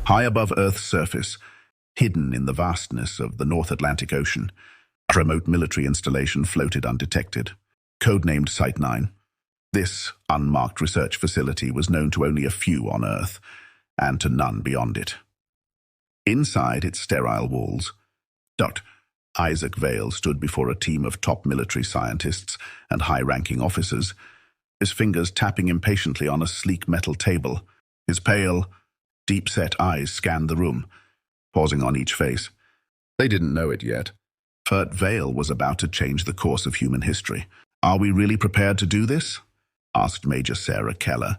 High above Earth's surface, hidden in the vastness of the North Atlantic Ocean, a remote military installation floated undetected, codenamed Site 9. This unmarked research facility was known to only a few on Earth, and to none beyond it. Inside its sterile walls, Dr. Isaac Vale stood before a team of top military scientists and high-ranking officers, his fingers tapping impatiently on a sleek metal table. His pale, deep-set eyes scanned the room, pausing on each face. They didn't know it yet, but Vale was about to change the course of human history. "Are we really prepared to do this?" asked Major Sarah Keller,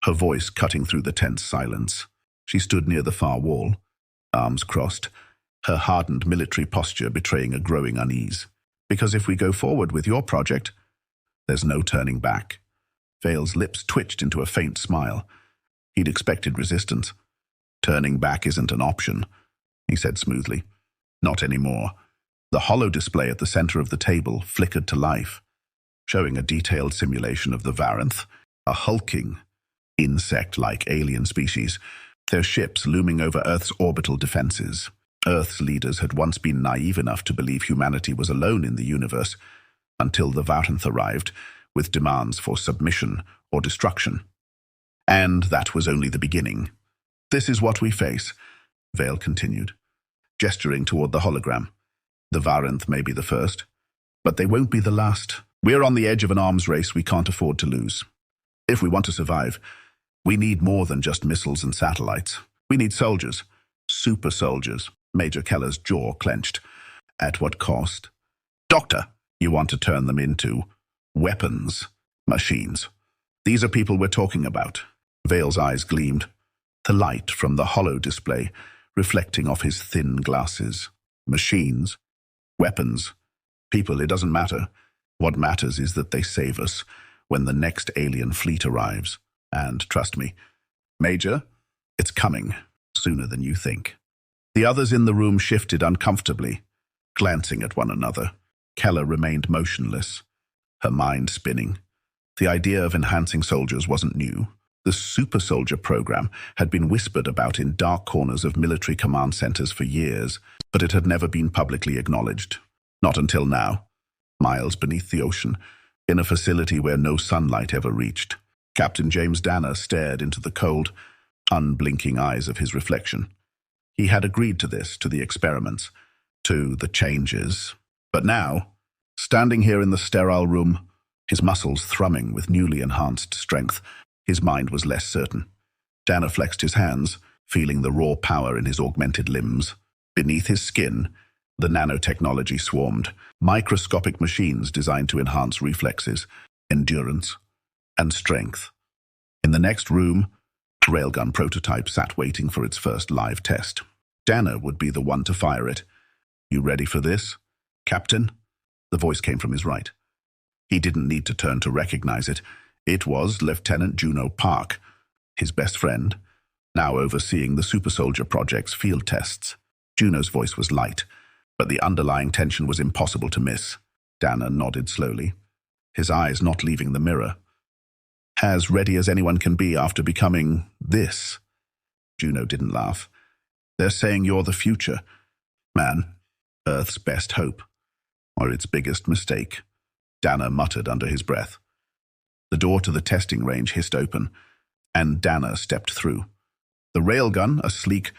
her voice cutting through the tense silence. She stood near the far wall, arms crossed, her hardened military posture betraying a growing unease. "Because if we go forward with your project, there's no turning back." Vale's lips twitched into a faint smile. He'd expected resistance. "Turning back isn't an option," he said smoothly. "Not anymore." The hollow display at the center of the table flickered to life, showing a detailed simulation of the Varanth, a hulking, insect-like alien species, their ships looming over Earth's orbital defenses. Earth's leaders had once been naive enough to believe humanity was alone in the universe, until the Varanth arrived with demands for submission or destruction. And that was only the beginning. "This is what we face," Vale continued, gesturing toward the hologram. "The Varanth may be the first, but they won't be the last. We're on the edge of an arms race we can't afford to lose. If we want to survive, we need more than just missiles and satellites. We need soldiers, super soldiers." Major Keller's jaw clenched. "At what cost?" "Doctor, you want to turn them into weapons machines. These are people we're talking about." Vale's eyes gleamed, the light from the hollow display reflecting off his thin glasses. "Machines, weapons, people, it doesn't matter. What matters is that they save us when the next alien fleet arrives. And trust me, Major, it's coming sooner than you think." The others in the room shifted uncomfortably, glancing at one another. Keller remained motionless, her mind spinning. The idea of enhancing soldiers wasn't new. The super soldier program had been whispered about in dark corners of military command centers for years, but it had never been publicly acknowledged. Not until now, miles beneath the ocean, in a facility where no sunlight ever reached. Captain James Danner stared into the cold, unblinking eyes of his reflection. He had agreed to this, to the experiments, to the changes. But now, standing here in the sterile room, his muscles thrumming with newly enhanced strength, his mind was less certain. Danner flexed his hands, feeling the raw power in his augmented limbs. Beneath his skin, the nanotechnology swarmed, microscopic machines designed to enhance reflexes, endurance, and strength. In the next room, a railgun prototype sat waiting for its first live test. Danner would be the one to fire it. "You ready for this, Captain?" The voice came from his right. He didn't need to turn to recognize it. It was Lieutenant Juno Park, his best friend, now overseeing the Super Soldier Project's field tests. Juno's voice was light, but the underlying tension was impossible to miss. Danner nodded slowly, his eyes not leaving the mirror. "As ready as anyone can be after becoming this." Juno didn't laugh. "They're saying you're the future, man. Earth's best hope, or its biggest mistake," Danner muttered under his breath. The door to the testing range hissed open, and Danner stepped through. The railgun, a sleek,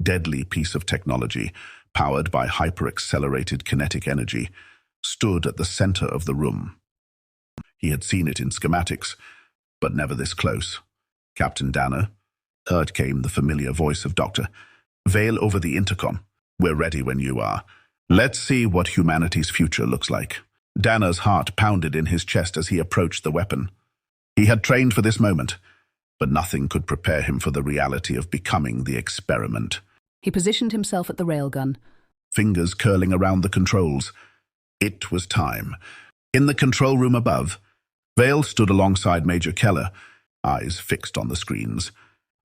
deadly piece of technology, powered by hyper-accelerated kinetic energy, stood at the center of the room. He had seen it in schematics, but never this close. "Captain Danner," heard came the familiar voice of Dr. Vale over the intercom. "We're ready when you are. Let's see what humanity's future looks like." Danner's heart pounded in his chest as he approached the weapon. He had trained for this moment, but nothing could prepare him for the reality of becoming the experiment. He positioned himself at the railgun, fingers curling around the controls. It was time. In the control room above, Vale stood alongside Major Keller, eyes fixed on the screens.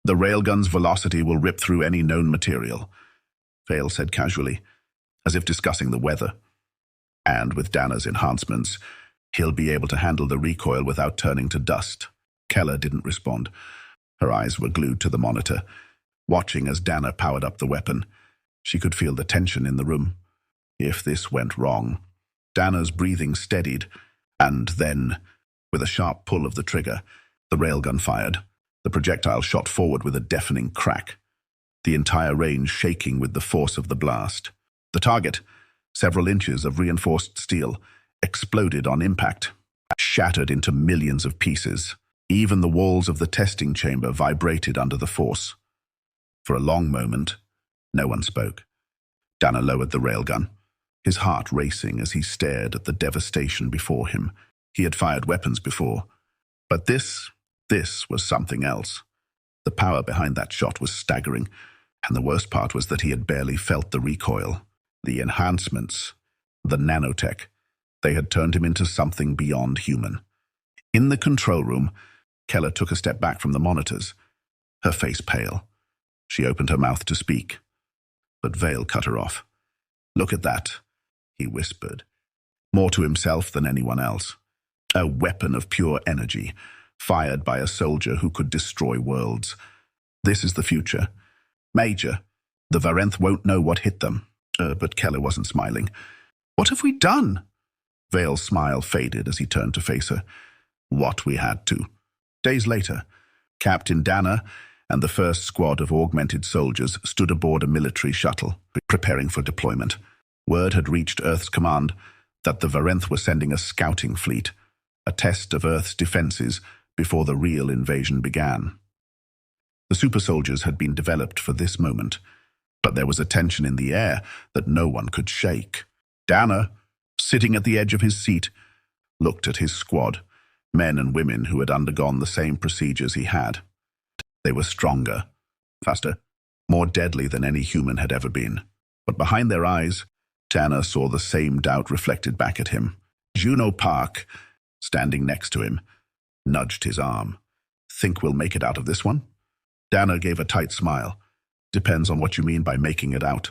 "The railgun's velocity will rip through any known material," Vale said casually, as if discussing the weather. "And with Danner's enhancements, he'll be able to handle the recoil without turning to dust." Keller didn't respond. Her eyes were glued to the monitor, watching as Dana powered up the weapon. She could feel the tension in the room. If this went wrong. Dana's breathing steadied, and then, with a sharp pull of the trigger, the railgun fired. The projectile shot forward with a deafening crack, the entire range shaking with the force of the blast. The target, several inches of reinforced steel, exploded on impact, shattered into millions of pieces. Even the walls of the testing chamber vibrated under the force. For a long moment, no one spoke. Dana lowered the railgun, his heart racing as he stared at the devastation before him. He had fired weapons before, but this was something else. The power behind that shot was staggering, and the worst part was that he had barely felt the recoil. The enhancements, the nanotech, they had turned him into something beyond human. In the control room, Keller took a step back from the monitors, her face pale. She opened her mouth to speak, but Vale cut her off. "Look at that," he whispered, more to himself than anyone else. A weapon of pure energy, fired by a soldier who could destroy worlds. This is the future. Major, the Varenth won't know what hit them. But Keller wasn't smiling. "What have we done?" Vale's smile faded as he turned to face her. "What we had to." Days later, Captain Dana and the first squad of augmented soldiers stood aboard a military shuttle, preparing for deployment. Word had reached Earth's command that the Varenth were sending a scouting fleet, a test of Earth's defenses before the real invasion began. The Supersoldiers had been developed for this moment, but there was a tension in the air that no one could shake. Dana, sitting at the edge of his seat, looked at his squad, men and women who had undergone the same procedures he had. They were stronger, faster, more deadly than any human had ever been. But behind their eyes, Dana saw the same doubt reflected back at him. Juno Park, standing next to him, nudged his arm. "Think we'll make it out of this one?" Dana gave a tight smile. "Depends on what you mean by making it out."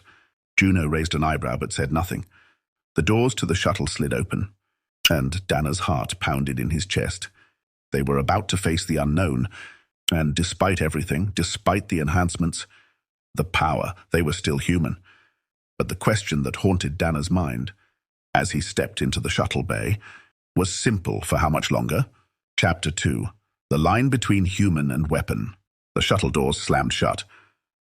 Juno raised an eyebrow but said nothing. The doors to the shuttle slid open, and Dana's heart pounded in his chest. They were about to face the unknown, and despite everything, despite the enhancements, the power, they were still human. But the question that haunted Dana's mind, as he stepped into the shuttle bay, was simple for how much longer? Chapter 2. The line between human and weapon. The shuttle doors slammed shut,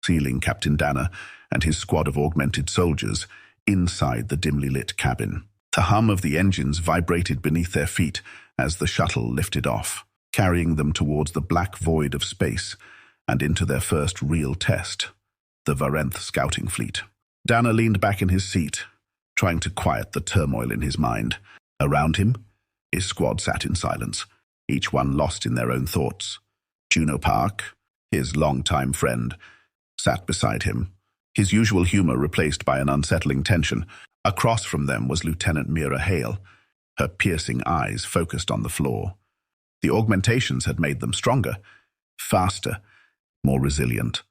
sealing Captain Dana and his squad of augmented soldiers inside the dimly lit cabin. The hum of the engines vibrated beneath their feet as the shuttle lifted off, carrying them towards the black void of space and into their first real test, the Varenth scouting fleet. Dana leaned back in his seat, trying to quiet the turmoil in his mind. Around him, his squad sat in silence, each one lost in their own thoughts. Juno Park, his longtime friend, sat beside him, his usual humor replaced by an unsettling tension. Across from them was Lieutenant Mira Hale, her piercing eyes focused on the floor. The augmentations had made them stronger, faster, more resilient.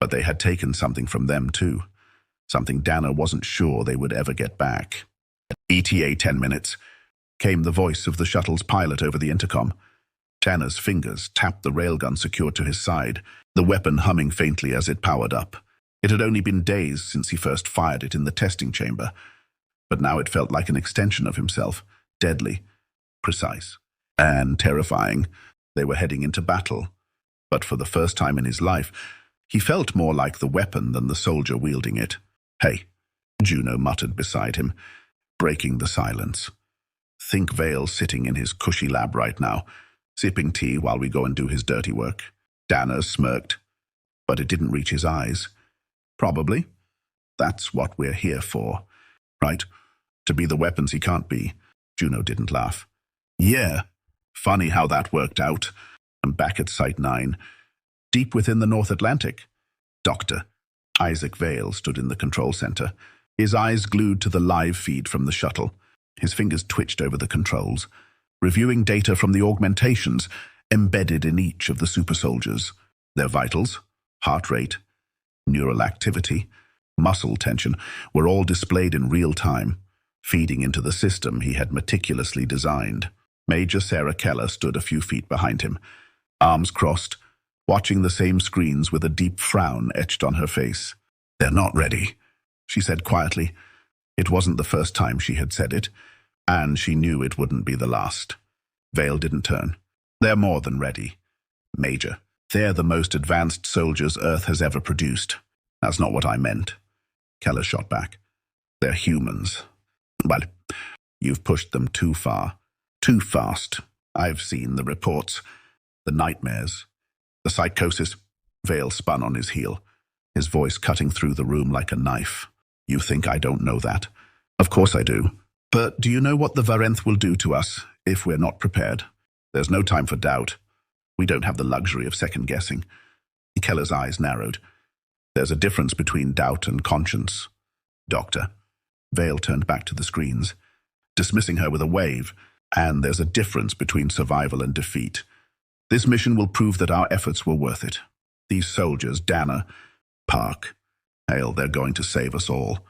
But they had taken something from them too, something Dana wasn't sure they would ever get back. ETA 10 minutes, came the voice of the shuttle's pilot over the intercom. Dana's fingers tapped the railgun secured to his side, the weapon humming faintly as it powered up. It had only been days since he first fired it in the testing chamber, but now it felt like an extension of himself, deadly, precise, and terrifying. They were heading into battle, but for the first time in his life, he felt more like the weapon than the soldier wielding it. "Hey," Juno muttered beside him, breaking the silence. "Think Vale sitting in his cushy lab right now, sipping tea while we go and do his dirty work." Dana smirked, but it didn't reach his eyes. "Probably. That's what we're here for, right? To be the weapons he can't be." Juno didn't laugh. "Yeah, funny how that worked out." And back at Site 9, deep within the North Atlantic, Dr. Isaac Vale stood in the control center, his eyes glued to the live feed from the shuttle. His fingers twitched over the controls, reviewing data from the augmentations embedded in each of the Supersoldiers. Their vitals, heart rate, neural activity, muscle tension were all displayed in real time, feeding into the system he had meticulously designed. Major Sarah Keller stood a few feet behind him, arms crossed, watching the same screens with a deep frown etched on her face. "They're not ready," she said quietly. It wasn't the first time she had said it, and she knew it wouldn't be the last. Vale didn't turn. "They're more than ready, Major. They're the most advanced soldiers Earth has ever produced." "That's not what I meant," Keller shot back. "They're humans. Well, you've pushed them too far, too fast. I've seen the reports, the nightmares, the psychosis." Vale spun on his heel, his voice cutting through the room like a knife. "You think I don't know that? Of course I do. But do you know what the Varenth will do to us if we're not prepared? There's no time for doubt. We don't have the luxury of second-guessing." Keller's eyes narrowed. "There's a difference between doubt and conscience, Doctor." Vale turned back to the screens, dismissing her with a wave. "And there's a difference between survival and defeat. This mission will prove that our efforts were worth it. These soldiers, Dana, Park, Hale, they're going to save us all."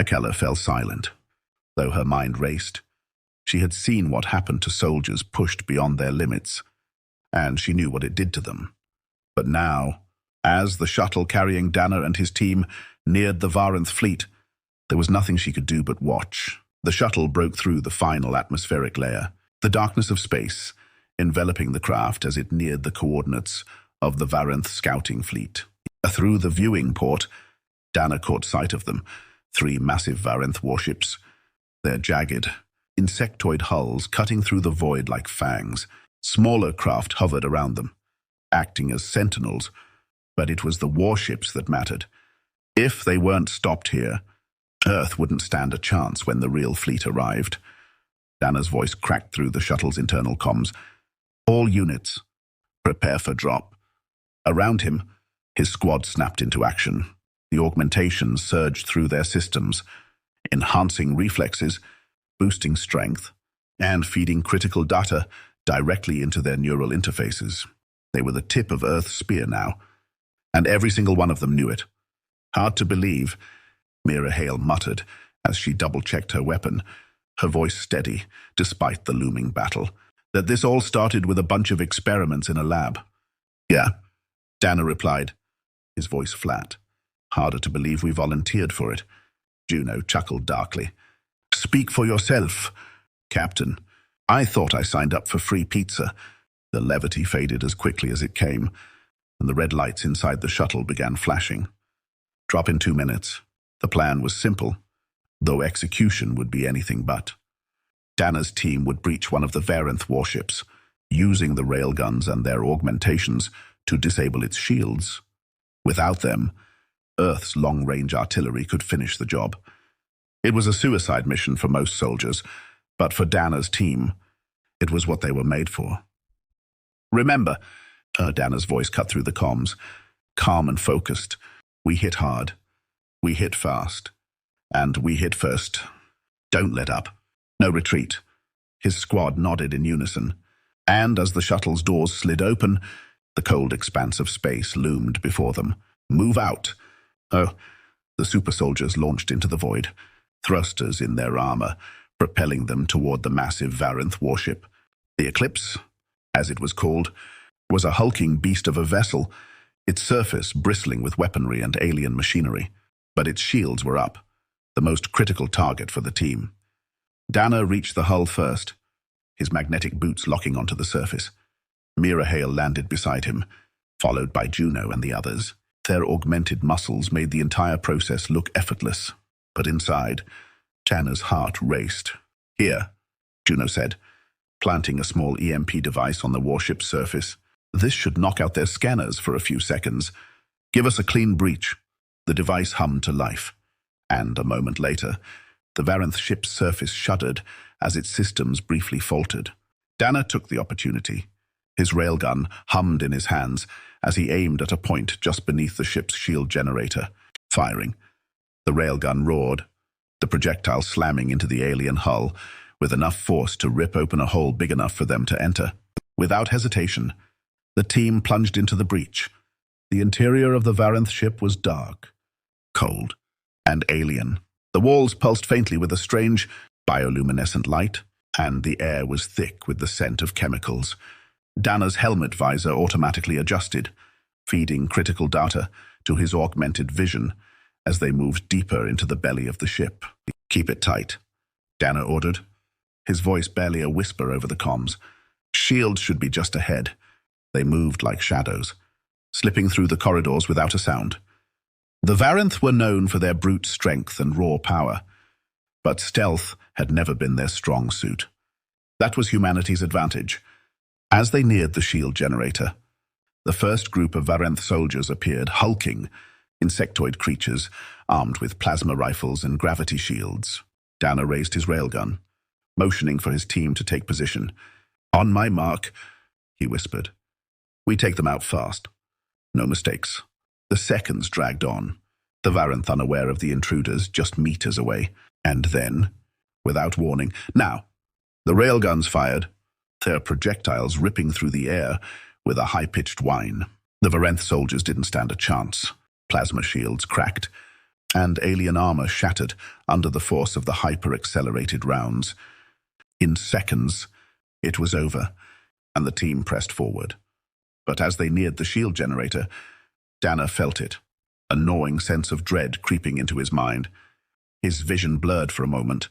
Keller fell silent, though her mind raced. She had seen what happened to soldiers pushed beyond their limits, and she knew what it did to them. But now, as the shuttle carrying Dana and his team neared the Varenth fleet, there was nothing she could do but watch. The shuttle broke through the final atmospheric layer, the darkness of space enveloping the craft as it neared the coordinates of the Varenth scouting fleet. Through the viewing port, Dana caught sight of them, 3 massive Varenth warships, their jagged, insectoid hulls cutting through the void like fangs. Smaller craft hovered around them, acting as sentinels, but it was the warships that mattered. If they weren't stopped here, Earth wouldn't stand a chance when the real fleet arrived. Dana's voice cracked through the shuttle's internal comms. "All units, prepare for drop." Around him, his squad snapped into action. The augmentations surged through their systems, enhancing reflexes, boosting strength, and feeding critical data directly into their neural interfaces. They were the tip of Earth's spear now, and every single one of them knew it. "Hard to believe," Mira Hale muttered as she double-checked her weapon, her voice steady despite the looming battle, "that this all started with a bunch of experiments in a lab." "Yeah," Dana replied, his voice flat. "Harder to believe we volunteered for it." Juno chuckled darkly. "Speak for yourself, Captain. I thought I signed up for free pizza." The levity faded as quickly as it came, and the red lights inside the shuttle began flashing. "Drop in 2 minutes." The plan was simple, though execution would be anything but. Dana's team would breach one of the Varenth warships, using the railguns and their augmentations to disable its shields. Without them, Earth's long-range artillery could finish the job. It was a suicide mission for most soldiers, but for Dana's team, it was what they were made for. "Remember," Dana's voice cut through the comms, calm and focused, "we hit hard. We hit fast. And we hit first. Don't let up. No retreat." His squad nodded in unison, and as the shuttle's doors slid open, the cold expanse of space loomed before them. "Move out." The Supersoldiers launched into the void, thrusters in their armor, propelling them toward the massive Varenth warship. The Eclipse, as it was called, was a hulking beast of a vessel, its surface bristling with weaponry and alien machinery. But its shields were up, the most critical target for the team. Dana reached the hull first, his magnetic boots locking onto the surface. Mira Hale landed beside him, followed by Juno and the others. Their augmented muscles made the entire process look effortless, but inside, Dana's heart raced. "Here," Juno said, planting a small EMP device on the warship's surface. "This should knock out their scanners for a few seconds. Give us a clean breach." The device hummed to life, and a moment later, the Varenth ship's surface shuddered as its systems briefly faltered. Dana took the opportunity. His railgun hummed in his hands as he aimed at a point just beneath the ship's shield generator. Firing. The railgun roared, the projectile slamming into the alien hull with enough force to rip open a hole big enough for them to enter. Without hesitation, the team plunged into the breach. The interior of the Varenth ship was dark, cold, and alien. The walls pulsed faintly with a strange, bioluminescent light, and the air was thick with the scent of chemicals. Dana's helmet visor automatically adjusted, feeding critical data to his augmented vision as they moved deeper into the belly of the ship. "Keep it tight," Danner ordered, his voice barely a whisper over the comms. "Shields should be just ahead." They moved like shadows, slipping through the corridors without a sound. The Varanth were known for their brute strength and raw power, but stealth had never been their strong suit. That was humanity's advantage. As they neared the shield generator, the first group of Varanth soldiers appeared, hulking insectoid creatures armed with plasma rifles and gravity shields. Danner raised his railgun, motioning for his team to take position. "On my mark," he whispered. "We take them out fast. No mistakes." The seconds dragged on, the Varanth unaware of the intruders just meters away. And then, without warning, now, the railguns fired, their projectiles ripping through the air with a high-pitched whine. The Varanth soldiers didn't stand a chance. Plasma shields cracked, and alien armor shattered under the force of the hyper-accelerated rounds. In seconds, it was over, and the team pressed forward. But as they neared the shield generator, Danner felt it, a gnawing sense of dread creeping into his mind. His vision blurred for a moment,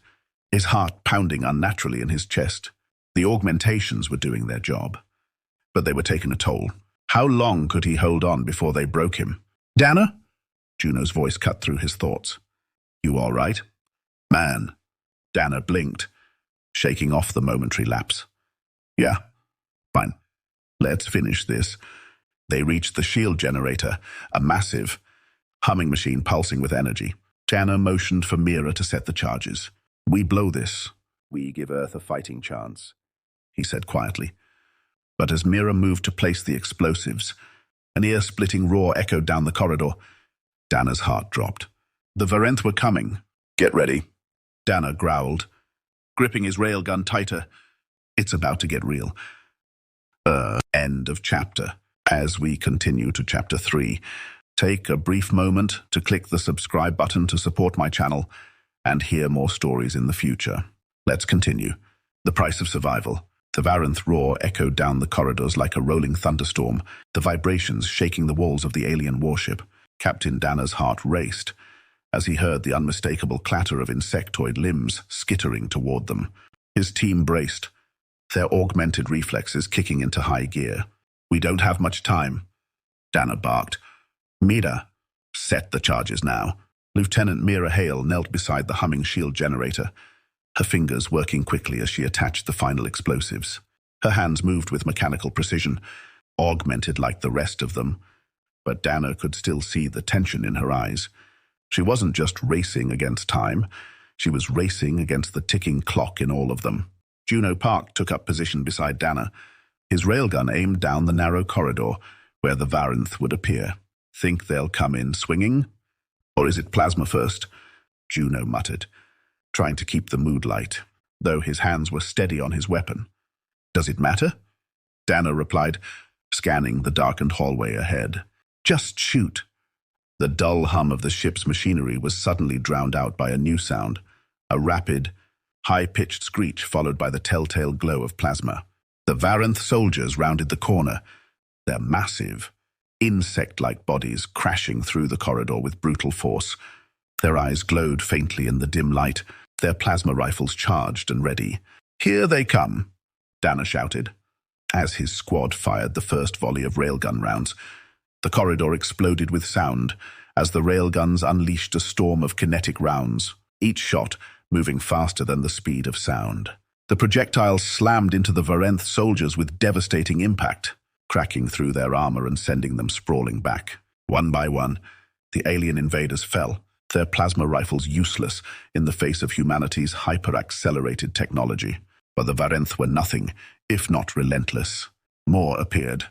his heart pounding unnaturally in his chest. The augmentations were doing their job, but they were taking a toll. How long could he hold on before they broke him? "Danner?" Juno's voice cut through his thoughts. "You all right?" "Man." Danner blinked, shaking off the momentary lapse. "Yeah, fine. Let's finish this." They reached the shield generator, a massive, humming machine pulsing with energy. Danner motioned for Mira to set the charges. "We blow this. We give Earth a fighting chance," he said quietly. But as Mira moved to place the explosives, an ear-splitting roar echoed down the corridor. Danner's heart dropped. The Varanth were coming. "Get ready," Danner growled, gripping his railgun tighter. "It's about to get real." End of chapter. As we continue to Chapter 3, take a brief moment to click the subscribe button to support my channel and hear more stories in the future. Let's continue. The price of survival. The Varanth roar echoed down the corridors like a rolling thunderstorm, the vibrations shaking the walls of the alien warship. Captain Danner's heart raced as he heard the unmistakable clatter of insectoid limbs skittering toward them. His team braced, their augmented reflexes kicking into high gear. "We don't have much time," Danner barked. "Mira, set the charges now." Lieutenant Mira Hale knelt beside the humming shield generator, her fingers working quickly as she attached the final explosives. Her hands moved with mechanical precision, augmented like the rest of them, but Danner could still see the tension in her eyes. She wasn't just racing against time, she was racing against the ticking clock in all of them. Juno Park took up position beside Danner, his railgun aimed down the narrow corridor where the Varanth would appear. "Think they'll come in swinging? Or is it plasma first?" Juno muttered, trying to keep the mood light, though his hands were steady on his weapon. "Does it matter?" Danner replied, scanning the darkened hallway ahead. "Just shoot." The dull hum of the ship's machinery was suddenly drowned out by a new sound, a rapid, high-pitched screech followed by the telltale glow of plasma. The Varanth soldiers rounded the corner, their massive, insect-like bodies crashing through the corridor with brutal force. Their eyes glowed faintly in the dim light, their plasma rifles charged and ready. "Here they come," Danner shouted, as his squad fired the first volley of railgun rounds. The corridor exploded with sound as the railguns unleashed a storm of kinetic rounds, each shot moving faster than the speed of sound. The projectiles slammed into the Varanth soldiers with devastating impact, cracking through their armor and sending them sprawling back. One by one, the alien invaders fell, their plasma rifles useless in the face of humanity's hyper-accelerated technology. But the Varanth were nothing, if not relentless. More appeared,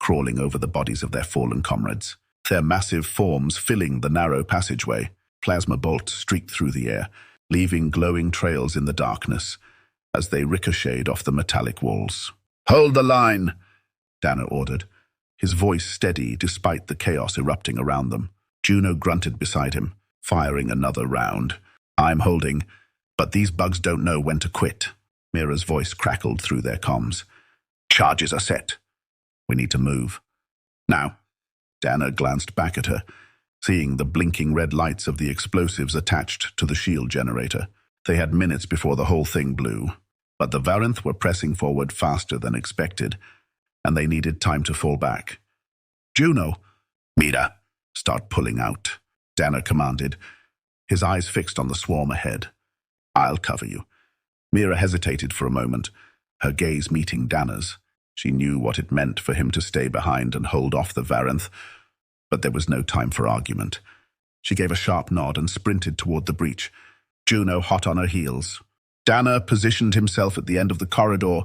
crawling over the bodies of their fallen comrades, their massive forms filling the narrow passageway. Plasma bolts streaked through the air, leaving glowing trails in the darkness as they ricocheted off the metallic walls. "Hold the line," Danner ordered, his voice steady despite the chaos erupting around them. Juno grunted beside him, firing another round. "I'm holding, but these bugs don't know when to quit." Mira's voice crackled through their comms. "Charges are set. We need to move. Now." Dana glanced back at her, seeing the blinking red lights of the explosives attached to the shield generator. They had minutes before the whole thing blew, but the Varanth were pressing forward faster than expected, and they needed time to fall back. "Juno, Mira, start pulling out," Dana commanded, his eyes fixed on the swarm ahead. "I'll cover you." Mira hesitated for a moment, her gaze meeting Dana's. She knew what it meant for him to stay behind and hold off the Varanth, but there was no time for argument. She gave a sharp nod and sprinted toward the breach, Juno hot on her heels. Dana positioned himself at the end of the corridor,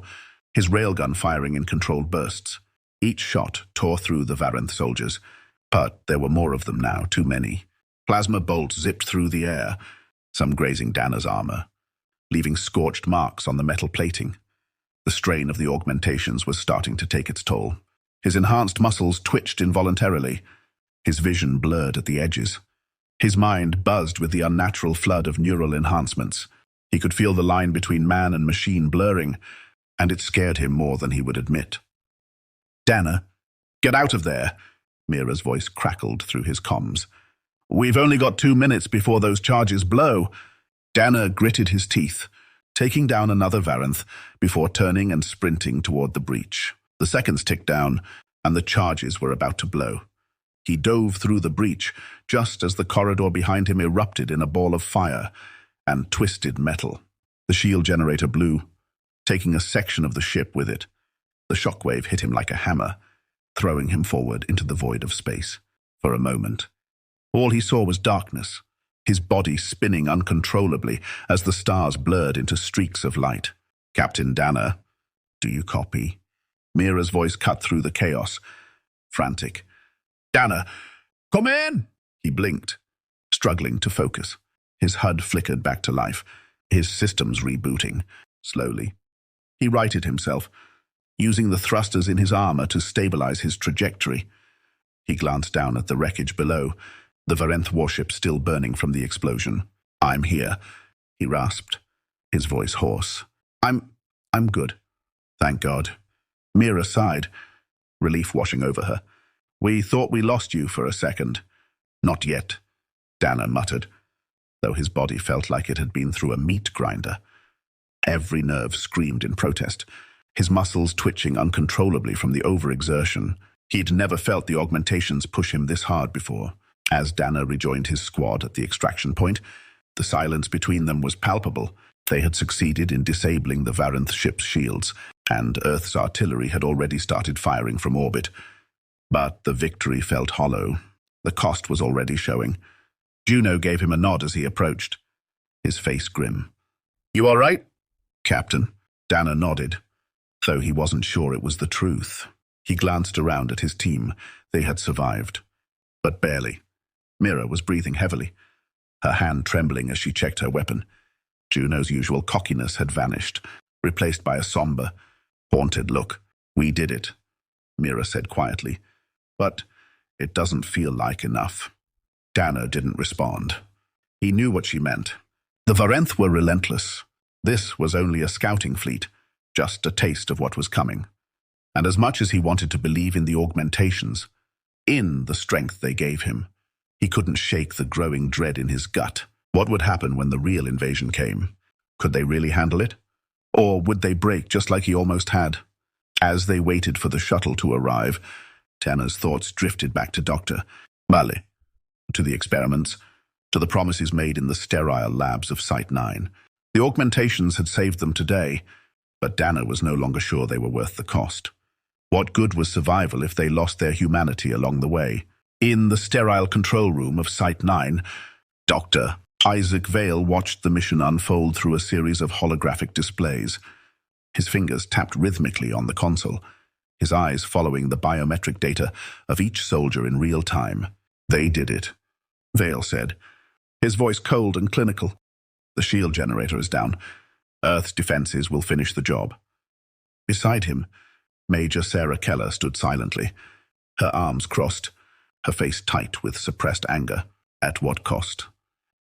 his railgun firing in controlled bursts. Each shot tore through the Varanth soldiers, but there were more of them now, too many. Plasma bolts zipped through the air, some grazing Dana's armor, leaving scorched marks on the metal plating. The strain of the augmentations was starting to take its toll. His enhanced muscles twitched involuntarily, his vision blurred at the edges. His mind buzzed with the unnatural flood of neural enhancements. He could feel the line between man and machine blurring, and it scared him more than he would admit. "Dana, get out of there," Mira's voice crackled through his comms. "We've only got 2 minutes before those charges blow." Dana gritted his teeth, taking down another Varanth before turning and sprinting toward the breach. The seconds ticked down, and the charges were about to blow. He dove through the breach just as the corridor behind him erupted in a ball of fire and twisted metal. The shield generator blew, taking a section of the ship with it. The shockwave hit him like a hammer, throwing him forward into the void of space. For a moment, all he saw was darkness, his body spinning uncontrollably as the stars blurred into streaks of light. "Captain Dana, do you copy?" Mira's voice cut through the chaos, frantic. "Dana, come in!" He blinked, struggling to focus. His HUD flickered back to life, his systems rebooting. Slowly, he righted himself, using the thrusters in his armor to stabilize his trajectory. He glanced down at the wreckage below, the Varanth warship still burning from the explosion. "I'm here," he rasped, his voice hoarse. I'm good. Thank God." Mira sighed, relief washing over her. "We thought we lost you for a second." "Not yet," Dana muttered, though his body felt like it had been through a meat grinder. Every nerve screamed in protest, his muscles twitching uncontrollably from the overexertion. He'd never felt the augmentations push him this hard before. As Dana rejoined his squad at the extraction point, the silence between them was palpable. They had succeeded in disabling the Varanth ship's shields, and Earth's artillery had already started firing from orbit. But the victory felt hollow. The cost was already showing. Juno gave him a nod as he approached, his face grim. "You all right, Captain?" Dana nodded, though he wasn't sure it was the truth. He glanced around at his team. They had survived, but barely. Mira was breathing heavily, her hand trembling as she checked her weapon. Juno's usual cockiness had vanished, replaced by a somber, haunted look. "We did it," Mira said quietly, "but it doesn't feel like enough." Dana didn't respond. He knew what she meant. The Varanth were relentless. This was only a scouting fleet, just a taste of what was coming. And as much as he wanted to believe in the augmentations, in the strength they gave him, he couldn't shake the growing dread in his gut. What would happen when the real invasion came? Could they really handle it? Or would they break just like he almost had? As they waited for the shuttle to arrive, Dana's thoughts drifted back to Dr. Vale, to the experiments, to the promises made in the sterile labs of Site 9. The augmentations had saved them today, but Dana was no longer sure they were worth the cost. What good was survival if they lost their humanity along the way? In the sterile control room of Site 9, Dr. Isaac Vale watched the mission unfold through a series of holographic displays. His fingers tapped rhythmically on the console, his eyes following the biometric data of each soldier in real time. "They did it," Vale said, his voice cold and clinical. "The shield generator is down. Earth's defenses will finish the job." Beside him, Major Sarah Keller stood silently, her arms crossed, her face tight with suppressed anger. "At what cost?"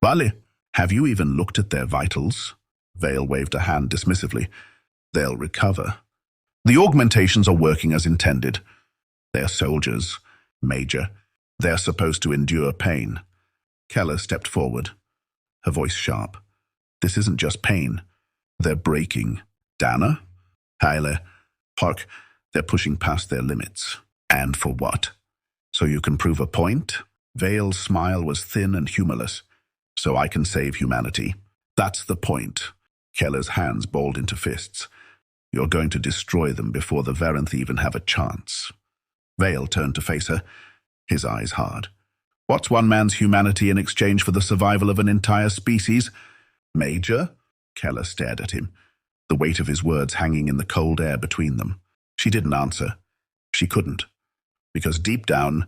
"Vale, have you even looked at their vitals?" Vale waved a hand dismissively. "They'll recover. The augmentations are working as intended. They're soldiers, Major," They're supposed to endure pain. Keller stepped forward, her voice sharp. This isn't just pain. They're breaking. Dana? Heile. Hark, they're pushing past their limits. And for what? So you can prove a point? Vale's smile was thin and humorless. So I can save humanity. That's the point. Keller's hands balled into fists. You're going to destroy them before the Varanth even have a chance. Vale turned to face her, his eyes hard. What's one man's humanity in exchange for the survival of an entire species? Major? Keller stared at him, the weight of his words hanging in the cold air between them. She didn't answer. She couldn't, because deep down,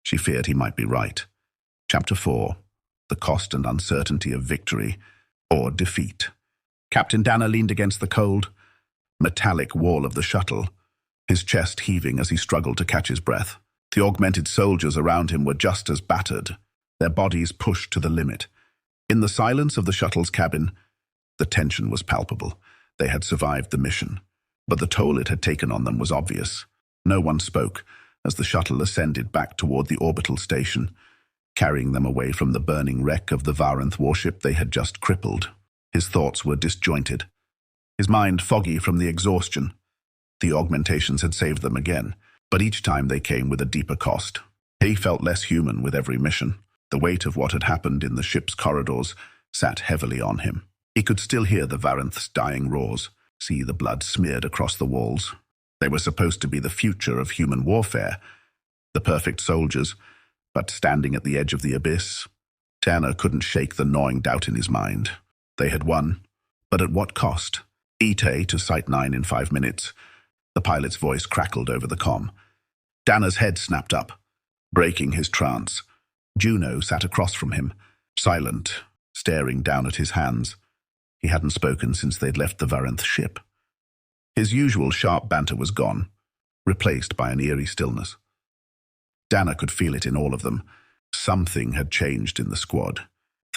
she feared he might be right. Chapter 4. The Cost and Uncertainty of Victory or Defeat. Captain Dana leaned against the cold, metallic wall of the shuttle, his chest heaving as he struggled to catch his breath. The augmented soldiers around him were just as battered, their bodies pushed to the limit. In the silence of the shuttle's cabin, the tension was palpable. They had survived the mission, but the toll it had taken on them was obvious. No one spoke as the shuttle ascended back toward the orbital station, carrying them away from the burning wreck of the Varanth warship they had just crippled. His thoughts were disjointed, his mind foggy from the exhaustion. The augmentations had saved them again, but each time they came with a deeper cost. He felt less human with every mission. The weight of what had happened in the ship's corridors sat heavily on him. He could still hear the Varanth's dying roars, see the blood smeared across the walls. They were supposed to be the future of human warfare, the perfect soldiers, but standing at the edge of the abyss, Tanner couldn't shake the gnawing doubt in his mind. They had won, but at what cost? ETA to Site 9 in 5 minutes. The pilot's voice crackled over the comm. Dana's head snapped up, breaking his trance. Juno sat across from him, silent, staring down at his hands. He hadn't spoken since they'd left the Varanth ship. His usual sharp banter was gone, replaced by an eerie stillness. Dana could feel it in all of them. Something had changed in the squad.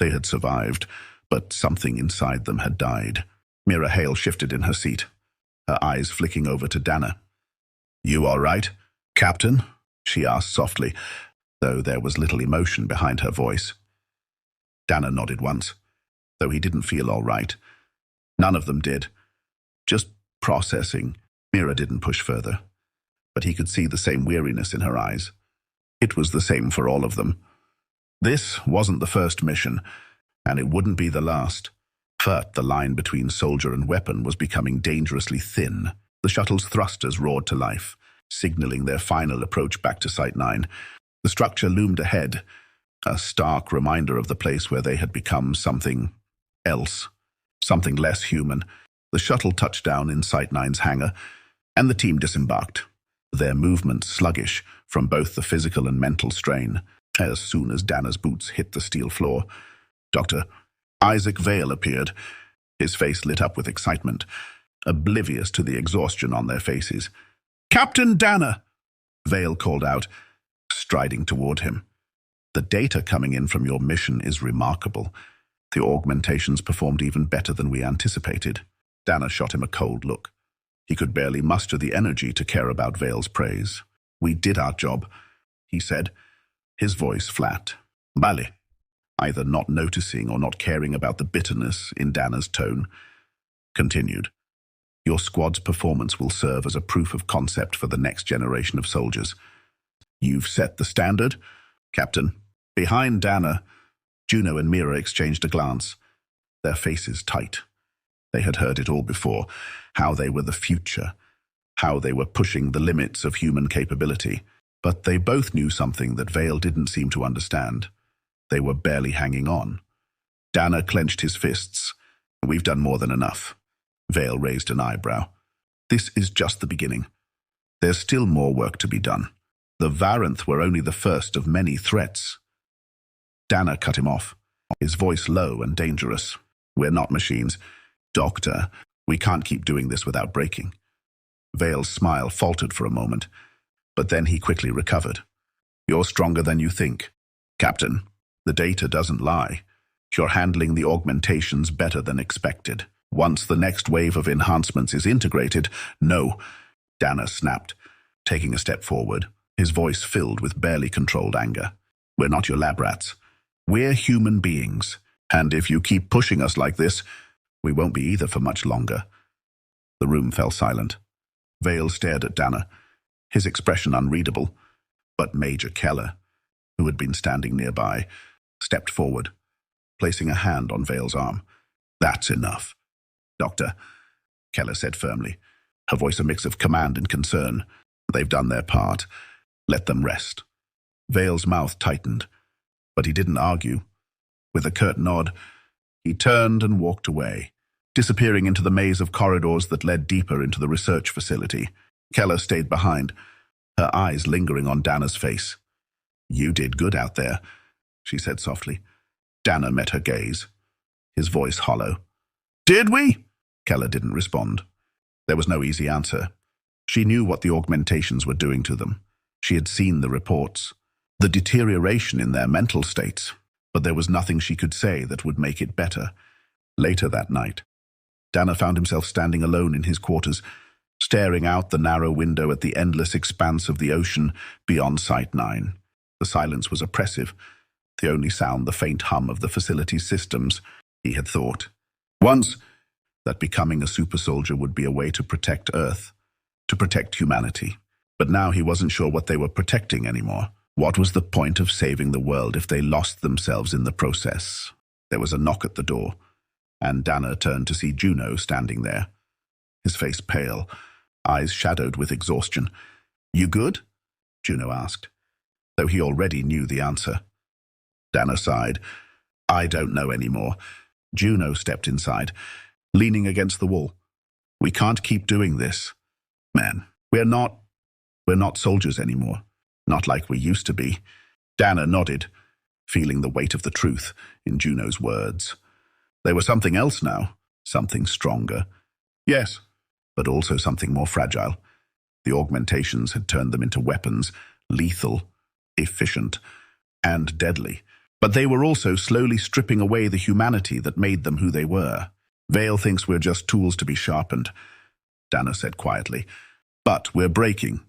They had survived, but something inside them had died. Mira Hale shifted in her seat, her eyes flicking over to Dana. "You all right, Captain?" she asked softly, though there was little emotion behind her voice. Dana nodded once, though he didn't feel all right. None of them did. Just processing. Mira didn't push further, but he could see the same weariness in her eyes. It was the same for all of them. This wasn't the first mission, and it wouldn't be the last. But the line between soldier and weapon was becoming dangerously thin. The shuttle's thrusters roared to life, signaling their final approach back to Site 9. The structure loomed ahead, a stark reminder of the place where they had become something else, something less human. The shuttle touched down in Site 9's hangar, and the team disembarked, their movements sluggish from both the physical and mental strain. As soon as Dana's boots hit the steel floor, Dr. Isaac Vale appeared, his face lit up with excitement, oblivious to the exhaustion on their faces. "Captain Dana!" Vale called out, striding toward him. "The data coming in from your mission is remarkable. The augmentations performed even better than we anticipated." Dana shot him a cold look. He could barely muster the energy to care about Vale's praise. "We did our job," he said, his voice flat. "Vale," either not noticing or not caring about the bitterness in Dana's tone, continued. "Your squad's performance will serve as a proof of concept for the next generation of soldiers. You've set the standard, Captain." Behind Dana, Juno and Mira exchanged a glance, their faces tight. They had heard it all before, how they were the future, how they were pushing the limits of human capability. But they both knew something that Vale didn't seem to understand. They were barely hanging on. Dana clenched his fists. "We've done more than enough." Vale raised an eyebrow. "This is just the beginning. There's still more work to be done. The Varanth were only the first of many threats." Dana cut him off, his voice low and dangerous. "We're not machines. Doctor, we can't keep doing this without breaking." Vale's smile faltered for a moment, but then he quickly recovered. "You're stronger than you think, Captain. The data doesn't lie. You're handling the augmentations better than expected. Once the next wave of enhancements is integrated—" "No," Dana snapped, taking a step forward, his voice filled with barely controlled anger. "We're not your lab rats. We're human beings, and if you keep pushing us like this, we won't be either for much longer." The room fell silent. Vale stared at Dana, his expression unreadable, but Major Keller, who had been standing nearby, stepped forward, placing a hand on Vale's arm. "That's enough, Doctor," Keller said firmly, her voice a mix of command and concern. "They've done their part. Let them rest." Vale's mouth tightened, but he didn't argue. With a curt nod, he turned and walked away, disappearing into the maze of corridors that led deeper into the research facility. Keller stayed behind, her eyes lingering on Dana's face. "You did good out there," she said softly. Dana met her gaze, his voice hollow. "Did we?" Keller didn't respond. There was no easy answer. She knew what the augmentations were doing to them. She had seen the reports, the deterioration in their mental states, but there was nothing she could say that would make it better. Later that night, Dana found himself standing alone in his quarters, staring out the narrow window at the endless expanse of the ocean beyond Site 9. The silence was oppressive, the only sound the faint hum of the facility's systems. He had thought once that becoming a super soldier would be a way to protect Earth, to protect humanity. But now he wasn't sure what they were protecting anymore. What was the point of saving the world if they lost themselves in the process? There was a knock at the door, and Dana turned to see Juno standing there, his face pale, eyes shadowed with exhaustion. "You good?" Juno asked, though he already knew the answer. Dana sighed. "I don't know anymore." Juno stepped inside, leaning against the wall. "We can't keep doing this, man. We're not soldiers anymore. Not like we used to be." Dana nodded, feeling the weight of the truth in Juno's words. They were something else now, something stronger. Yes, but also something more fragile. The augmentations had turned them into weapons, lethal, efficient, and deadly. But they were also slowly stripping away the humanity that made them who they were. "Vale thinks we're just tools to be sharpened," Dana said quietly. "But we're breaking,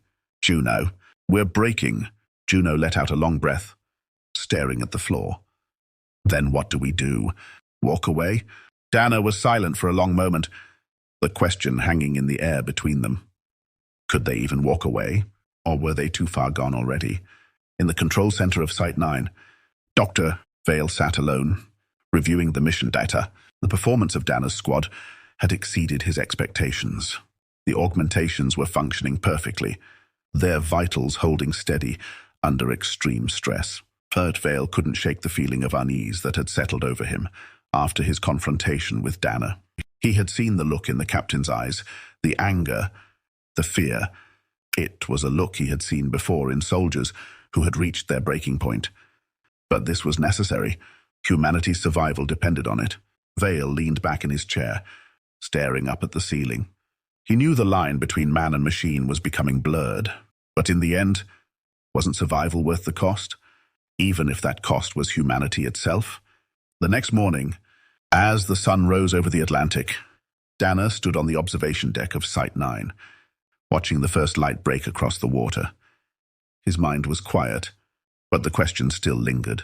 Juno. We're breaking." Juno let out a long breath, staring at the floor. "Then what do we do? Walk away?" Dana was silent for a long moment, the question hanging in the air between them. Could they even walk away, or were they too far gone already? In the control center of Site 9, Dr. Vale sat alone, reviewing the mission data. The performance of Dana's squad had exceeded his expectations. The augmentations were functioning perfectly, their vitals holding steady under extreme stress. But Vale couldn't shake the feeling of unease that had settled over him after his confrontation with Dana. He had seen the look in the captain's eyes, the anger, the fear. It was a look he had seen before in soldiers who had reached their breaking point. But this was necessary. Humanity's survival depended on it. Vale leaned back in his chair, staring up at the ceiling. He knew the line between man and machine was becoming blurred. But in the end, wasn't survival worth the cost? Even if that cost was humanity itself? The next morning, as the sun rose over the Atlantic, Dana stood on the observation deck of Site 9, watching the first light break across the water. His mind was quiet, but the question still lingered.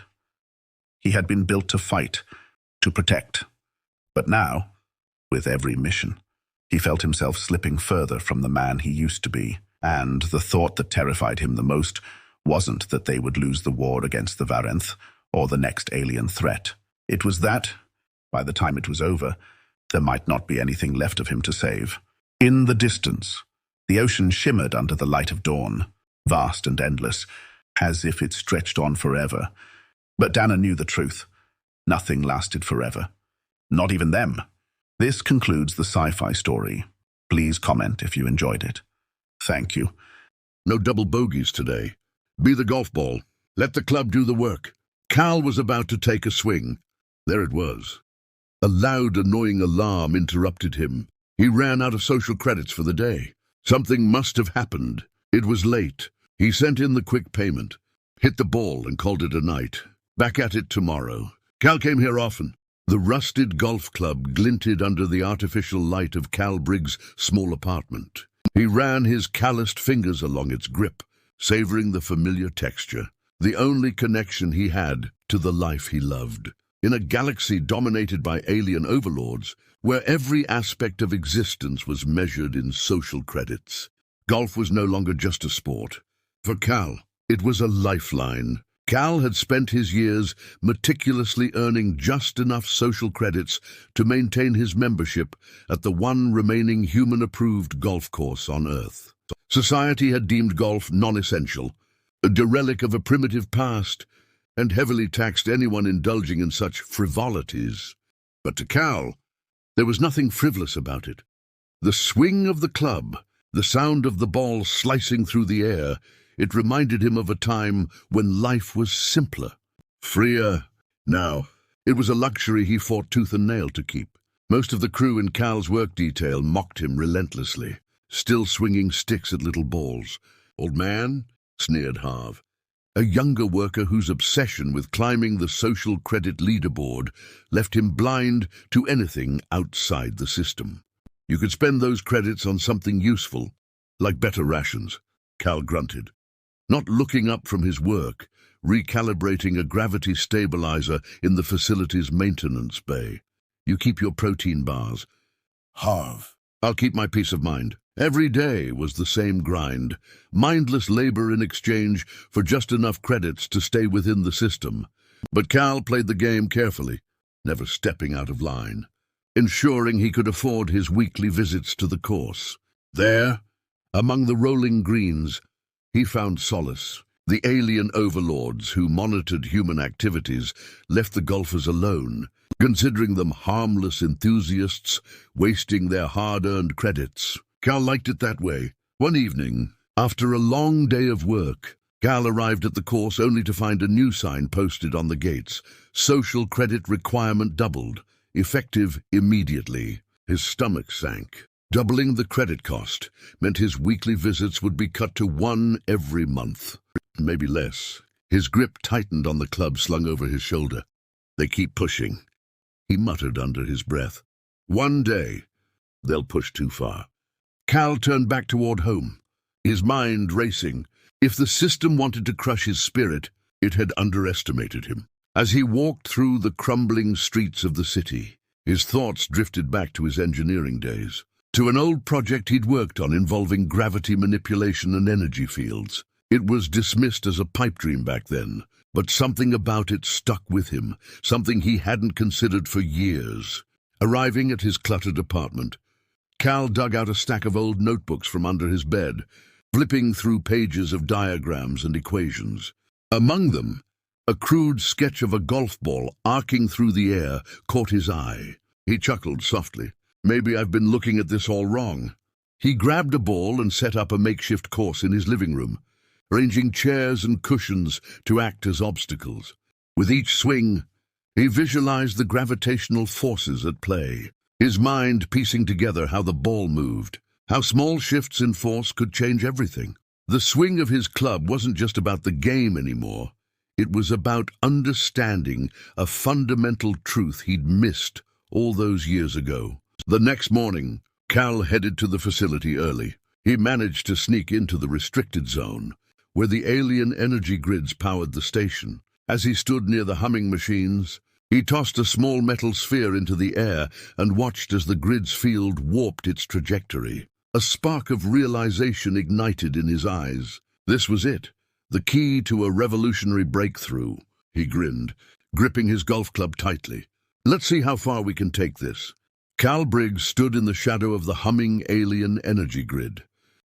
He had been built to fight, to protect. But now, with every mission, he felt himself slipping further from the man he used to be, and the thought that terrified him the most wasn't that they would lose the war against the Varenth or the next alien threat. It was that, by the time it was over, there might not be anything left of him to save. In the distance, the ocean shimmered under the light of dawn, vast and endless, as if it stretched on forever. But Dana knew the truth. Nothing lasted forever. Not even them. This concludes the sci-fi story. Please comment if you enjoyed it. Thank you. No double bogeys today. Be the golf ball. Let the club do the work. Cal was about to take a swing. There it was. A loud, annoying alarm interrupted him. He ran out of social credits for the day. Something must have happened. It was late. He sent in the quick payment, hit the ball and called it a night. Back at it tomorrow. Cal came here often. The rusted golf club glinted under the artificial light of Cal Briggs' small apartment. He ran his calloused fingers along its grip, savoring the familiar texture, the only connection he had to the life he loved. In a galaxy dominated by alien overlords, where every aspect of existence was measured in social credits, golf was no longer just a sport. For Cal, it was a lifeline. Cal had spent his years meticulously earning just enough social credits to maintain his membership at the one remaining human-approved golf course on Earth. Society had deemed golf non-essential, a derelict of a primitive past, and heavily taxed anyone indulging in such frivolities. But to Cal, there was nothing frivolous about it. The swing of the club, the sound of the ball slicing through the air, it reminded him of a time when life was simpler, freer. Now, it was a luxury he fought tooth and nail to keep. Most of the crew in Cal's work detail mocked him relentlessly, still swinging sticks at little balls. "Old man," sneered Harv, a younger worker whose obsession with climbing the social credit leaderboard left him blind to anything outside the system. "You could spend those credits on something useful, like better rations," Cal grunted, not looking up from his work, recalibrating a gravity stabilizer in the facility's maintenance bay. "You keep your protein bars." "Harv, I'll keep my peace of mind." Every day was the same grind, mindless labor in exchange for just enough credits to stay within the system. But Cal played the game carefully, never stepping out of line, ensuring he could afford his weekly visits to the course. There, among the rolling greens, he found solace. The alien overlords who monitored human activities left the golfers alone, considering them harmless enthusiasts wasting their hard-earned credits. Cal liked it that way. One evening, after a long day of work, Cal arrived at the course only to find a new sign posted on the gates. Social credit requirement doubled, effective immediately. His stomach sank. Doubling the credit cost meant his weekly visits would be cut to one every month, maybe less. His grip tightened on the club slung over his shoulder. "They keep pushing," he muttered under his breath. "One day, they'll push too far." Cal turned back toward home, his mind racing. If the system wanted to crush his spirit, it had underestimated him. As he walked through the crumbling streets of the city, his thoughts drifted back to his engineering days, to an old project he'd worked on involving gravity manipulation and energy fields. It was dismissed as a pipe dream back then, but something about it stuck with him, something he hadn't considered for years. Arriving at his cluttered apartment, Cal dug out a stack of old notebooks from under his bed, flipping through pages of diagrams and equations. Among them, a crude sketch of a golf ball arcing through the air caught his eye. He chuckled softly. "Maybe I've been looking at this all wrong." He grabbed a ball and set up a makeshift course in his living room, arranging chairs and cushions to act as obstacles. With each swing, he visualized the gravitational forces at play, his mind piecing together how the ball moved, how small shifts in force could change everything. The swing of his club wasn't just about the game anymore. It was about understanding a fundamental truth he'd missed all those years ago. The next morning, Cal headed to the facility early. He managed to sneak into the restricted zone, where the alien energy grids powered the station. As he stood near the humming machines, he tossed a small metal sphere into the air and watched as the grid's field warped its trajectory. A spark of realization ignited in his eyes. This was it, the key to a revolutionary breakthrough. He grinned, gripping his golf club tightly. "Let's see how far we can take this." Cal Briggs stood in the shadow of the humming alien energy grid,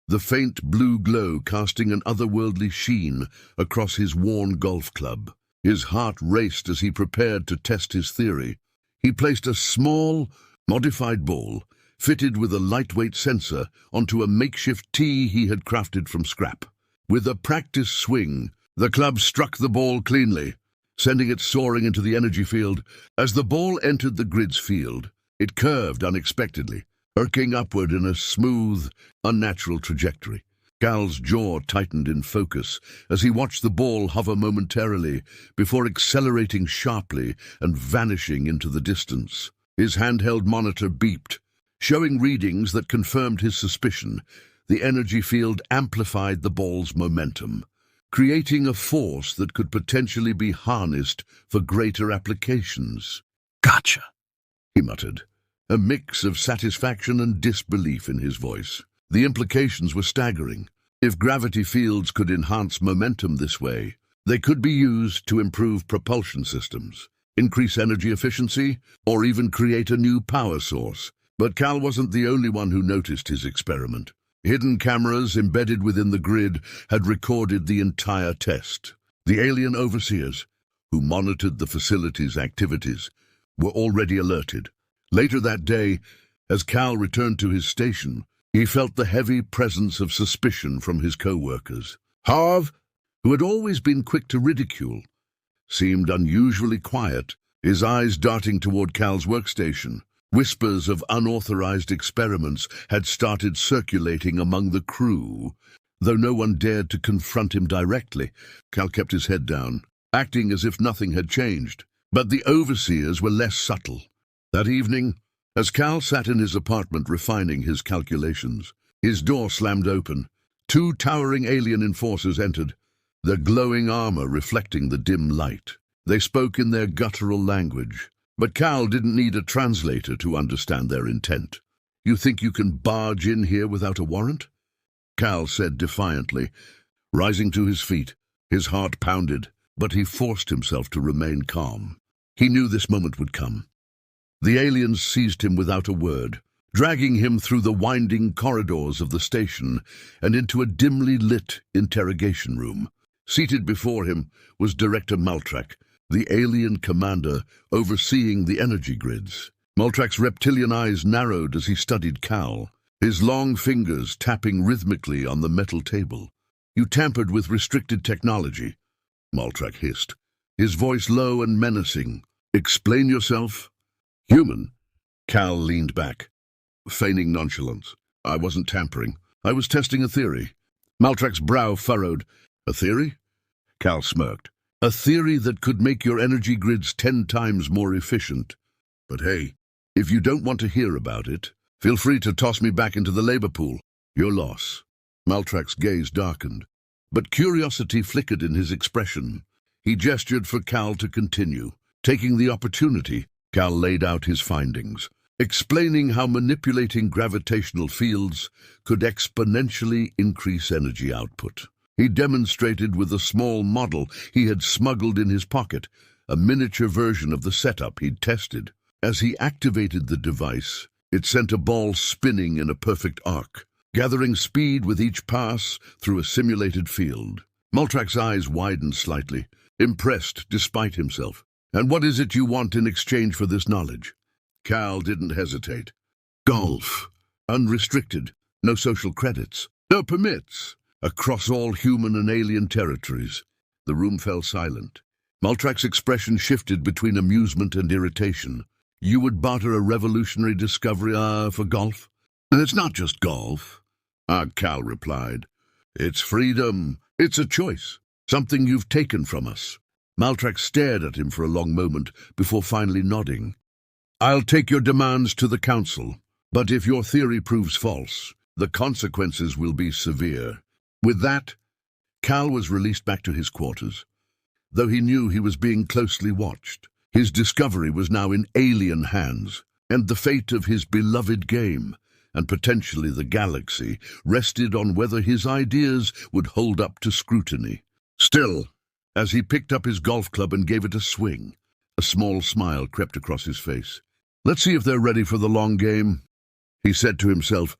the faint blue glow casting an otherworldly sheen across his worn golf club. His heart raced as he prepared to test his theory. He placed a small, modified ball, fitted with a lightweight sensor, onto a makeshift tee he had crafted from scrap. With a practice swing, the club struck the ball cleanly, sending it soaring into the energy field. As the ball entered the grid's field, it curved unexpectedly, arcing upward in a smooth, unnatural trajectory. Cal's jaw tightened in focus as he watched the ball hover momentarily before accelerating sharply and vanishing into the distance. His handheld monitor beeped, showing readings that confirmed his suspicion. the energy field amplified the ball's momentum, creating a force that could potentially be harnessed for greater applications. Gotcha, He muttered, a mix of satisfaction and disbelief in his voice. The implications were staggering. If gravity fields could enhance momentum this way, they could be used to improve propulsion systems, increase energy efficiency, or even create a new power source. But Cal wasn't the only one who noticed his experiment. Hidden cameras embedded within the grid had recorded the entire test. The alien overseers, who monitored the facility's activities, were already alerted. Later that day, as Cal returned to his station, he felt the heavy presence of suspicion from his co-workers. Harv, who had always been quick to ridicule, seemed unusually quiet, his eyes darting toward Cal's workstation. Whispers of unauthorized experiments had started circulating among the crew. Though no one dared to confront him directly, Cal kept his head down, acting as if nothing had changed. But the overseers were less subtle. That evening, as Cal sat in his apartment refining his calculations, his door slammed open. Two towering alien enforcers entered, their glowing armor reflecting the dim light. They spoke in their guttural language, but Cal didn't need a translator to understand their intent. "You think you can barge in here without a warrant?" Cal said defiantly, rising to his feet. His heart pounded, but he forced himself to remain calm. He knew this moment would come. The aliens seized him without a word, dragging him through the winding corridors of the station and into a dimly lit interrogation room. Seated before him was Director Maltrak, the alien commander overseeing the energy grids. Maltrak's reptilian eyes narrowed as he studied Cal, his long fingers tapping rhythmically on the metal table. "You tampered with restricted technology," Maltrak hissed, his voice low and menacing. "Explain yourself." "Human." Cal leaned back, feigning nonchalance. "I wasn't tampering. I was testing a theory." Maltrak's brow furrowed. "A theory?" Cal smirked. "A theory that could make your energy grids 10 times more efficient. But hey, if you don't want to hear about it, feel free to toss me back into the labor pool. Your loss." Maltrak's gaze darkened, but curiosity flickered in his expression. He gestured for Cal to continue. Taking the opportunity, Cal laid out his findings, explaining how manipulating gravitational fields could exponentially increase energy output. He demonstrated with a small model he had smuggled in his pocket, a miniature version of the setup he'd tested. As he activated the device, it sent a ball spinning in a perfect arc, gathering speed with each pass through a simulated field. Maltrak's eyes widened slightly, impressed despite himself. "And what is it you want in exchange for this knowledge?" Cal didn't hesitate. "Golf. Unrestricted. No social credits. No permits. Across all human and alien territories." The room fell silent. Maltrak's expression shifted between amusement and irritation. "You would barter a revolutionary discovery for golf?" "It's not just golf," Cal replied. "It's freedom. It's a choice. Something you've taken from us." Maltrak stared at him for a long moment before finally nodding. "I'll take your demands to the Council, but if your theory proves false, the consequences will be severe." With that, Cal was released back to his quarters. Though he knew he was being closely watched, his discovery was now in alien hands, and the fate of his beloved game, and potentially the galaxy, rested on whether his ideas would hold up to scrutiny. Still, as he picked up his golf club and gave it a swing, a small smile crept across his face. "Let's see if they're ready for the long game," he said to himself,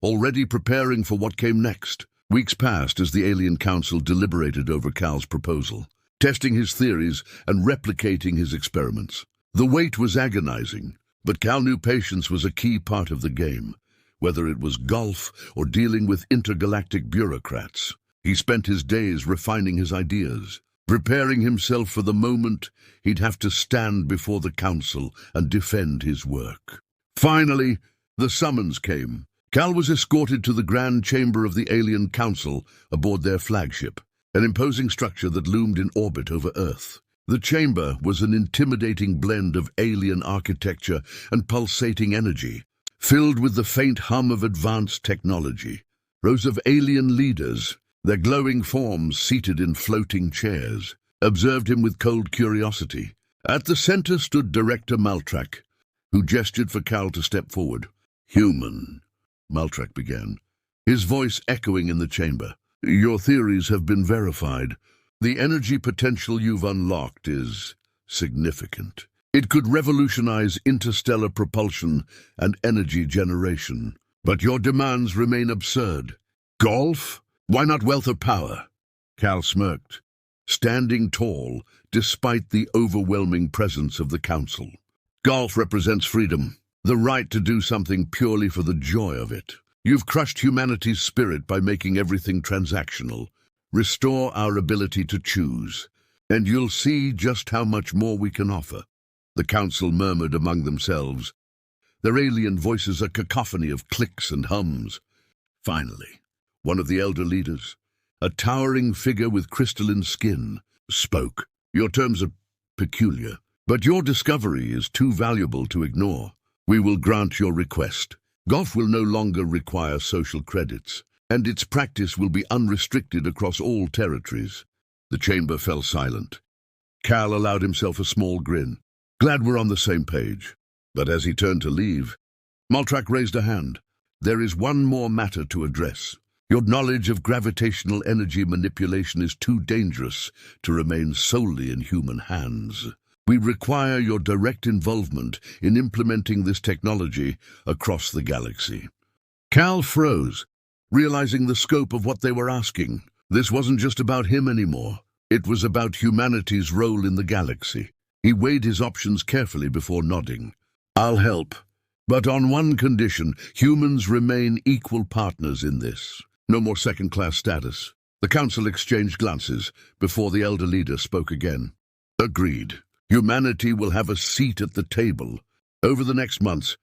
already preparing for what came next. Weeks passed as the Alien Council deliberated over Cal's proposal, testing his theories and replicating his experiments. The wait was agonizing, but Cal knew patience was a key part of the game, whether it was golf or dealing with intergalactic bureaucrats. He spent his days refining his ideas, preparing himself for the moment he'd have to stand before the Council and defend his work. Finally, the summons came. Cal was escorted to the Grand Chamber of the Alien Council aboard their flagship, an imposing structure that loomed in orbit over Earth. The chamber was an intimidating blend of alien architecture and pulsating energy, filled with the faint hum of advanced technology. Rows of alien leaders, their glowing forms seated in floating chairs, observed him with cold curiosity. At the center stood Director Maltrak, who gestured for Cal to step forward. "Human," Maltrak began, his voice echoing in the chamber. "Your theories have been verified. The energy potential you've unlocked is significant. It could revolutionize interstellar propulsion and energy generation. But your demands remain absurd. Golf? Why not wealth or power?" Cal smirked, standing tall despite the overwhelming presence of the council. "Golf represents freedom, the right to do something purely for the joy of it. You've crushed humanity's spirit by making everything transactional. Restore our ability to choose, and you'll see just how much more we can offer." The council murmured among themselves, their alien voices a cacophony of clicks and hums. Finally, one of the elder leaders, a towering figure with crystalline skin, spoke. "Your terms are peculiar, but your discovery is too valuable to ignore. We will grant your request. Golf will no longer require social credits, and its practice will be unrestricted across all territories." The chamber fell silent. Cal allowed himself a small grin. "Glad we're on the same page." But as he turned to leave, Maltrak raised a hand. "There is one more matter to address. Your knowledge of gravitational energy manipulation is too dangerous to remain solely in human hands. We require your direct involvement in implementing this technology across the galaxy." Cal froze, realizing the scope of what they were asking. This wasn't just about him anymore. It was about humanity's role in the galaxy. He weighed his options carefully before nodding. "I'll help, but on one condition: humans remain equal partners in this. No more second-class status." The council exchanged glances before the elder leader spoke again. "Agreed. Humanity will have a seat at the table." Over the next months,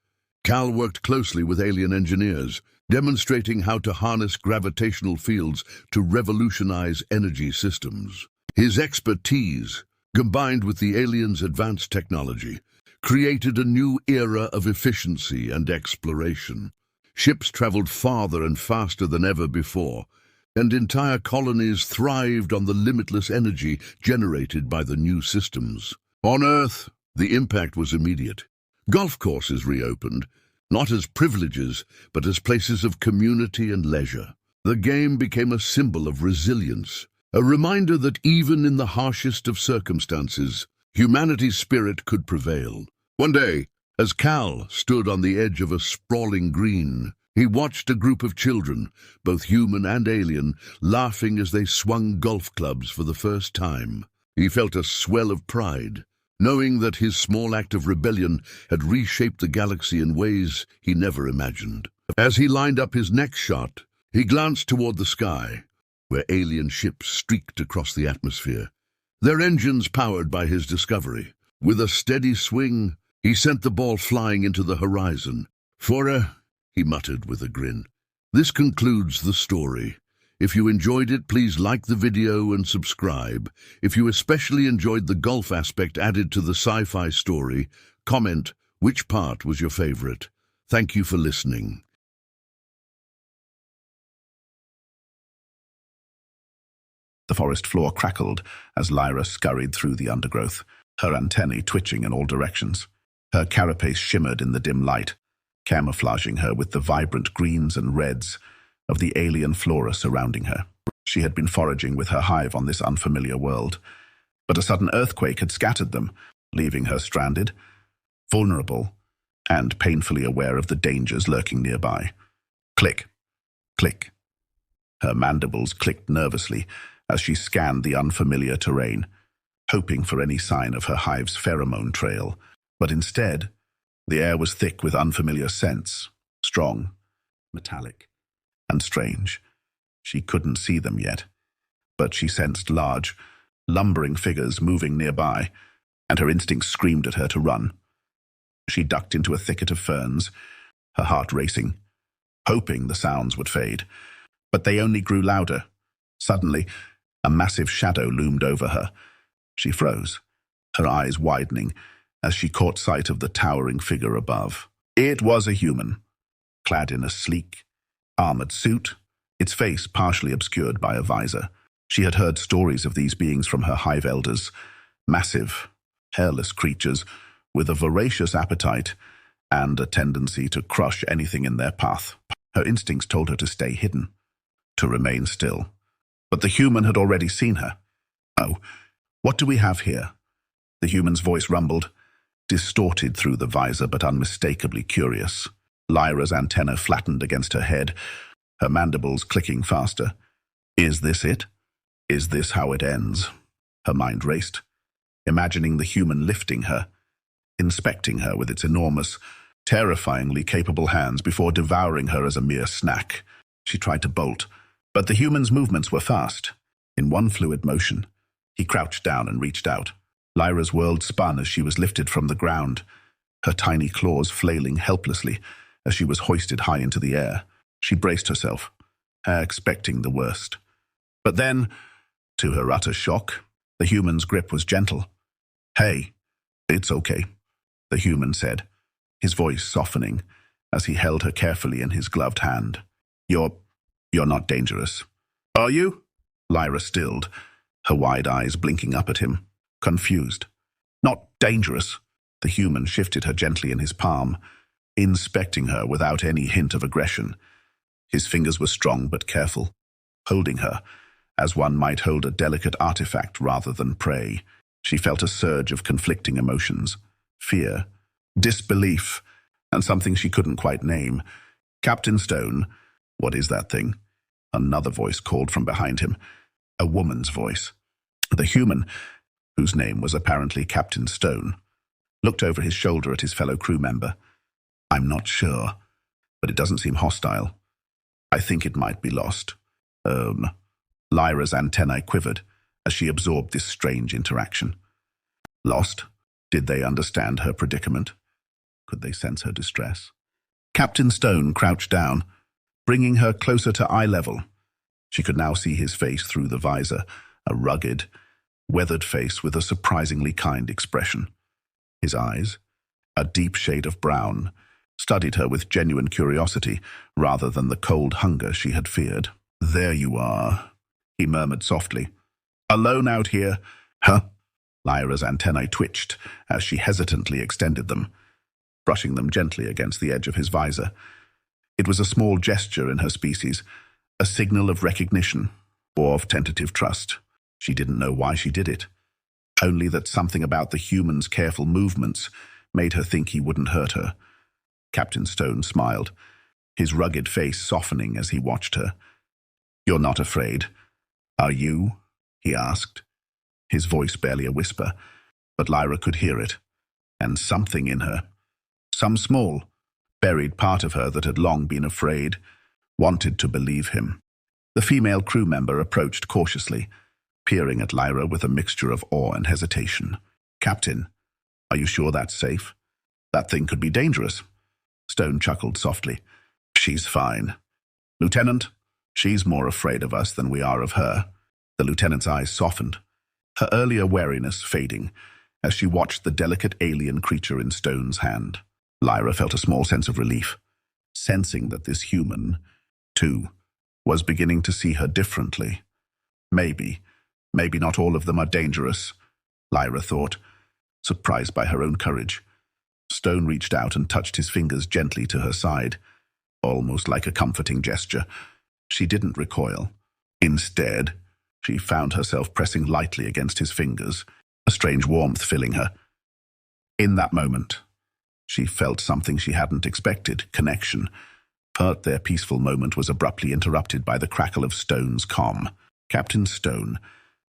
Cal worked closely with alien engineers, demonstrating how to harness gravitational fields to revolutionize energy systems. His expertise, combined with the aliens' advanced technology, created a new era of efficiency and exploration. Ships traveled farther and faster than ever before, and entire colonies thrived on the limitless energy generated by the new systems. On Earth, the impact was immediate. Golf courses reopened, not as privileges, but as places of community and leisure. The game became a symbol of resilience, a reminder that even in the harshest of circumstances, humanity's spirit could prevail. One day, as Cal stood on the edge of a sprawling green, he watched a group of children, both human and alien, laughing as they swung golf clubs for the first time. He felt a swell of pride, knowing that his small act of rebellion had reshaped the galaxy in ways he never imagined. As he lined up his next shot, he glanced toward the sky, where alien ships streaked across the atmosphere, their engines powered by his discovery. With a steady swing, he sent the ball flying into the horizon. He muttered with a grin. This concludes the story. If you enjoyed it, please like the video and subscribe. If you especially enjoyed the golf aspect added to the sci-fi story, comment which part was your favorite. Thank you for listening. The forest floor crackled as Lyra scurried through the undergrowth, her antennae twitching in all directions. Her carapace shimmered in the dim light, camouflaging her with the vibrant greens and reds of the alien flora surrounding her. She had been foraging with her hive on this unfamiliar world, but a sudden earthquake had scattered them, leaving her stranded, vulnerable, and painfully aware of the dangers lurking nearby. Click, click. Her mandibles clicked nervously as she scanned the unfamiliar terrain, hoping for any sign of her hive's pheromone trail. But instead, the air was thick with unfamiliar scents, strong, metallic, and strange. She couldn't see them yet, but she sensed large, lumbering figures moving nearby, and her instincts screamed at her to run. She ducked into a thicket of ferns, her heart racing, hoping the sounds would fade. But they only grew louder. Suddenly, a massive shadow loomed over her. She froze, her eyes widening as she caught sight of the towering figure above. It was a human, clad in a sleek, armored suit its face partially obscured by a visor. She had heard stories of these beings from her hive elders, massive, hairless creatures with a voracious appetite and a tendency to crush anything in their path. Her instincts told her to stay hidden, to remain still. But the human had already seen her. "Oh, what do we have here?" The human's voice rumbled, distorted through the visor but unmistakably curious. Lyra's antenna flattened against her head, her mandibles clicking faster. Is this it? Is this how it ends? Her mind raced, imagining the human lifting her, inspecting her with its enormous, terrifyingly capable hands before devouring her as a mere snack. She tried to bolt, but the human's movements were fast. In one fluid motion, he crouched down and reached out. Lyra's world spun as she was lifted from the ground, her tiny claws flailing helplessly as she was hoisted high into the air. She braced herself, expecting the worst. But then, to her utter shock, the human's grip was gentle. "Hey, it's okay," the human said, his voice softening as he held her carefully in his gloved hand. You're not dangerous." "Are you?" Lyra stilled, her wide eyes blinking up at him, confused. "Not dangerous." The human shifted her gently in his palm, inspecting her without any hint of aggression. His fingers were strong but careful, holding her as one might hold a delicate artifact rather than prey. She felt a surge of conflicting emotions: fear, disbelief, and something she couldn't quite name. "Captain Stone, what is that thing?" Another voice called from behind him, a woman's voice. The human, whose name was apparently Captain Stone, looked over his shoulder at his fellow crew member. "I'm not sure, but it doesn't seem hostile. I think it might be lost." Lyra's antennae quivered as she absorbed this strange interaction. Lost? Did they understand her predicament? Could they sense her distress? Captain Stone crouched down, bringing her closer to eye level. She could now see his face through the visor, a rugged, weathered face with a surprisingly kind expression. His eyes, a deep shade of brown, studied her with genuine curiosity rather than the cold hunger she had feared. "There you are," he murmured softly. "Alone out here?" "Huh?" Lyra's antennae twitched as she hesitantly extended them, brushing them gently against the edge of his visor. It was a small gesture in her species, a signal of recognition or of tentative trust. She didn't know why she did it, only that something about the human's careful movements made her think he wouldn't hurt her. Captain Stone smiled, his rugged face softening as he watched her. "You're not afraid, are you?" he asked, his voice barely a whisper, but Lyra could hear it, and something in her, some small, buried part of her that had long been afraid, wanted to believe him. The female crew member approached cautiously, peering at Lyra with a mixture of awe and hesitation. "Captain, are you sure that's safe? That thing could be dangerous." Stone chuckled softly. "She's fine. Lieutenant, she's more afraid of us than we are of her." The lieutenant's eyes softened, her earlier wariness fading as she watched the delicate alien creature in Stone's hand. Lyra felt a small sense of relief, sensing that this human, too, was beginning to see her differently. Maybe not all of them are dangerous, Lyra thought, surprised by her own courage. Stone reached out and touched his fingers gently to her side, almost like a comforting gesture. She didn't recoil. Instead, she found herself pressing lightly against his fingers, a strange warmth filling her. In that moment, she felt something she hadn't expected: connection. But their peaceful moment was abruptly interrupted by the crackle of Stone's comm. "Captain Stone,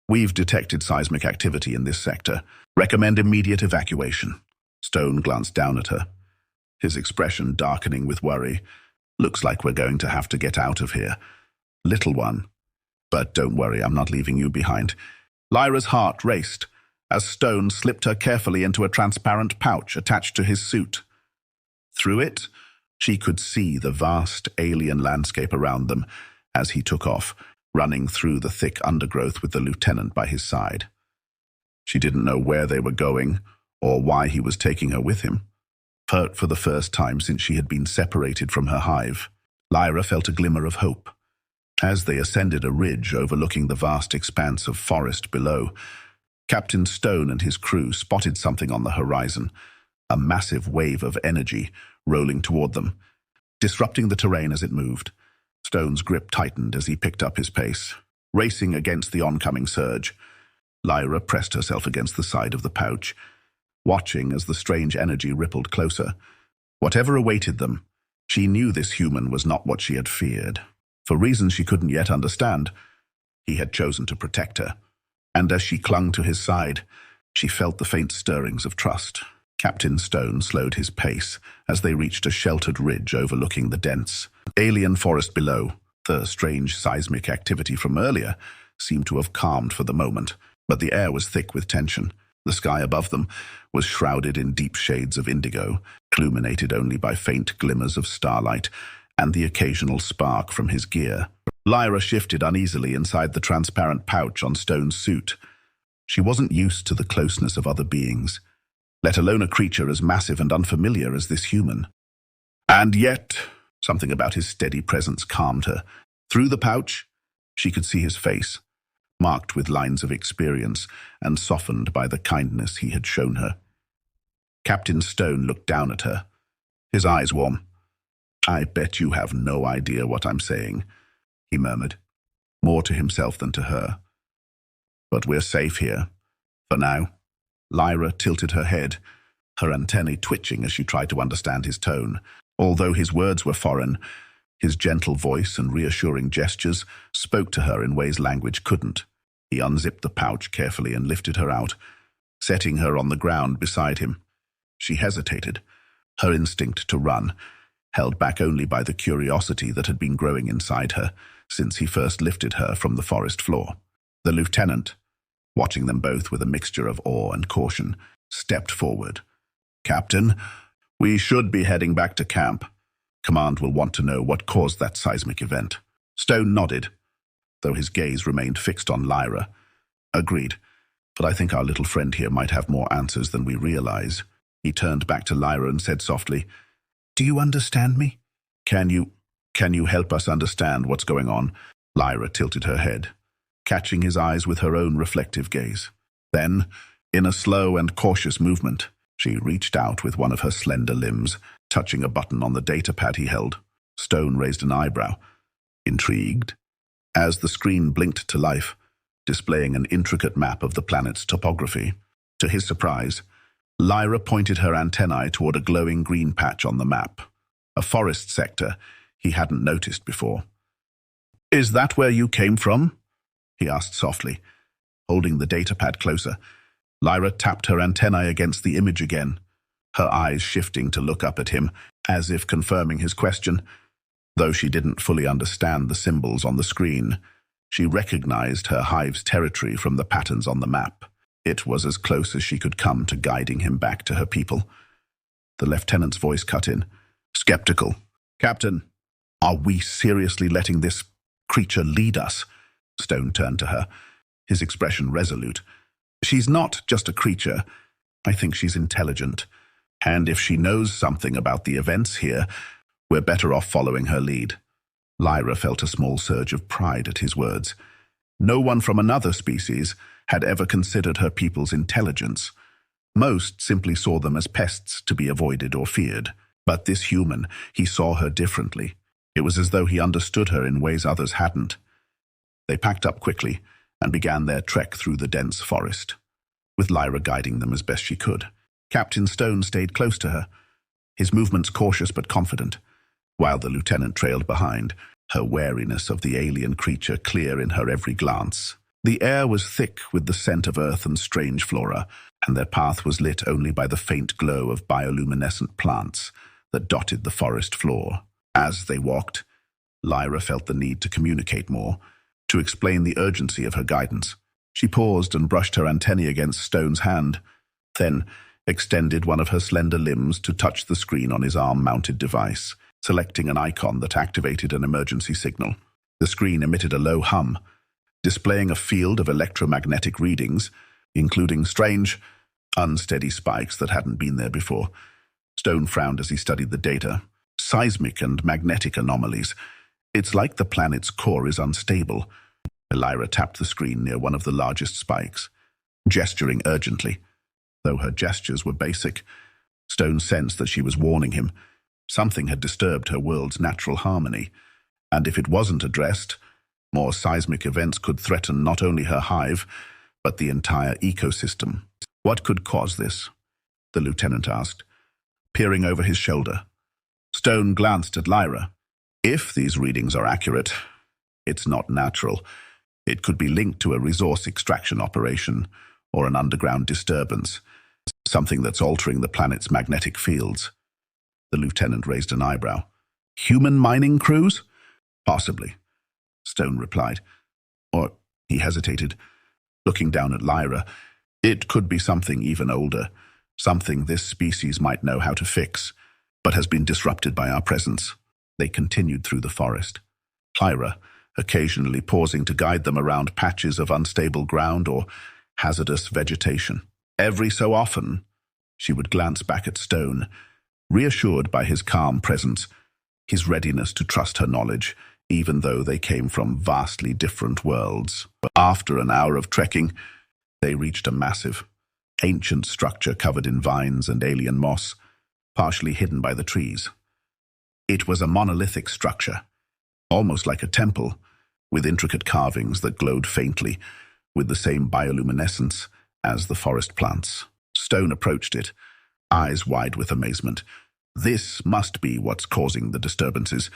we've detected seismic activity in this sector. Recommend immediate evacuation." Stone glanced down at her, his expression darkening with worry. "Looks like we're going to have to get out of here, little one. But don't worry, I'm not leaving you behind." Lyra's heart raced as Stone slipped her carefully into a transparent pouch attached to his suit. Through it, she could see the vast alien landscape around them as he took off, running through the thick undergrowth with the lieutenant by his side. She didn't know where they were going or why he was taking her with him. But for the first time since she had been separated from her hive, Lyra felt a glimmer of hope. As they ascended a ridge overlooking the vast expanse of forest below, Captain Stone and his crew spotted something on the horizon, a massive wave of energy rolling toward them, disrupting the terrain as it moved. Stone's grip tightened as he picked up his pace. Racing against the oncoming surge, Lyra pressed herself against the side of the pouch, watching as the strange energy rippled closer. Whatever awaited them, she knew this human was not what she had feared. For reasons she couldn't yet understand, he had chosen to protect her, and as she clung to his side, she felt the faint stirrings of trust. Captain Stone slowed his pace as they reached a sheltered ridge overlooking the dense alien forest below. The strange seismic activity from earlier seemed to have calmed for the moment, but the air was thick with tension. The sky above them was shrouded in deep shades of indigo, illuminated only by faint glimmers of starlight and the occasional spark from his gear. Lyra shifted uneasily inside the transparent pouch on Stone's suit. She wasn't used to the closeness of other beings, let alone a creature as massive and unfamiliar as this human. And yet, something about his steady presence calmed her. Through the pouch, she could see his face, marked with lines of experience and softened by the kindness he had shown her. Captain Stone looked down at her, his eyes warm. "I bet you have no idea what I'm saying," he murmured, more to himself than to her. "But we're safe here, for now." Lyra tilted her head, her antennae twitching as she tried to understand his tone. Although his words were foreign, his gentle voice and reassuring gestures spoke to her in ways language couldn't. He unzipped the pouch carefully and lifted her out, setting her on the ground beside him. She hesitated, her instinct to run, held back only by the curiosity that had been growing inside her since he first lifted her from the forest floor. The lieutenant, watching them both with a mixture of awe and caution, stepped forward. "Captain, we should be heading back to camp. Command will want to know what caused that seismic event." Stone nodded, though his gaze remained fixed on Lyra. "Agreed, but I think our little friend here might have more answers than we realize." He turned back to Lyra and said softly, "Do you understand me? Can you help us understand what's going on?" Lyra tilted her head, catching his eyes with her own reflective gaze. Then, in a slow and cautious movement, she reached out with one of her slender limbs, touching a button on the datapad he held. Stone raised an eyebrow, intrigued, as the screen blinked to life, displaying an intricate map of the planet's topography. To his surprise, Lyra pointed her antennae toward a glowing green patch on the map, a forest sector he hadn't noticed before. "Is that where you came from?" he asked softly. Holding the datapad closer, Lyra tapped her antennae against the image again, her eyes shifting to look up at him, as if confirming his question. Though she didn't fully understand the symbols on the screen, she recognized her hive's territory from the patterns on the map. It was as close as she could come to guiding him back to her people. The lieutenant's voice cut in, skeptical. "Captain, are we seriously letting this creature lead us?" Stone turned to her, his expression resolute. "She's not just a creature. I think she's intelligent. And if she knows something about the events here, we're better off following her lead." Lyra felt a small surge of pride at his words. No one from another species had ever considered her people's intelligence. Most simply saw them as pests to be avoided or feared. But this human, he saw her differently. It was as though he understood her in ways others hadn't. They packed up quickly and began their trek through the dense forest, with Lyra guiding them as best she could. Captain Stone stayed close to her, his movements cautious but confident, while the lieutenant trailed behind, her wariness of the alien creature clear in her every glance. The air was thick with the scent of earth and strange flora, and their path was lit only by the faint glow of bioluminescent plants that dotted the forest floor. As they walked, Lyra felt the need to communicate more, to explain the urgency of her guidance. She paused and brushed her antennae against Stone's hand, then extended one of her slender limbs to touch the screen on his arm-mounted device, selecting an icon that activated an emergency signal. The screen emitted a low hum, displaying a field of electromagnetic readings, including strange, unsteady spikes that hadn't been there before. Stone frowned as he studied the data. Seismic and magnetic anomalies. It's like the planet's core is unstable. Lyra tapped the screen near one of the largest spikes, gesturing urgently. Though her gestures were basic, Stone sensed that she was warning him. Something had disturbed her world's natural harmony, and if it wasn't addressed, more seismic events could threaten not only her hive, but the entire ecosystem. What could cause this? The lieutenant asked, peering over his shoulder. Stone glanced at Lyra. If these readings are accurate, it's not natural. It could be linked to a resource extraction operation or an underground disturbance, something that's altering the planet's magnetic fields. The lieutenant raised an eyebrow. Human mining crews? Possibly, Stone replied. Or, he hesitated, looking down at Lyra. It could be something even older, something this species might know how to fix, but has been disrupted by our presence. They continued through the forest. Lyra, occasionally pausing to guide them around patches of unstable ground or hazardous vegetation. Every so often, she would glance back at Stone, reassured by his calm presence, his readiness to trust her knowledge, even though they came from vastly different worlds. After an hour of trekking, they reached a massive, ancient structure covered in vines and alien moss, partially hidden by the trees. It was a monolithic structure, almost like a temple, with intricate carvings that glowed faintly, with the same bioluminescence as the forest plants. Stone approached it, eyes wide with amazement. This must be what's causing the disturbances.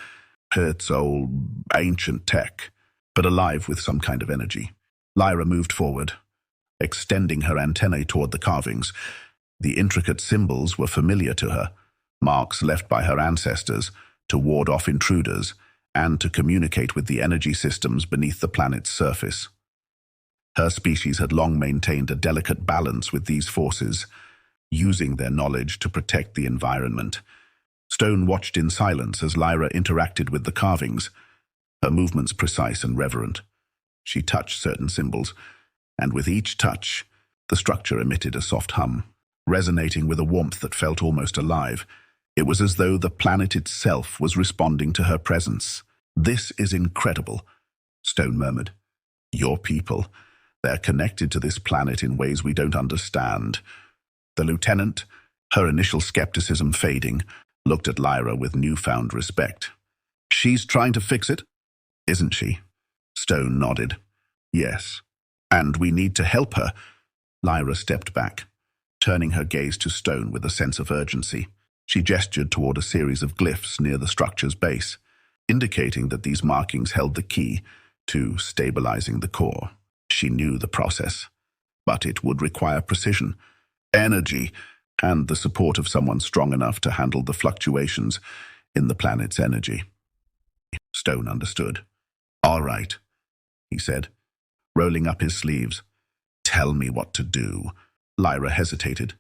It's old, ancient tech, but alive with some kind of energy. Lyra moved forward, extending her antennae toward the carvings. The intricate symbols were familiar to her, marks left by her ancestors to ward off intruders and to communicate with the energy systems beneath the planet's surface. Her species had long maintained a delicate balance with these forces, using their knowledge to protect the environment. Stone watched in silence as Lyra interacted with the carvings, her movements precise and reverent. She touched certain symbols, and with each touch, the structure emitted a soft hum, resonating with a warmth that felt almost alive. It was as though the planet itself was responding to her presence. "This is incredible," Stone murmured. "Your people, they're connected to this planet in ways we don't understand." The lieutenant, her initial skepticism fading, looked at Lyra with newfound respect. "She's trying to fix it, isn't she?" Stone nodded. "Yes. And we need to help her." Lyra stepped back, turning her gaze to Stone with a sense of urgency. She gestured toward a series of glyphs near the structure's base, indicating that these markings held the key to stabilizing the core. She knew the process, but it would require precision, energy, and the support of someone strong enough to handle the fluctuations in the planet's energy. Stone understood. "All right," he said, rolling up his sleeves. "Tell me what to do." Lyra hesitated,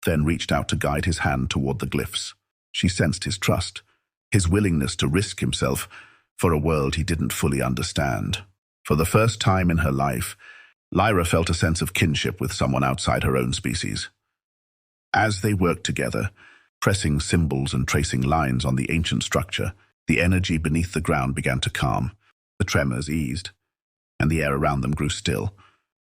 then reached out to guide his hand toward the glyphs. She sensed his trust, his willingness to risk himself for a world he didn't fully understand. For the first time in her life, Lyra felt a sense of kinship with someone outside her own species. As they worked together, pressing symbols and tracing lines on the ancient structure, the energy beneath the ground began to calm. The tremors eased, and the air around them grew still.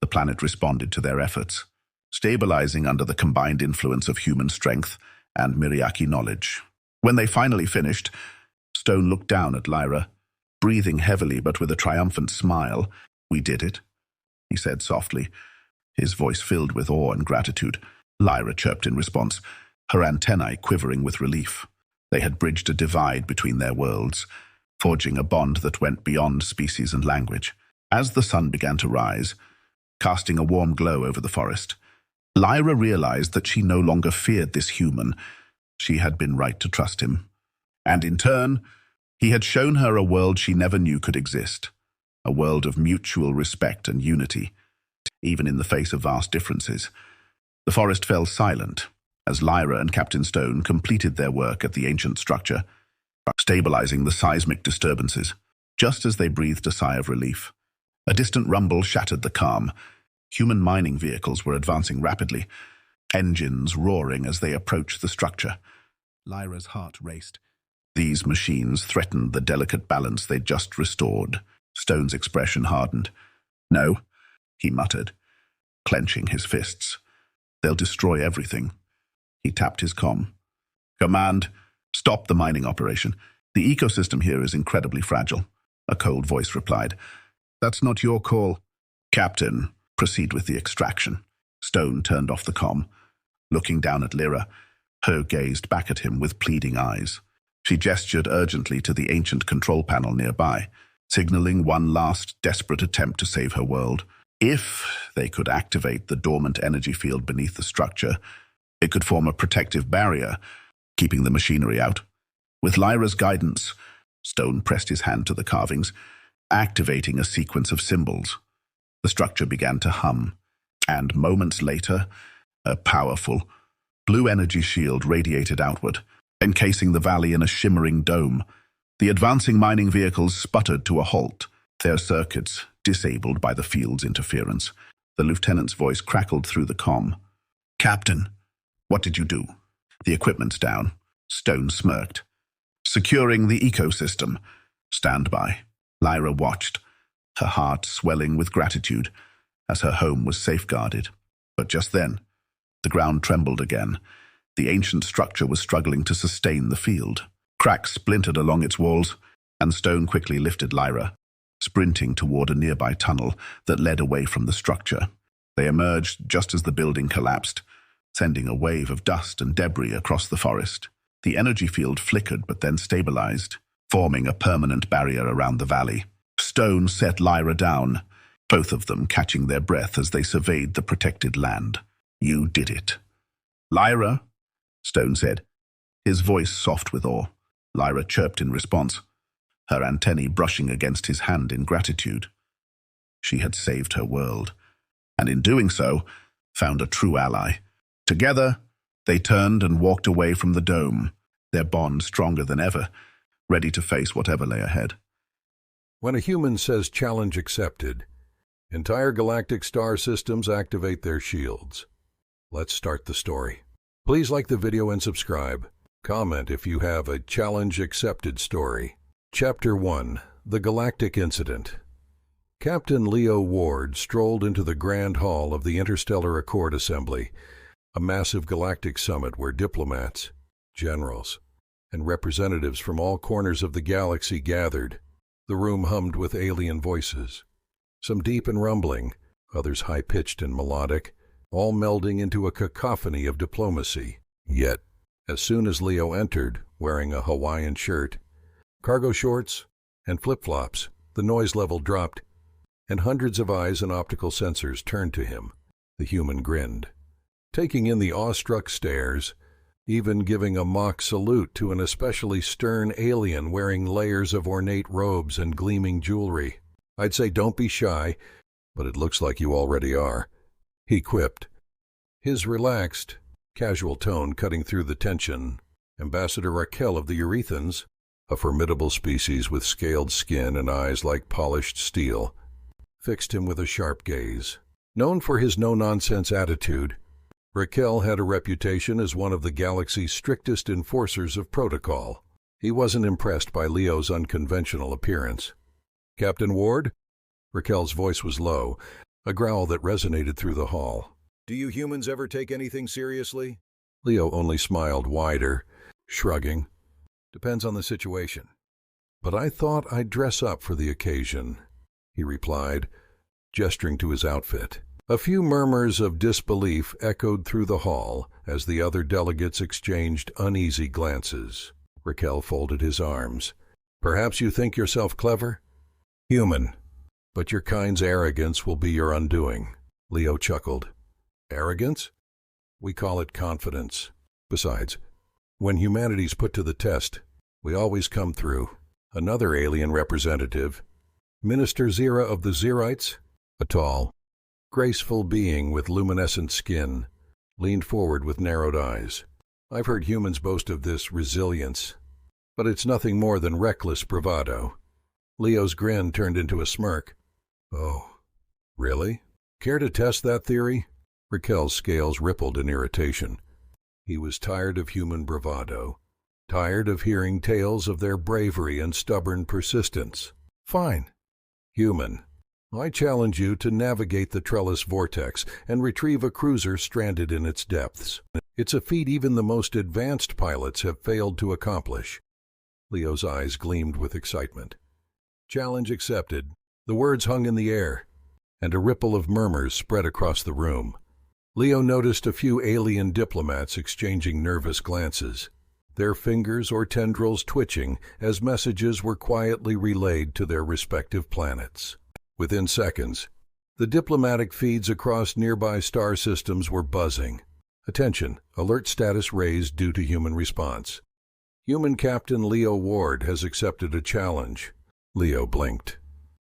The planet responded to their efforts, stabilizing under the combined influence of human strength and Miriaki knowledge. When they finally finished, Stone looked down at Lyra, breathing heavily but with a triumphant smile. "We did it," he said softly, his voice filled with awe and gratitude. Lyra chirped in response, her antennae quivering with relief. They had bridged a divide between their worlds, forging a bond that went beyond species and language. As the sun began to rise, casting a warm glow over the forest, Lyra realized that she no longer feared this human. She had been right to trust him. And in turn, he had shown her a world she never knew could exist, a world of mutual respect and unity, even in the face of vast differences. The forest fell silent as Lyra and Captain Stone completed their work at the ancient structure, stabilizing the seismic disturbances. Just as they breathed a sigh of relief, a distant rumble shattered the calm. Human mining vehicles were advancing rapidly, engines roaring as they approached the structure. Lyra's heart raced. These machines threatened the delicate balance they'd just restored. Stone's expression hardened. "No," he muttered, clenching his fists. "They'll destroy everything." He tapped his comm. "Command, stop the mining operation. The ecosystem here is incredibly fragile," a cold voice replied. "That's not your call." "Captain, proceed with the extraction." Stone turned off the comm, looking down at Lyra. Her gazed back at him with pleading eyes. She gestured urgently to the ancient control panel nearby, signaling one last desperate attempt to save her world. If they could activate the dormant energy field beneath the structure, it could form a protective barrier, keeping the machinery out. With Lyra's guidance, Stone pressed his hand to the carvings, activating a sequence of symbols. The structure began to hum, and moments later, a powerful blue energy shield radiated outward, encasing the valley in a shimmering dome. The advancing mining vehicles sputtered to a halt, their circuits disabled by the field's interference. The lieutenant's voice crackled through the comm. "Captain, what did you do?" "The equipment's down." Stone smirked. "Securing the ecosystem. Stand by." Lyra watched, her heart swelling with gratitude as her home was safeguarded. But just then, the ground trembled again. The ancient structure was struggling to sustain the field. Cracks splintered along its walls, and Stone quickly lifted Lyra, sprinting toward a nearby tunnel that led away from the structure. They emerged just as the building collapsed, sending a wave of dust and debris across the forest. The energy field flickered but then stabilized, forming a permanent barrier around the valley. Stone set Lyra down, both of them catching their breath as they surveyed the protected land. "You did it." "Lyra," Stone said, his voice soft with awe. Lyra chirped in response, her antennae brushing against his hand in gratitude. She had saved her world, and in doing so, found a true ally. Together, they turned and walked away from the dome, their bond stronger than ever, ready to face whatever lay ahead. When a human says challenge accepted, entire galactic star systems activate their shields. Let's start the story. Please like the video and subscribe. Comment if you have a challenge accepted story. Chapter 1: The Galactic Incident. Captain Leo Ward strolled into the Grand Hall of the Interstellar Accord Assembly, a massive galactic summit where diplomats, generals, and representatives from all corners of the galaxy gathered. The room hummed with alien voices, some deep and rumbling, others high-pitched and melodic, all melding into a cacophony of diplomacy. Yet, as soon as Leo entered, wearing a Hawaiian shirt, cargo shorts, and flip-flops, the noise level dropped, and hundreds of eyes and optical sensors turned to him. The human grinned, taking in the awestruck stares, even giving a mock salute to an especially stern alien wearing layers of ornate robes and gleaming jewelry. "I'd say don't be shy, but it looks like you already are," he quipped, his relaxed, casual tone cutting through the tension. Ambassador Raquel of the Eurethans, a formidable species with scaled skin and eyes like polished steel, fixed him with a sharp gaze. Known for his no-nonsense attitude, Raquel had a reputation as one of the galaxy's strictest enforcers of protocol. He wasn't impressed by Leo's unconventional appearance. "Captain Ward?" Raquel's voice was low, a growl that resonated through the hall. "Do you humans ever take anything seriously?" Leo only smiled wider, shrugging. "Depends on the situation. But I thought I'd dress up for the occasion," he replied, gesturing to his outfit. A few murmurs of disbelief echoed through the hall as the other delegates exchanged uneasy glances. Raquel folded his arms. "Perhaps you think yourself clever? Human. But your kind's arrogance will be your undoing." Leo chuckled. "Arrogance? We call it confidence. Besides, when humanity's put to the test, we always come through." Another alien representative, Minister Zira of the Zirites, a tall, graceful being with luminescent skin, leaned forward with narrowed eyes. "I've heard humans boast of this resilience, but it's nothing more than reckless bravado." Leo's grin turned into a smirk. "Oh, really? Care to test that theory?" Raquel's scales rippled in irritation. He was tired of human bravado. Tired of hearing tales of their bravery and stubborn persistence? Fine. Human, I challenge you to navigate the Trellis vortex and retrieve a cruiser stranded in its depths. It's a feat even the most advanced pilots have failed to accomplish. Leo's eyes gleamed with excitement. Challenge accepted. The words hung in the air, and a ripple of murmurs spread across the room. Leo noticed a few alien diplomats exchanging nervous glances, their fingers or tendrils twitching as messages were quietly relayed to their respective planets. Within seconds, the diplomatic feeds across nearby star systems were buzzing. Attention, alert status raised due to human response. Human Captain Leo Ward has accepted a challenge. Leo blinked,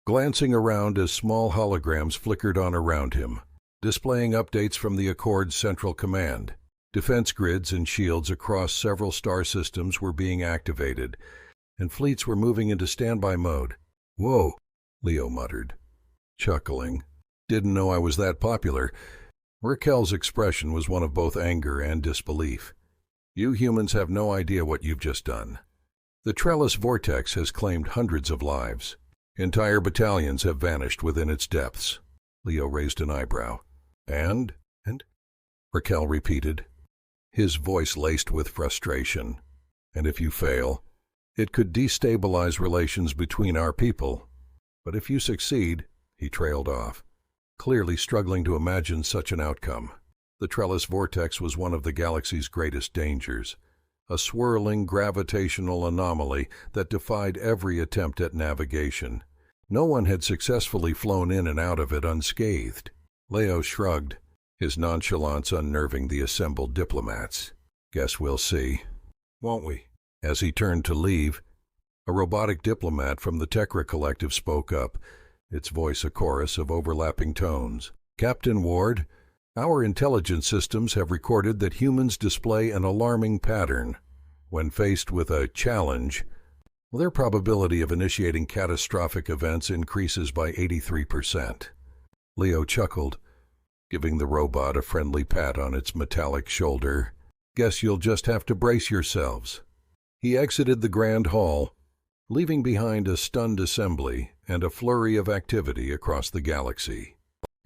glancing around as small holograms flickered on around him, displaying updates from the Accord's Central Command. Defense grids and shields across several star systems were being activated, and fleets were moving into standby mode. "Whoa," Leo muttered, chuckling. "Didn't know I was that popular." Raquel's expression was one of both anger and disbelief. "You humans have no idea what you've just done. The Trellis vortex has claimed hundreds of lives. Entire battalions have vanished within its depths." Leo raised an eyebrow. And? Raquel repeated, his voice laced with frustration. "And if you fail, it could destabilize relations between our people. But if you succeed," he trailed off, clearly struggling to imagine such an outcome. The Trellis vortex was one of the galaxy's greatest dangers, a swirling gravitational anomaly that defied every attempt at navigation. No one had successfully flown in and out of it unscathed. Leo shrugged, his nonchalance unnerving the assembled diplomats. "Guess we'll see, won't we?" As he turned to leave, a robotic diplomat from the Tekra Collective spoke up, its voice a chorus of overlapping tones. "Captain Ward, our intelligence systems have recorded that humans display an alarming pattern. When faced with a challenge, their probability of initiating catastrophic events increases by 83%. Leo chuckled, giving the robot a friendly pat on its metallic shoulder. "Guess you'll just have to brace yourselves." He exited the grand hall, leaving behind a stunned assembly and a flurry of activity across the galaxy.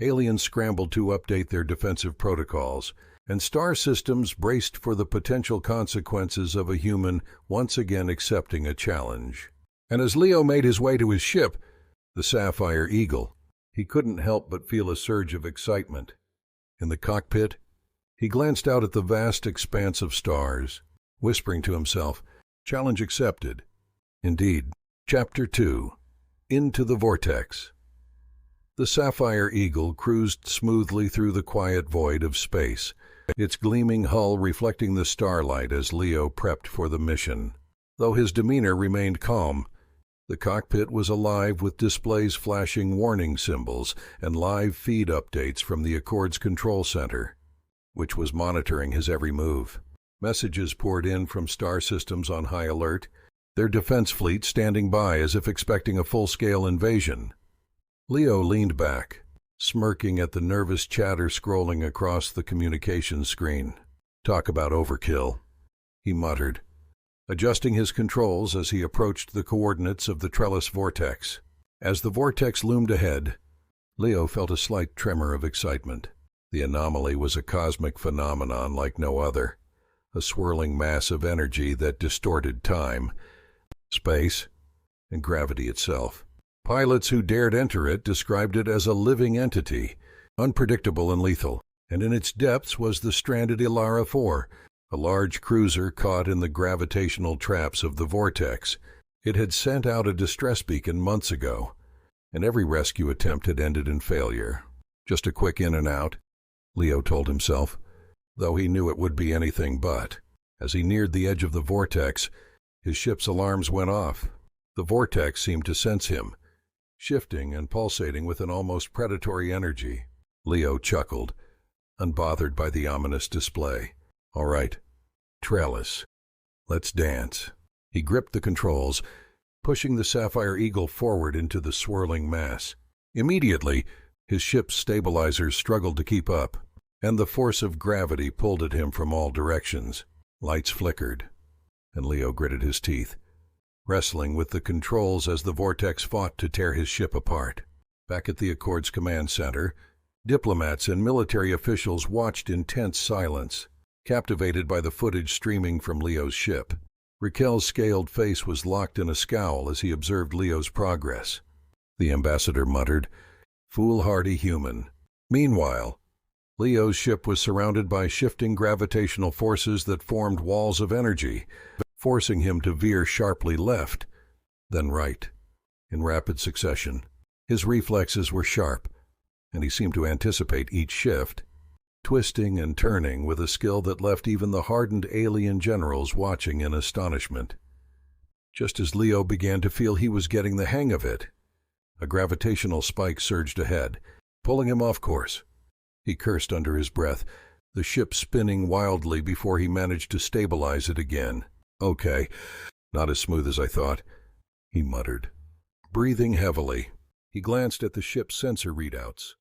Aliens scrambled to update their defensive protocols, and star systems braced for the potential consequences of a human once again accepting a challenge. And as Leo made his way to his ship, the Sapphire Eagle, he couldn't help but feel a surge of excitement. In the cockpit, he glanced out at the vast expanse of stars, whispering to himself, "Challenge accepted." Indeed. Chapter 2. Into the Vortex. The Sapphire Eagle cruised smoothly through the quiet void of space, its gleaming hull reflecting the starlight as Leo prepped for the mission. Though his demeanor remained calm, the cockpit was alive with displays flashing warning symbols and live feed updates from the Accord's control center, which was monitoring his every move. Messages poured in from star systems on high alert, their defense fleet standing by as if expecting a full-scale invasion. Leo leaned back, smirking at the nervous chatter scrolling across the communications screen. "Talk about overkill," he muttered, adjusting his controls as he approached the coordinates of the Trellis vortex. As the vortex loomed ahead, Leo felt a slight tremor of excitement. The anomaly was a cosmic phenomenon like no other, a swirling mass of energy that distorted time, space, and gravity itself. Pilots who dared enter it described it as a living entity, unpredictable and lethal, and in its depths was the stranded Ilara 4, a large cruiser caught in the gravitational traps of the vortex. It had sent out a distress beacon months ago, and every rescue attempt had ended in failure. Just a quick in and out, Leo told himself, though he knew it would be anything but. As he neared the edge of the vortex, his ship's alarms went off. The vortex seemed to sense him, shifting and pulsating with an almost predatory energy. Leo chuckled, unbothered by the ominous display. "All right, Trellis, let's dance." He gripped the controls, pushing the Sapphire Eagle forward into the swirling mass. Immediately, his ship's stabilizers struggled to keep up, and the force of gravity pulled at him from all directions. Lights flickered, and Leo gritted his teeth, wrestling with the controls as the vortex fought to tear his ship apart. Back at the Accord's command center, diplomats and military officials watched in tense silence, captivated by the footage streaming from Leo's ship. Raquel's scaled face was locked in a scowl as he observed Leo's progress. The ambassador muttered, "Foolhardy human." Meanwhile, Leo's ship was surrounded by shifting gravitational forces that formed walls of energy, forcing him to veer sharply left, then right, in rapid succession. His reflexes were sharp, and he seemed to anticipate each shift, twisting and turning with a skill that left even the hardened alien generals watching in astonishment. Just as Leo began to feel he was getting the hang of it, a gravitational spike surged ahead, pulling him off course. He cursed under his breath, the ship spinning wildly before he managed to stabilize it again. "Okay, not as smooth as I thought," he muttered. Breathing heavily, he glanced at the ship's sensor readouts,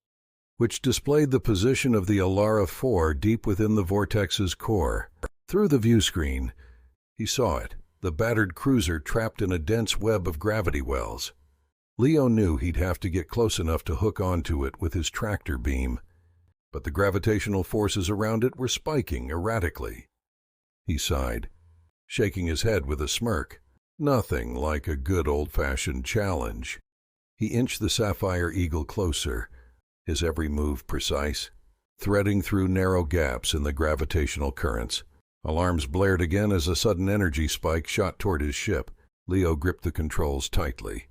which displayed the position of the Alara 4 deep within the vortex's core. Through the view screen, he saw it, the battered cruiser trapped in a dense web of gravity wells. Leo knew he'd have to get close enough to hook onto it with his tractor beam, but the gravitational forces around it were spiking erratically. He sighed, shaking his head with a smirk. Nothing like a good old-fashioned challenge. He inched the Sapphire Eagle closer, his every move precise, threading through narrow gaps in the gravitational currents. Alarms blared again as a sudden energy spike shot toward his ship. Leo gripped the controls tightly,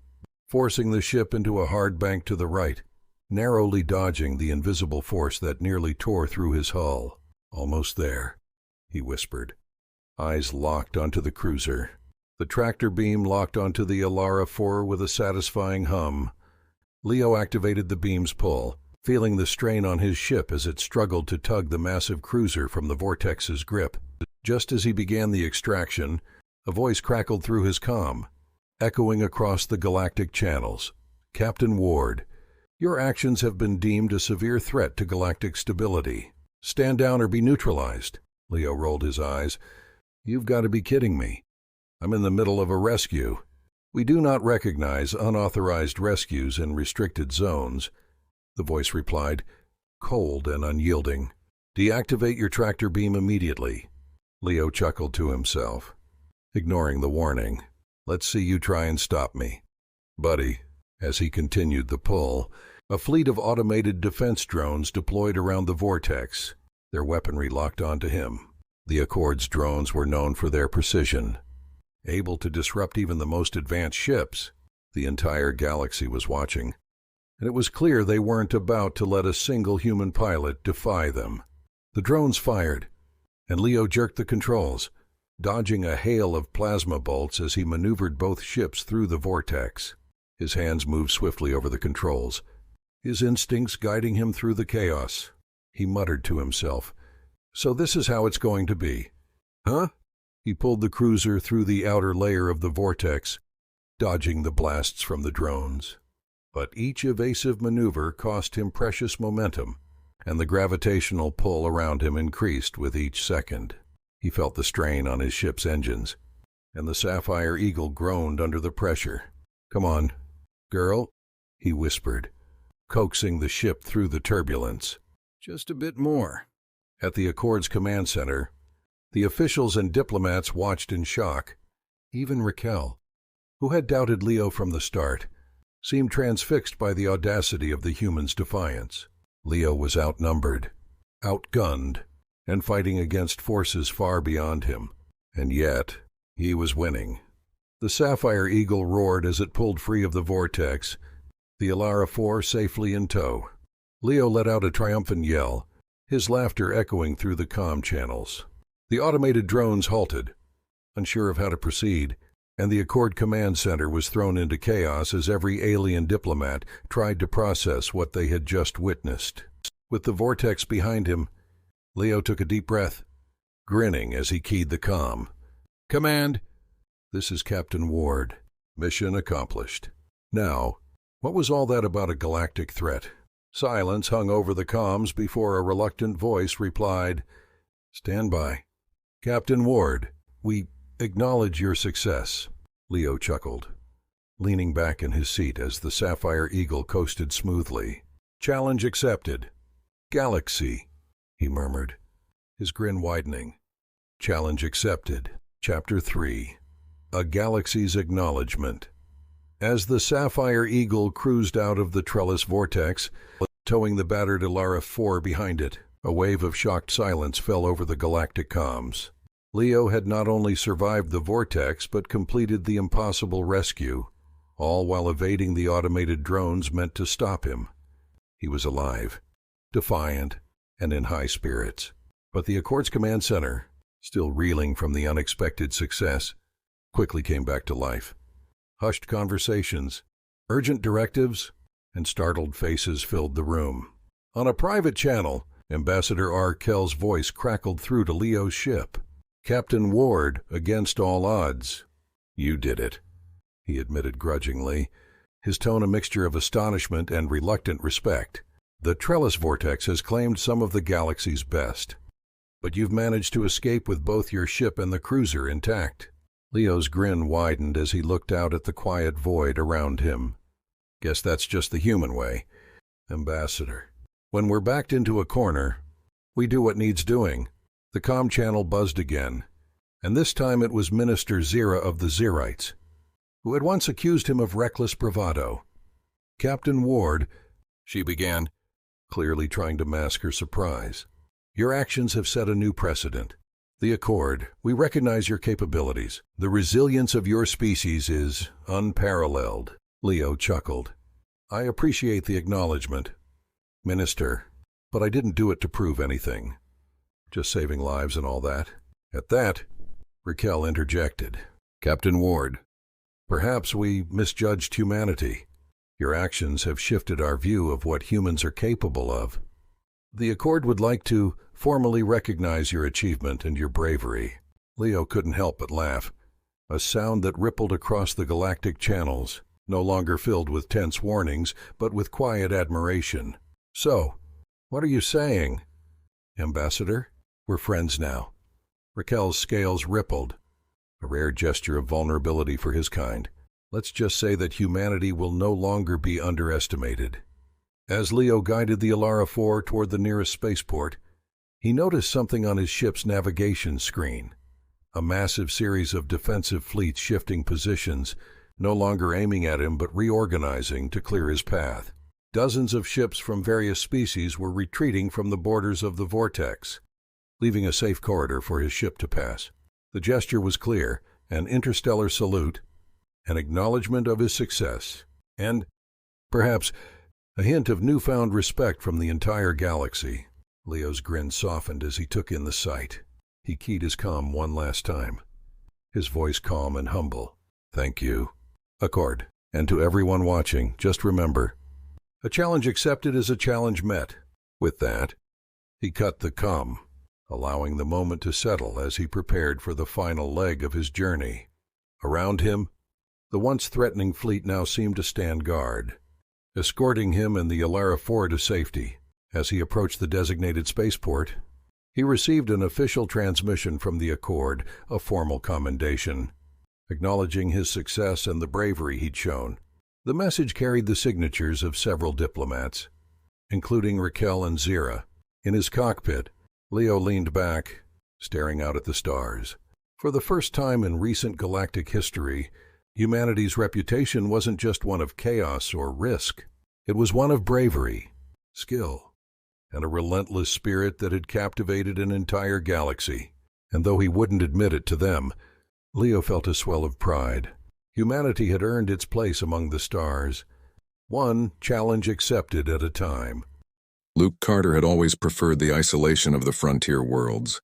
forcing the ship into a hard bank to the right, narrowly dodging the invisible force that nearly tore through his hull. "Almost there," he whispered, eyes locked onto the cruiser. The tractor beam locked onto the Alara 4 with a satisfying hum. Leo activated the beam's pull, feeling the strain on his ship as it struggled to tug the massive cruiser from the vortex's grip. Just as he began the extraction, a voice crackled through his comm, echoing across the galactic channels. "Captain Ward, your actions have been deemed a severe threat to galactic stability. Stand down or be neutralized." Leo rolled his eyes. "You've got to be kidding me. I'm in the middle of a rescue. We do not recognize unauthorized rescues in restricted zones," the voice replied, cold and unyielding. "Deactivate your tractor beam immediately." Leo chuckled to himself, ignoring the warning. "Let's see you try and stop me, buddy." As he continued the pull, a fleet of automated defense drones deployed around the vortex, their weaponry locked onto him. The Accord's drones were known for their precision, able to disrupt even the most advanced ships. The entire galaxy was watching, and it was clear they weren't about to let a single human pilot defy them. The drones fired, and Leo jerked the controls, dodging a hail of plasma bolts as he maneuvered both ships through the vortex. His hands moved swiftly over the controls, his instincts guiding him through the chaos. He muttered to himself, "So this is how it's going to be, huh?" He pulled the cruiser through the outer layer of the vortex, dodging the blasts from the drones. But each evasive maneuver cost him precious momentum, and the gravitational pull around him increased with each second. He felt the strain on his ship's engines, and the Sapphire Eagle groaned under the pressure. "Come on, girl," he whispered, coaxing the ship through the turbulence. "Just a bit more." At the Accord's command center, the officials and diplomats watched in shock. Even Raquel, who had doubted Leo from the start, seemed transfixed by the audacity of the human's defiance. Leo was outnumbered, outgunned, and fighting against forces far beyond him. And yet, he was winning. The Sapphire Eagle roared as it pulled free of the vortex, the Alara 4 safely in tow. Leo let out a triumphant yell, his laughter echoing through the comm channels. The automated drones halted, unsure of how to proceed, and the Accord command center was thrown into chaos as every alien diplomat tried to process what they had just witnessed. With the vortex behind him, Leo took a deep breath, grinning as he keyed the comm. "Command, this is Captain Ward. Mission accomplished." Now, what was all that about a galactic threat? Silence hung over the comms before a reluctant voice replied, "Stand by. Captain Ward, we Acknowledge your success, Leo chuckled, leaning back in his seat as the Sapphire Eagle coasted smoothly. Challenge accepted. Galaxy, he murmured, his grin widening. Challenge accepted. Chapter 3. A Galaxy's Acknowledgement. As the Sapphire Eagle cruised out of the trellis vortex, towing the battered Alara 4 behind it, a wave of shocked silence fell over the galactic comms. Leo had not only survived the vortex but completed the impossible rescue, all while evading the automated drones meant to stop him. He was alive, defiant, and in high spirits. But the Accord's command center, still reeling from the unexpected success, quickly came back to life. Hushed conversations, urgent directives, and startled faces filled the room. On a private channel, Ambassador R. Kell's voice crackled through to Leo's ship. Captain Ward, against all odds. You did it, he admitted grudgingly, his tone a mixture of astonishment and reluctant respect. The trellis vortex has claimed some of the galaxy's best, but you've managed to escape with both your ship and the cruiser intact. Leo's grin widened as he looked out at the quiet void around him. Guess that's just the human way, Ambassador. When we're backed into a corner, we do what needs doing. The comm channel buzzed again, and this time it was Minister Zira of the Zirites, who had once accused him of reckless bravado. Captain Ward, she began, clearly trying to mask her surprise. Your actions have set a new precedent. The Accord, we recognize your capabilities. The resilience of your species is unparalleled. Leo chuckled. I appreciate the acknowledgement, Minister, but I didn't do it to prove anything. Just saving lives and all that. At that, Raquel interjected. Captain Ward, perhaps we misjudged humanity. Your actions have shifted our view of what humans are capable of. The Accord would like to formally recognize your achievement and your bravery. Leo couldn't help but laugh, a sound that rippled across the galactic channels, no longer filled with tense warnings, but with quiet admiration. So, what are you saying, Ambassador? We're friends now. Raquel's scales rippled, a rare gesture of vulnerability for his kind. Let's just say that humanity will no longer be underestimated. As Leo guided the Alara 4 toward the nearest spaceport, he noticed something on his ship's navigation screen. A massive series of defensive fleets shifting positions, no longer aiming at him but reorganizing to clear his path. Dozens of ships from various species were retreating from the borders of the vortex, leaving a safe corridor for his ship to pass. The gesture was clear, an interstellar salute, an acknowledgement of his success, and, perhaps, a hint of newfound respect from the entire galaxy. Leo's grin softened as he took in the sight. He keyed his comm one last time, his voice calm and humble. Thank you, Accord. And to everyone watching, just remember, a challenge accepted is a challenge met. With that, he cut the comm, allowing the moment to settle as he prepared for the final leg of his journey. Around him, the once threatening fleet now seemed to stand guard, escorting him and the Alara 4 to safety. As he approached the designated spaceport, he received an official transmission from the Accord, a formal commendation, acknowledging his success and the bravery he'd shown. The message carried the signatures of several diplomats, including Raquel and Zira. In his cockpit, Leo leaned back, staring out at the stars. For the first time in recent galactic history, humanity's reputation wasn't just one of chaos or risk. It was one of bravery, skill, and a relentless spirit that had captivated an entire galaxy. And though he wouldn't admit it to them, Leo felt a swell of pride. Humanity had earned its place among the stars, one challenge accepted at a time. Luke Carter had always preferred the isolation of the frontier worlds.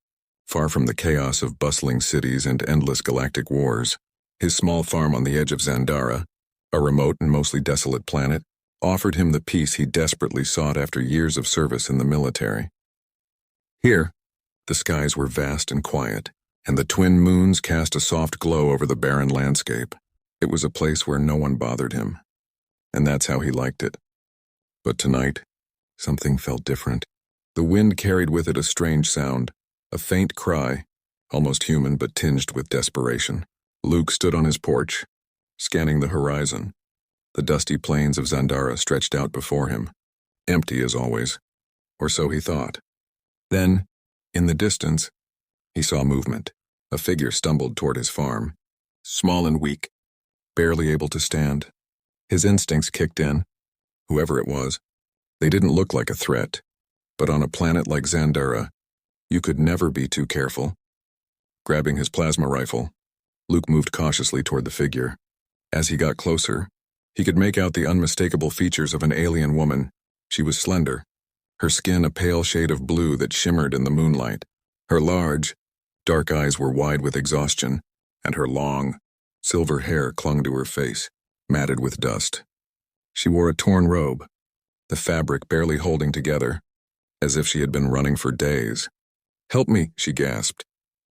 Far from the chaos of bustling cities and endless galactic wars, his small farm on the edge of Zandara, a remote and mostly desolate planet, offered him the peace he desperately sought after years of service in the military. Here, the skies were vast and quiet, and the twin moons cast a soft glow over the barren landscape. It was a place where no one bothered him, and that's how he liked it. But tonight, something felt different. The wind carried with it a strange sound, a faint cry, almost human but tinged with desperation. Luke stood on his porch, scanning the horizon. The dusty plains of Zandara stretched out before him, empty as always, or so he thought. Then, in the distance, he saw movement. A figure stumbled toward his farm, small and weak, barely able to stand. His instincts kicked in. Whoever it was, they didn't look like a threat, but on a planet like Zandara, you could never be too careful. Grabbing his plasma rifle, Luke moved cautiously toward the figure. As he got closer, he could make out the unmistakable features of an alien woman. She was slender, her skin a pale shade of blue that shimmered in the moonlight. Her large, dark eyes were wide with exhaustion, and her long, silver hair clung to her face, matted with dust. She wore a torn robe, the fabric barely holding together, as if she had been running for days. "Help me," she gasped,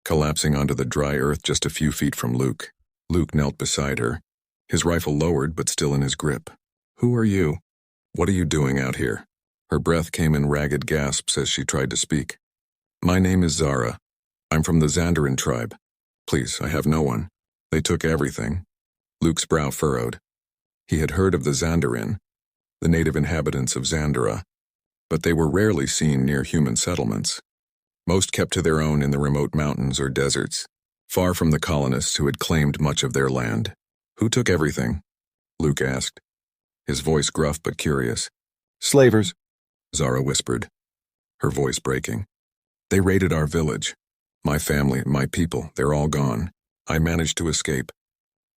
collapsing onto the dry earth just a few feet from Luke. Luke knelt beside her, his rifle lowered but still in his grip. "Who are you? What are you doing out here?" Her breath came in ragged gasps as she tried to speak. "My name is Zara. I'm from the Xandaran tribe. Please, I have no one. They took everything." Luke's brow furrowed. He had heard of the Xandaran, the native inhabitants of Zandara, but they were rarely seen near human settlements. Most kept to their own in the remote mountains or deserts, far from the colonists who had claimed much of their land. "Who took everything?" Luke asked, his voice gruff but curious. "Slavers," Zara whispered, her voice breaking. "They raided our village. My family, my people, they're all gone. I managed to escape.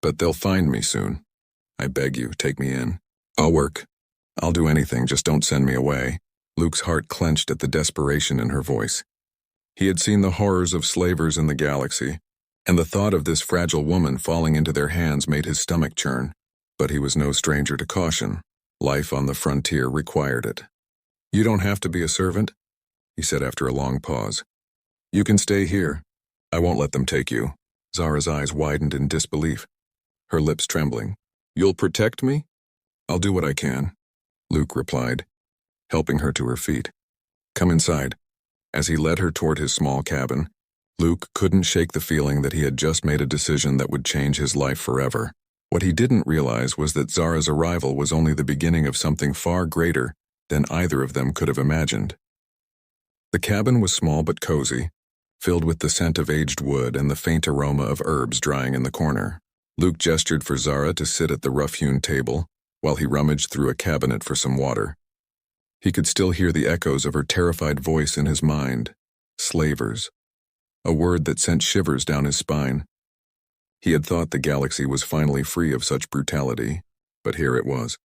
But they'll find me soon. I beg you, take me in. I'll work. I'll do anything, just don't send me away." Luke's heart clenched at the desperation in her voice. He had seen the horrors of slavers in the galaxy, and the thought of this fragile woman falling into their hands made his stomach churn. But he was no stranger to caution. Life on the frontier required it. "You don't have to be a servant," he said after a long pause. "You can stay here. I won't let them take you." Zara's eyes widened in disbelief, her lips trembling. "You'll protect me?" "I'll do what I can," Luke replied, helping her to her feet. "Come inside." As he led her toward his small cabin, Luke couldn't shake the feeling that he had just made a decision that would change his life forever. What he didn't realize was that Zara's arrival was only the beginning of something far greater than either of them could have imagined. The cabin was small but cozy, filled with the scent of aged wood and the faint aroma of herbs drying in the corner. Luke gestured for Zara to sit at the rough-hewn table while he rummaged through a cabinet for some water. He could still hear the echoes of her terrified voice in his mind. Slavers. A word that sent shivers down his spine. He had thought the galaxy was finally free of such brutality, but here it was,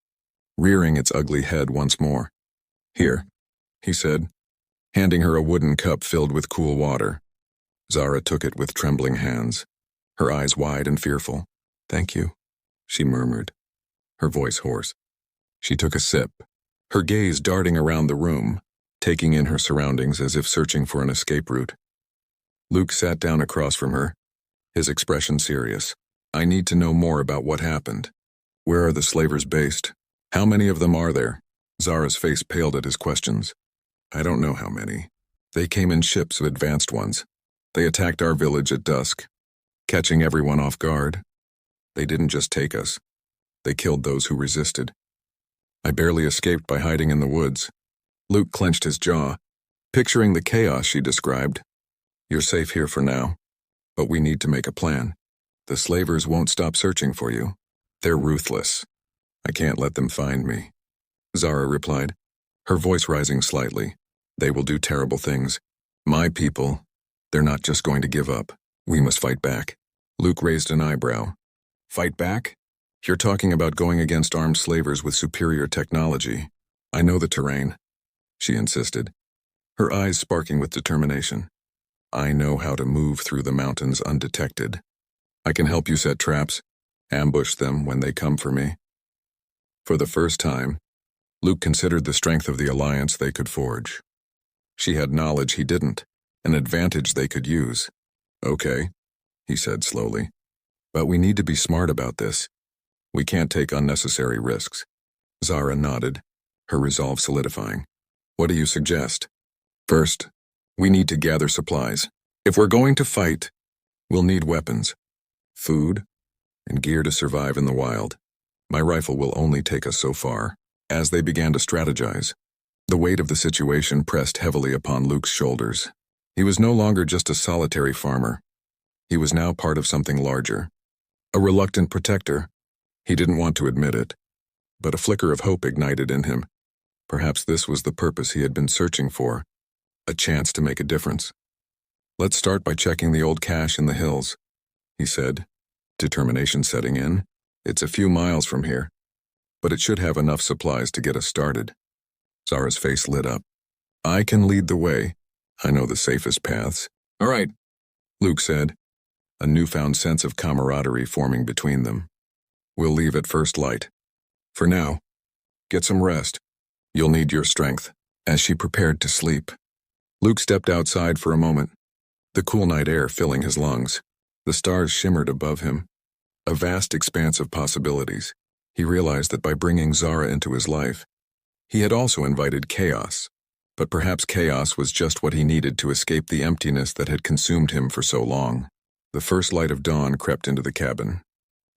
rearing its ugly head once more. "Here," he said, handing her a wooden cup filled with cool water. Zara took it with trembling hands, her eyes wide and fearful. "Thank you," she murmured, her voice hoarse. She took a sip, her gaze darting around the room, taking in her surroundings as if searching for an escape route. Luke sat down across from her, his expression serious. "I need to know more about what happened. Where are the slavers based? How many of them are there?" Zara's face paled at his questions. "I don't know how many. They came in ships of advanced ones. They attacked our village at dusk, catching everyone off guard. They didn't just take us. They killed those who resisted. I barely escaped by hiding in the woods." Luke clenched his jaw, picturing the chaos she described. "You're safe here for now, but we need to make a plan. The slavers won't stop searching for you. They're ruthless. I can't let them find me." Zara replied, her voice rising slightly. "They will do terrible things. My people, they're not just going to give up. We must fight back." Luke raised an eyebrow. "Fight back? You're talking about going against armed slavers with superior technology. I know the terrain," she insisted, her eyes sparking with determination. "I know how to move through the mountains undetected. I can help you set traps, ambush them when they come for me." For the first time, Luke considered the strength of the alliance they could forge. She had knowledge he didn't, an advantage they could use. "Okay," he said slowly, "but we need to be smart about this. We can't take unnecessary risks." Zara nodded, her resolve solidifying. "What do you suggest?" "First, we need to gather supplies. If we're going to fight, we'll need weapons, food, and gear to survive in the wild. My rifle will only take us so far. As they began to strategize, the weight of the situation pressed heavily upon Luke's shoulders. He was no longer just a solitary farmer. He was now part of something larger. A reluctant protector. He didn't want to admit it, but a flicker of hope ignited in him. Perhaps this was the purpose he had been searching for, a chance to make a difference. "Let's start by checking the old cache in the hills," he said, determination setting in. "It's a few miles from here, but it should have enough supplies to get us started." Zara's face lit up. "I can lead the way. I know the safest paths." "All right," Luke said, a newfound sense of camaraderie forming between them. "We'll leave at first light. For now, get some rest. You'll need your strength." As she prepared to sleep, Luke stepped outside for a moment, the cool night air filling his lungs. The stars shimmered above him, a vast expanse of possibilities. He realized that by bringing Zara into his life, he had also invited chaos. But perhaps chaos was just what he needed to escape the emptiness that had consumed him for so long. The first light of dawn crept into the cabin,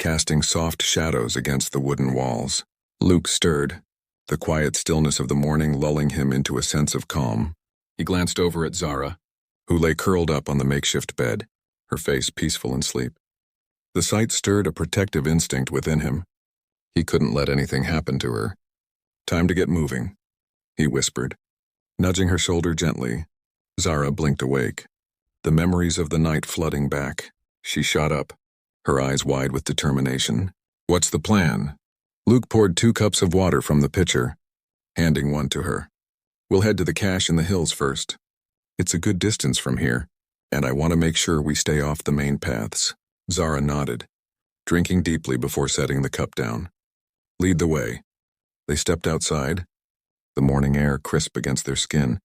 casting soft shadows against the wooden walls. Luke stirred, the quiet stillness of the morning lulling him into a sense of calm. He glanced over at Zara, who lay curled up on the makeshift bed, her face peaceful in sleep. The sight stirred a protective instinct within him. He couldn't let anything happen to her. "Time to get moving," he whispered. Nudging her shoulder gently, Zara blinked awake, the memories of the night flooding back. She shot up, her eyes wide with determination. "What's the plan?" Luke poured 2 cups of water from the pitcher, handing one to her. "We'll head to the cache in the hills first. It's a good distance from here, and I want to make sure we stay off the main paths." Zara nodded, drinking deeply before setting the cup down. "Lead the way." They stepped outside, the morning air crisp against their skin.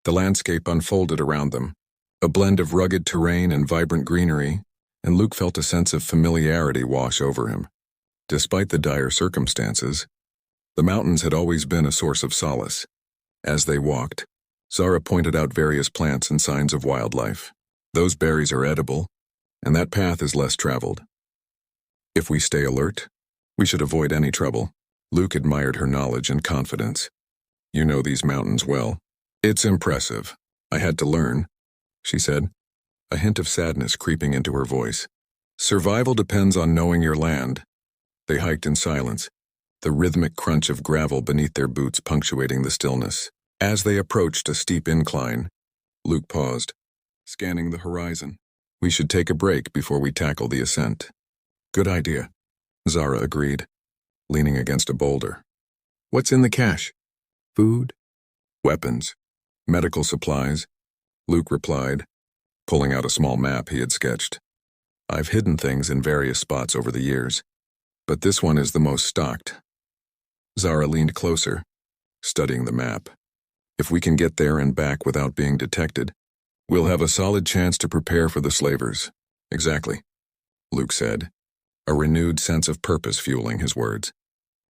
The landscape unfolded around them, a blend of rugged terrain and vibrant greenery, and Luke felt a sense of familiarity wash over him. Despite the dire circumstances, the mountains had always been a source of solace. As they walked, Zara pointed out various plants and signs of wildlife. "Those berries are edible, and that path is less traveled. If we stay alert, we should avoid any trouble." Luke admired her knowledge and confidence. "You know these mountains well." "It's impressive. I had to learn," she said, a hint of sadness creeping into her voice. "Survival depends on knowing your land." They hiked in silence, the rhythmic crunch of gravel beneath their boots punctuating the stillness. As they approached a steep incline, Luke paused, scanning the horizon. "We should take a break before we tackle the ascent." "Good idea," Zara agreed, leaning against a boulder. "What's in the cache?" "Food, weapons, medical supplies," Luke replied, pulling out a small map he had sketched. "I've hidden things in various spots over the years, but this one is the most stocked." Zara leaned closer, studying the map. "If we can get there and back without being detected, we'll have a solid chance to prepare for the slavers." "Exactly," Luke said, a renewed sense of purpose fueling his words.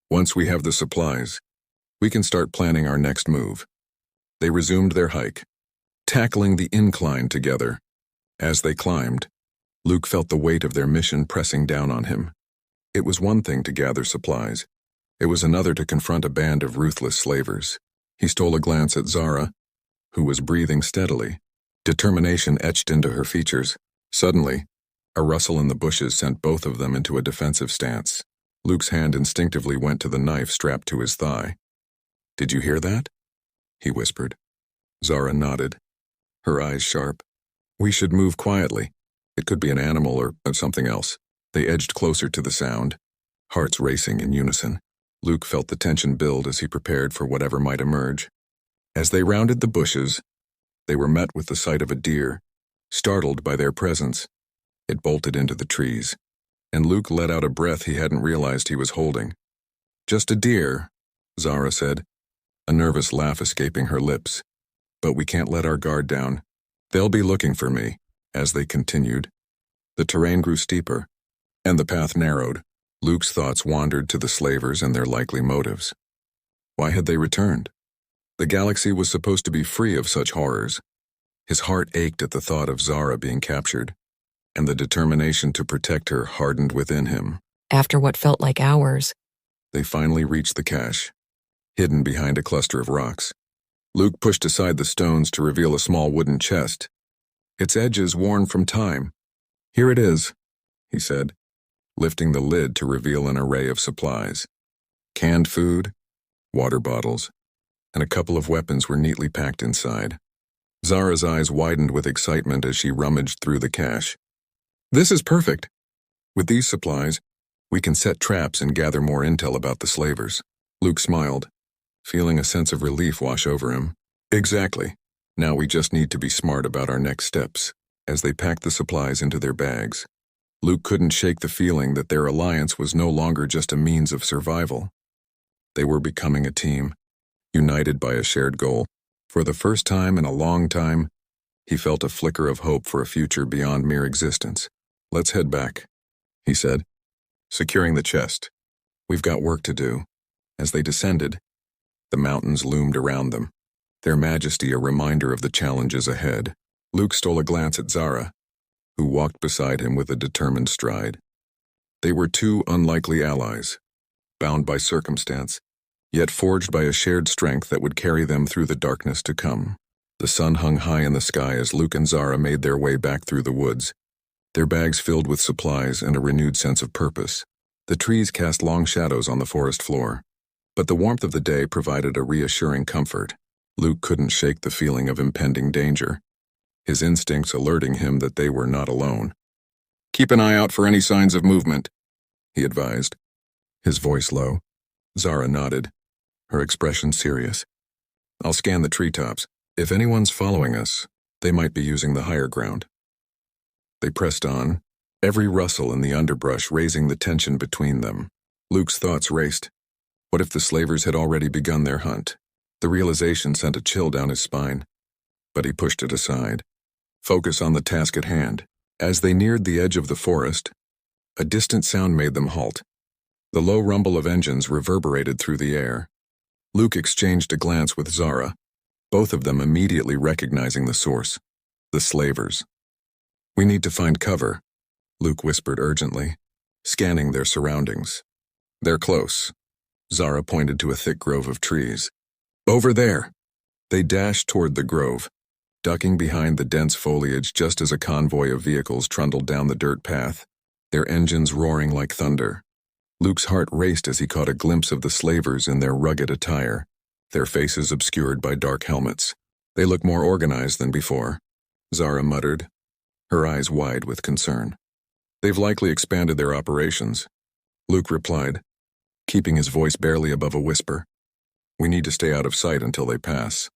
"Once we have the supplies, we can start planning our next move." They resumed their hike, tackling the incline together. As they climbed, Luke felt the weight of their mission pressing down on him. It was one thing to gather supplies. It was another to confront a band of ruthless slavers. He stole a glance at Zara, who was breathing steadily, determination etched into her features. Suddenly, a rustle in the bushes sent both of them into a defensive stance. Luke's hand instinctively went to the knife strapped to his thigh. "Did you hear that?" he whispered. Zara nodded, her eyes sharp. "We should move quietly. It could be an animal or something else." They edged closer to the sound, hearts racing in unison. Luke felt the tension build as he prepared for whatever might emerge. As they rounded the bushes, they were met with the sight of a deer, startled by their presence. It bolted into the trees, and Luke let out a breath he hadn't realized he was holding. "Just a deer," Zara said, a nervous laugh escaping her lips. "But we can't let our guard down. They'll be looking for me." As they continued, the terrain grew steeper, and the path narrowed. Luke's thoughts wandered to the slavers and their likely motives. Why had they returned? The galaxy was supposed to be free of such horrors. His heart ached at the thought of Zara being captured, and the determination to protect her hardened within him. After what felt like hours, They finally reached the cache, hidden behind a cluster of rocks. Luke pushed aside the stones to reveal a small wooden chest, its edges worn from time. "Here it is," he said, lifting the lid to reveal an array of supplies. Canned food, water bottles, and a couple of weapons were neatly packed inside. Zara's eyes widened with excitement as she rummaged through the cache. "This is perfect. With these supplies, we can set traps and gather more intel about the slavers." Luke smiled, feeling a sense of relief wash over him. "Exactly. Now we just need to be smart about our next steps." As they packed the supplies into their bags, Luke couldn't shake the feeling that their alliance was no longer just a means of survival. They were becoming a team, united by a shared goal. For the first time in a long time, he felt a flicker of hope for a future beyond mere existence. "Let's head back," he said, securing the chest. "We've got work to do." As they descended, the mountains loomed around them, their majesty a reminder of the challenges ahead. Luke stole a glance at Zara, who walked beside him with a determined stride. They were two unlikely allies, bound by circumstance, yet forged by a shared strength that would carry them through the darkness to come. The sun hung high in the sky as Luke and Zara made their way back through the woods, their bags filled with supplies and a renewed sense of purpose. The trees cast long shadows on the forest floor, but the warmth of the day provided a reassuring comfort. Luke couldn't shake the feeling of impending danger, his instincts alerting him that they were not alone. "Keep an eye out for any signs of movement," he advised, his voice low. Zara nodded, her expression serious. "I'll scan the treetops. If anyone's following us, they might be using the higher ground." They pressed on, every rustle in the underbrush raising the tension between them. Luke's thoughts raced. What if the slavers had already begun their hunt? The realization sent a chill down his spine, but he pushed it aside. Focus on the task at hand. As they neared the edge of the forest, a distant sound made them halt. The low rumble of engines reverberated through the air. Luke exchanged a glance with Zara, both of them immediately recognizing the source. The slavers. "We need to find cover," Luke whispered urgently, scanning their surroundings. "They're close." Zara pointed to a thick grove of trees. "Over there." They dashed toward the grove, ducking behind the dense foliage just as a convoy of vehicles trundled down the dirt path, their engines roaring like thunder. Luke's heart raced as he caught a glimpse of the slavers in their rugged attire, their faces obscured by dark helmets. "They look more organized than before," Zara muttered, her eyes wide with concern. "They've likely expanded their operations," Luke replied, keeping his voice barely above a whisper. "We need to stay out of sight until they pass."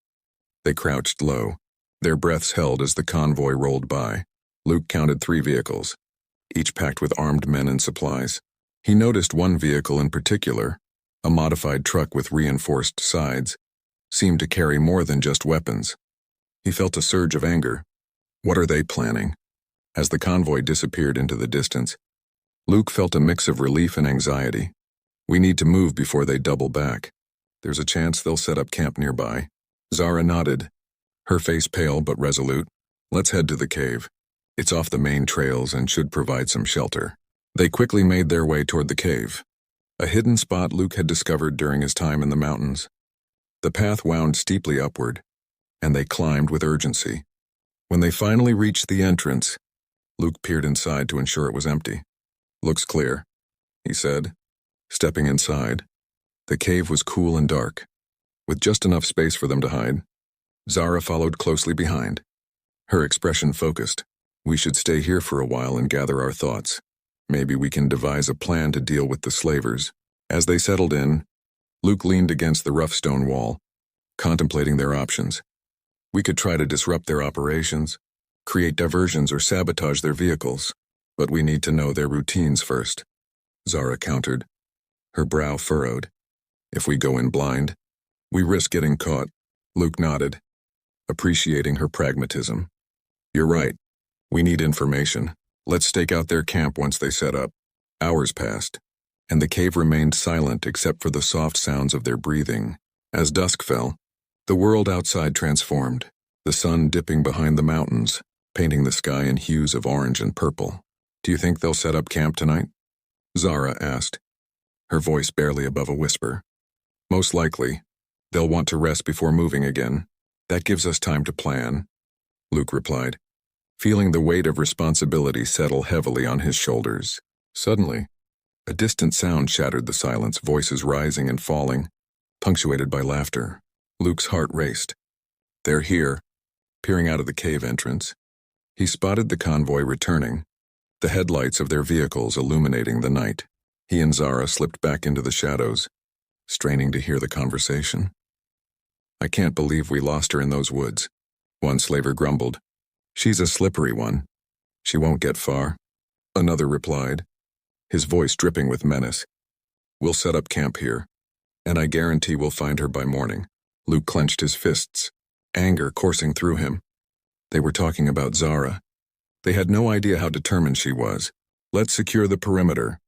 They crouched low, their breaths held as the convoy rolled by. Luke counted 3 vehicles, each packed with armed men and supplies. He noticed one vehicle in particular, a modified truck with reinforced sides, seemed to carry more than just weapons. He felt a surge of anger. What are they planning? As the convoy disappeared into the distance, Luke felt a mix of relief and anxiety. "We need to move before they double back. There's a chance they'll set up camp nearby." Zara nodded, her face pale but resolute. "Let's head to the cave. It's off the main trails and should provide some shelter." They quickly made their way toward the cave, a hidden spot Luke had discovered during his time in the mountains. The path wound steeply upward, and they climbed with urgency. When they finally reached the entrance, Luke peered inside to ensure it was empty. "Looks clear," he said, stepping inside. The cave was cool and dark, with just enough space for them to hide. Zara followed closely behind, her expression focused. "We should stay here for a while and gather our thoughts. Maybe we can devise a plan to deal with the slavers." As they settled in, Luke leaned against the rough stone wall, contemplating their options. "We could try to disrupt their operations, create diversions or sabotage their vehicles, but we need to know their routines first," Zara countered, her brow furrowed. "If we go in blind, we risk getting caught." Luke nodded, appreciating her pragmatism. "You're right. We need information. Let's stake out their camp once they set up." Hours passed, and the cave remained silent except for the soft sounds of their breathing. As dusk fell, the world outside transformed. the sun dipping behind the mountains, painting the sky in hues of orange and purple. "Do you think they'll set up camp tonight?" Zara asked, her voice barely above a whisper. "Most likely. They'll want to rest before moving again. That gives us time to plan," Luke replied, feeling the weight of responsibility settle heavily on his shoulders. Suddenly, a distant sound shattered the silence, voices rising and falling, punctuated by laughter. Luke's heart raced. "They're here," peering out of the cave entrance. He spotted the convoy returning, the headlights of their vehicles illuminating the night. He and Zara slipped back into the shadows, straining to hear the conversation. "I can't believe we lost her in those woods," one slaver grumbled. "She's a slippery one. She won't get far," another replied, his voice dripping with menace. "We'll set up camp here, and I guarantee we'll find her by morning." Luke clenched his fists, anger coursing through him. They were talking about Zara. They had no idea how determined she was. "Let's secure the perimeter,"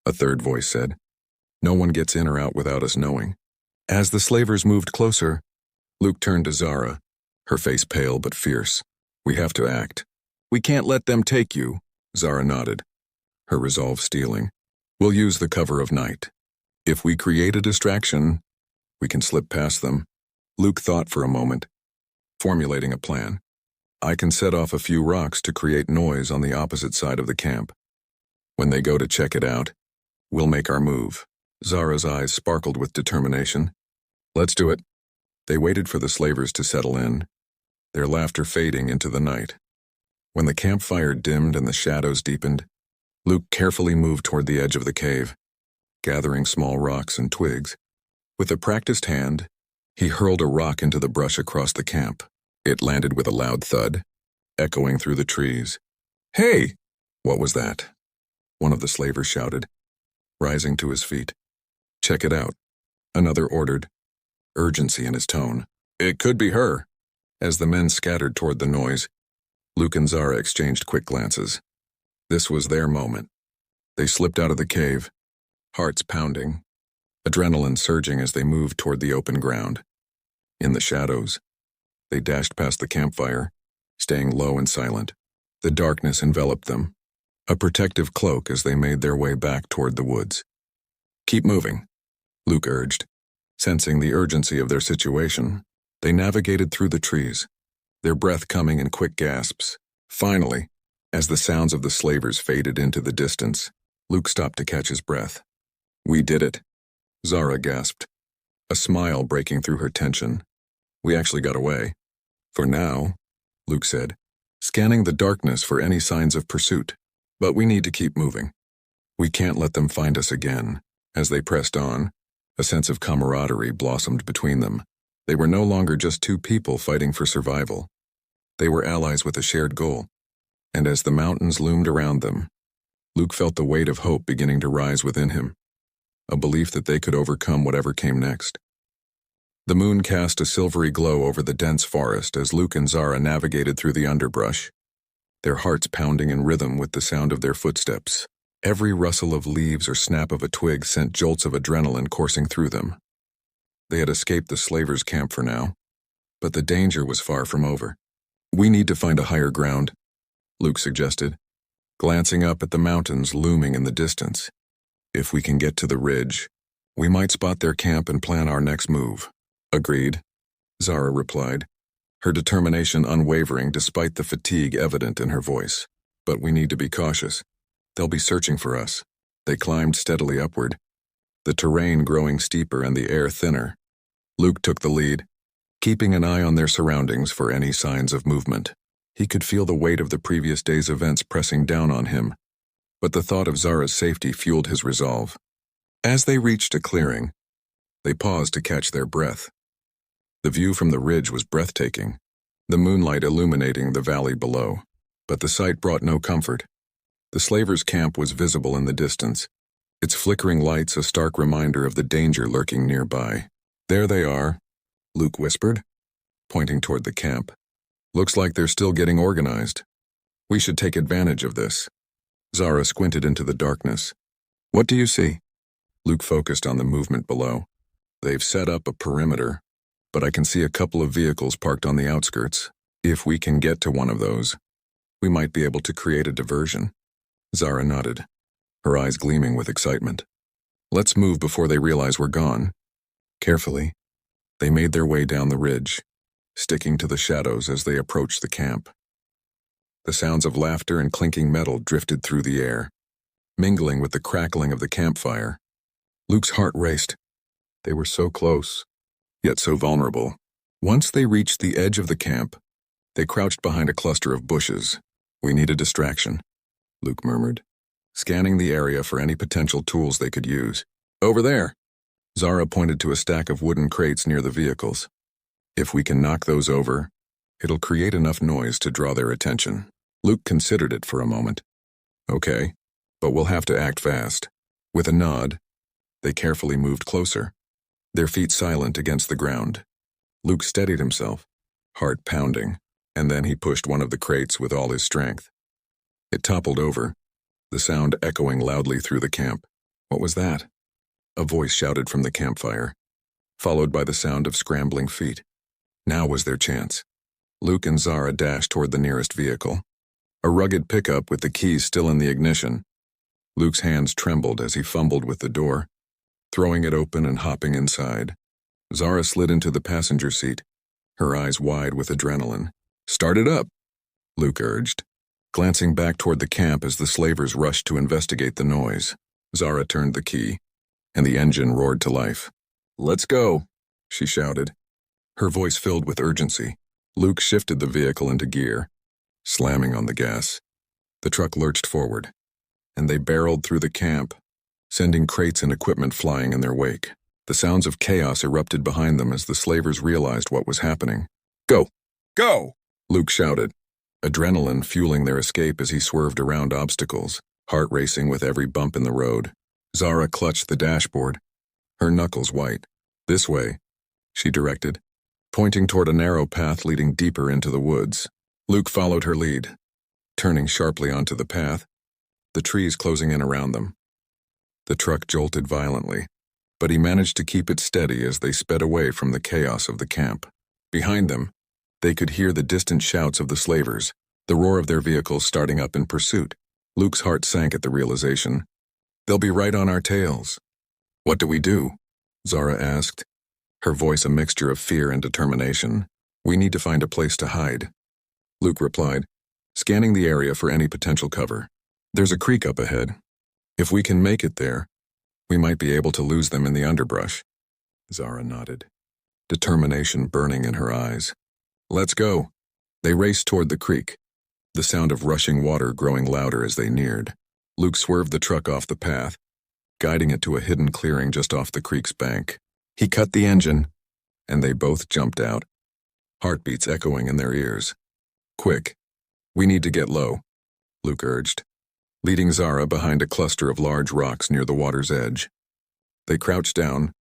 a third voice said. "No one gets in or out without us knowing." As the slavers moved closer, Luke turned to Zara, her face pale but fierce. "We have to act." "We can't let them take you," Zara nodded, her resolve steeling. "We'll use the cover of night. If we create a distraction, we can slip past them." Luke thought for a moment, formulating a plan. "I can set off a few rocks to create noise on the opposite side of the camp. When they go to check it out, we'll make our move." Zara's eyes sparkled with determination. "Let's do it." They waited for the slavers to settle in, their laughter fading into the night. When the campfire dimmed and the shadows deepened, Luke carefully moved toward the edge of the cave, gathering small rocks and twigs. With a practiced hand, he hurled a rock into the brush across the camp. It landed with a loud thud, echoing through the trees. "Hey!" "What was that?" one of the slavers shouted, rising to his feet. "Check it out," another ordered, urgency in his tone. "It could be her." As the men scattered toward the noise, Luke and Zara exchanged quick glances. This was their moment. They slipped out of the cave, hearts pounding, adrenaline surging as they moved toward the open ground. In the shadows, they dashed past the campfire, staying low and silent. The darkness enveloped them, a protective cloak as they made their way back toward the woods. "Keep moving," Luke urged. Sensing the urgency of their situation, they navigated through the trees, their breath coming in quick gasps. Finally, as the sounds of the slavers faded into the distance, Luke stopped to catch his breath. "We did it," Zara gasped, a smile breaking through her tension. "We actually got away." "For now," Luke said, scanning the darkness for any signs of pursuit. "But we need to keep moving. We can't let them find us again." As they pressed on, a sense of camaraderie blossomed between them. They were no longer just two people fighting for survival. They were allies with a shared goal. And as the mountains loomed around them, Luke felt the weight of hope beginning to rise within him, a belief that they could overcome whatever came next. The moon cast a silvery glow over the dense forest as Luke and Zara navigated through the underbrush, their hearts pounding in rhythm with the sound of their footsteps. Every rustle of leaves or snap of a twig sent jolts of adrenaline coursing through them. They had escaped the slavers' camp for now, but the danger was far from over. "We need to find a higher ground," Luke suggested, glancing up at the mountains looming in the distance. "If we can get to the ridge, we might spot their camp and plan our next move." "Agreed," Zara replied, her determination unwavering despite the fatigue evident in her voice. "But we need to be cautious. They'll be searching for us." They climbed steadily upward, the terrain growing steeper and the air thinner. Luke took the lead, keeping an eye on their surroundings for any signs of movement. He could feel the weight of the previous day's events pressing down on him, but the thought of Zara's safety fueled his resolve. As they reached a clearing, they paused to catch their breath. The view from the ridge was breathtaking, the moonlight illuminating the valley below. But the sight brought no comfort. The slavers' camp was visible in the distance, its flickering lights a stark reminder of the danger lurking nearby. "There they are," Luke whispered, pointing toward the camp. "Looks like they're still getting organized. We should take advantage of this." Zara squinted into the darkness. "What do you see?" Luke focused on the movement below. "They've set up a perimeter, but I can see a couple of vehicles parked on the outskirts. If we can get to one of those, we might be able to create a diversion. Zara nodded, her eyes gleaming with excitement. Let's move before they realize we're gone. Carefully, they made their way down the ridge, sticking to the shadows as they approached the camp. The sounds of laughter and clinking metal drifted through the air, mingling with the crackling of the campfire. Luke's heart raced. They were so close, yet so vulnerable. Once they reached the edge of the camp, they crouched behind a cluster of bushes. We need a distraction, Luke murmured, scanning the area for any potential tools they could use. Over there! Zara pointed to a stack of wooden crates near the vehicles. If we can knock those over, it'll create enough noise to draw their attention. Luke considered it for a moment. Okay, but we'll have to act fast. With a nod, they carefully moved closer, their feet silent against the ground. Luke steadied himself, heart pounding, and then he pushed one of the crates with all his strength. It toppled over, the sound echoing loudly through the camp. What was that? A voice shouted from the campfire, followed by the sound of scrambling feet. Now was their chance. Luke and Zara dashed toward the nearest vehicle, a rugged pickup with the keys still in the ignition. Luke's hands trembled as he fumbled with the door, throwing it open and hopping inside. Zara slid into the passenger seat, her eyes wide with adrenaline. Start it up, Luke urged, glancing back toward the camp as the slavers rushed to investigate the noise. Zara turned the key, and the engine roared to life. Let's go, she shouted, her voice filled with urgency. Luke shifted the vehicle into gear, slamming on the gas. The truck lurched forward, and they barreled through the camp, sending crates and equipment flying in their wake. The sounds of chaos erupted behind them as the slavers realized what was happening. Go! Go! Luke shouted, adrenaline fueling their escape as he swerved around obstacles, heart racing with every bump in the road. Zara clutched the dashboard, her knuckles white. This way, she directed, pointing toward a narrow path leading deeper into the woods. Luke followed her lead, turning sharply onto the path, the trees closing in around them. The truck jolted violently, but he managed to keep it steady as they sped away from the chaos of the camp. Behind them, they could hear the distant shouts of the slavers, the roar of their vehicles starting up in pursuit. Luke's heart sank at the realization. They'll be right on our tails. What do we do? Zara asked, her voice a mixture of fear and determination. We need to find a place to hide, Luke replied, scanning the area for any potential cover. There's a creek up ahead. If we can make it there, we might be able to lose them in the underbrush. Zara nodded, determination burning in her eyes. Let's go. They raced toward the creek, the sound of rushing water growing louder as they neared. Luke swerved the truck off the path, guiding it to a hidden clearing just off the creek's bank. He cut the engine, and they both jumped out, heartbeats echoing in their ears. Quick, we need to get low, Luke urged, leading Zara behind a cluster of large rocks near the water's edge. They crouched down,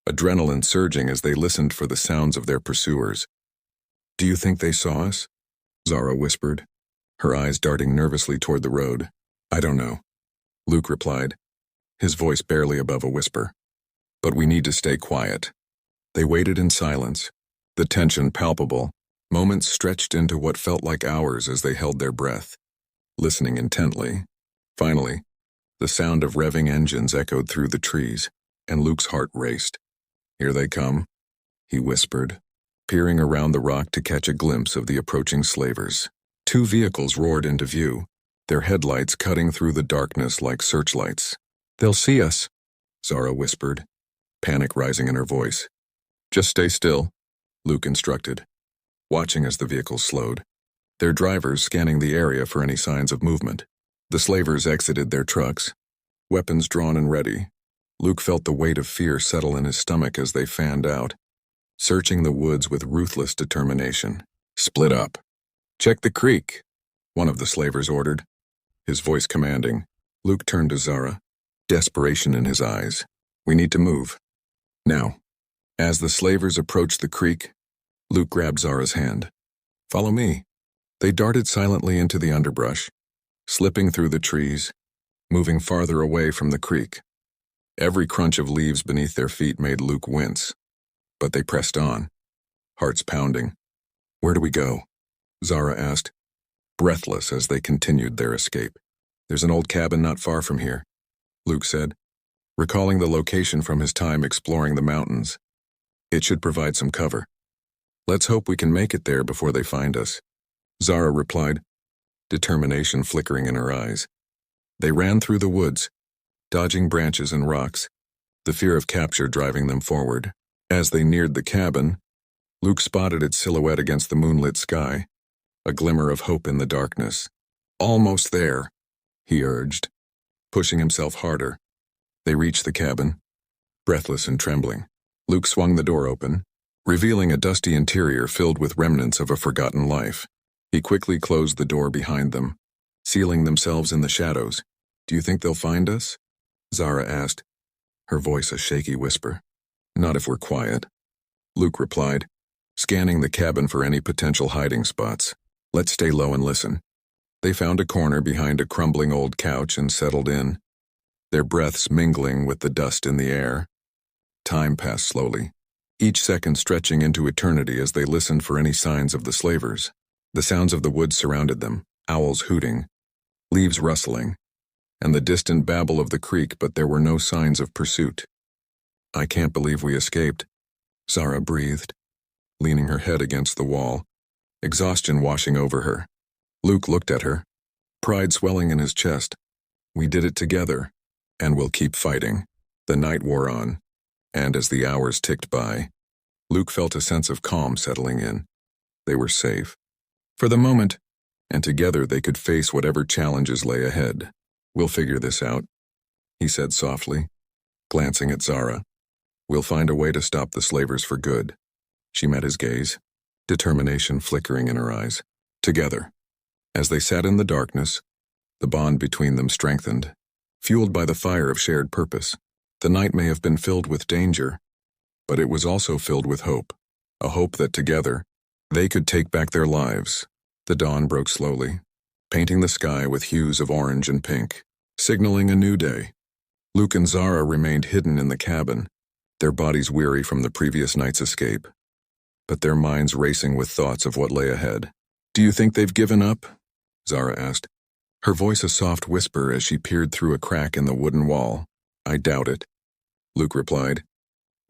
adrenaline surging as they listened for the sounds of their pursuers. Do you think they saw us? Zara whispered, her eyes darting nervously toward the road. I don't know, Luke replied, his voice barely above a whisper. But we need to stay quiet. They waited in silence, the tension palpable. Moments stretched into what felt like hours as they held their breath, listening intently. Finally, the sound of revving engines echoed through the trees, and Luke's heart raced. Here they come, he whispered, peering around the rock to catch a glimpse of the approaching slavers. Two vehicles roared into view, their headlights cutting through the darkness like searchlights. They'll see us, Zara whispered, panic rising in her voice. Just stay still, Luke instructed, watching as the vehicles slowed, their drivers scanning the area for any signs of movement. The slavers exited their trucks, weapons drawn and ready. Luke felt the weight of fear settle in his stomach as they fanned out, searching the woods with ruthless determination. Split up. Check the creek, one of the slavers ordered, his voice commanding. Luke turned to Zara, desperation in his eyes. We need to move. Now. As the slavers approached the creek, Luke grabbed Zara's hand. Follow me. They darted silently into the underbrush, slipping through the trees, moving farther away from the creek. Every crunch of leaves beneath their feet made Luke wince, but they pressed on, hearts pounding. Where do we go? Zara asked, breathless as they continued their escape. There's an old cabin not far from here, Luke said, recalling the location from his time exploring the mountains. It should provide some cover. Let's hope we can make it there before they find us, Zara replied, determination flickering in her eyes. They ran through the woods, dodging branches and rocks, the fear of capture driving them forward. As they neared the cabin, Luke spotted its silhouette against the moonlit sky, a glimmer of hope in the darkness. Almost there, he urged, pushing himself harder. They reached the cabin, breathless and trembling. Luke swung the door open, revealing a dusty interior filled with remnants of a forgotten life. He quickly closed the door behind them, sealing themselves in the shadows. Do you think they'll find us? Zara asked, her voice a shaky whisper. Not if we're quiet, Luke replied, scanning the cabin for any potential hiding spots. Let's stay low and listen. They found a corner behind a crumbling old couch and settled in, their breaths mingling with the dust in the air. Time passed slowly, each second stretching into eternity as they listened for any signs of the slavers. The sounds of the woods surrounded them, owls hooting, leaves rustling, and the distant babble of the creek, but there were no signs of pursuit. I can't believe we escaped, Zara breathed, leaning her head against the wall, exhaustion washing over her. Luke looked at her, pride swelling in his chest. We did it together, and we'll keep fighting. The night wore on, and as the hours ticked by, Luke felt a sense of calm settling in. They were safe, for the moment, and together they could face whatever challenges lay ahead. We'll figure this out, he said softly, glancing at Zara. We'll find a way to stop the slavers for good. She met his gaze, determination flickering in her eyes. Together. As they sat in the darkness, the bond between them strengthened, fueled by the fire of shared purpose. The night may have been filled with danger, but it was also filled with hope, a hope that together, they could take back their lives. The dawn broke slowly, painting the sky with hues of orange and pink, signaling a new day. Luke and Zara remained hidden in the cabin, their bodies weary from the previous night's escape, but their minds racing with thoughts of what lay ahead. Do you think they've given up? Zara asked, her voice a soft whisper as she peered through a crack in the wooden wall. I doubt it, Luke replied,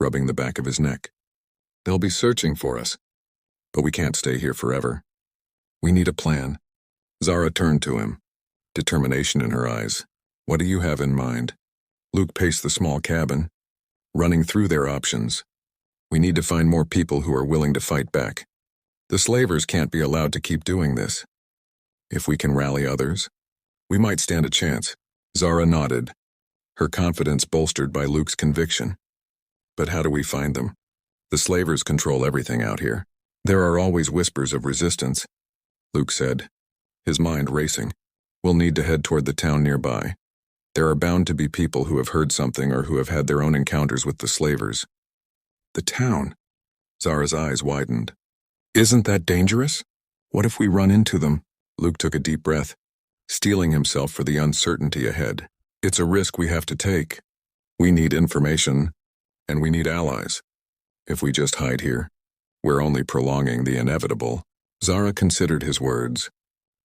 rubbing the back of his neck. They'll be searching for us, but we can't stay here forever. We need a plan. Zara turned to him, determination in her eyes. What do you have in mind? Luke paced the small cabin, running through their options. We need to find more people who are willing to fight back. The slavers can't be allowed to keep doing this. If we can rally others, we might stand a chance. Zara nodded, her confidence bolstered by Luke's conviction. But how do we find them? The slavers control everything out here. There are always whispers of resistance, Luke said, his mind racing. We'll need to head toward the town nearby. There are bound to be people who have heard something or who have had their own encounters with the slavers. The town? Zara's eyes widened. Isn't that dangerous? What if we run into them? Luke took a deep breath, steeling himself for the uncertainty ahead. It's a risk we have to take. We need information, and we need allies. If we just hide here, we're only prolonging the inevitable. Zara considered his words,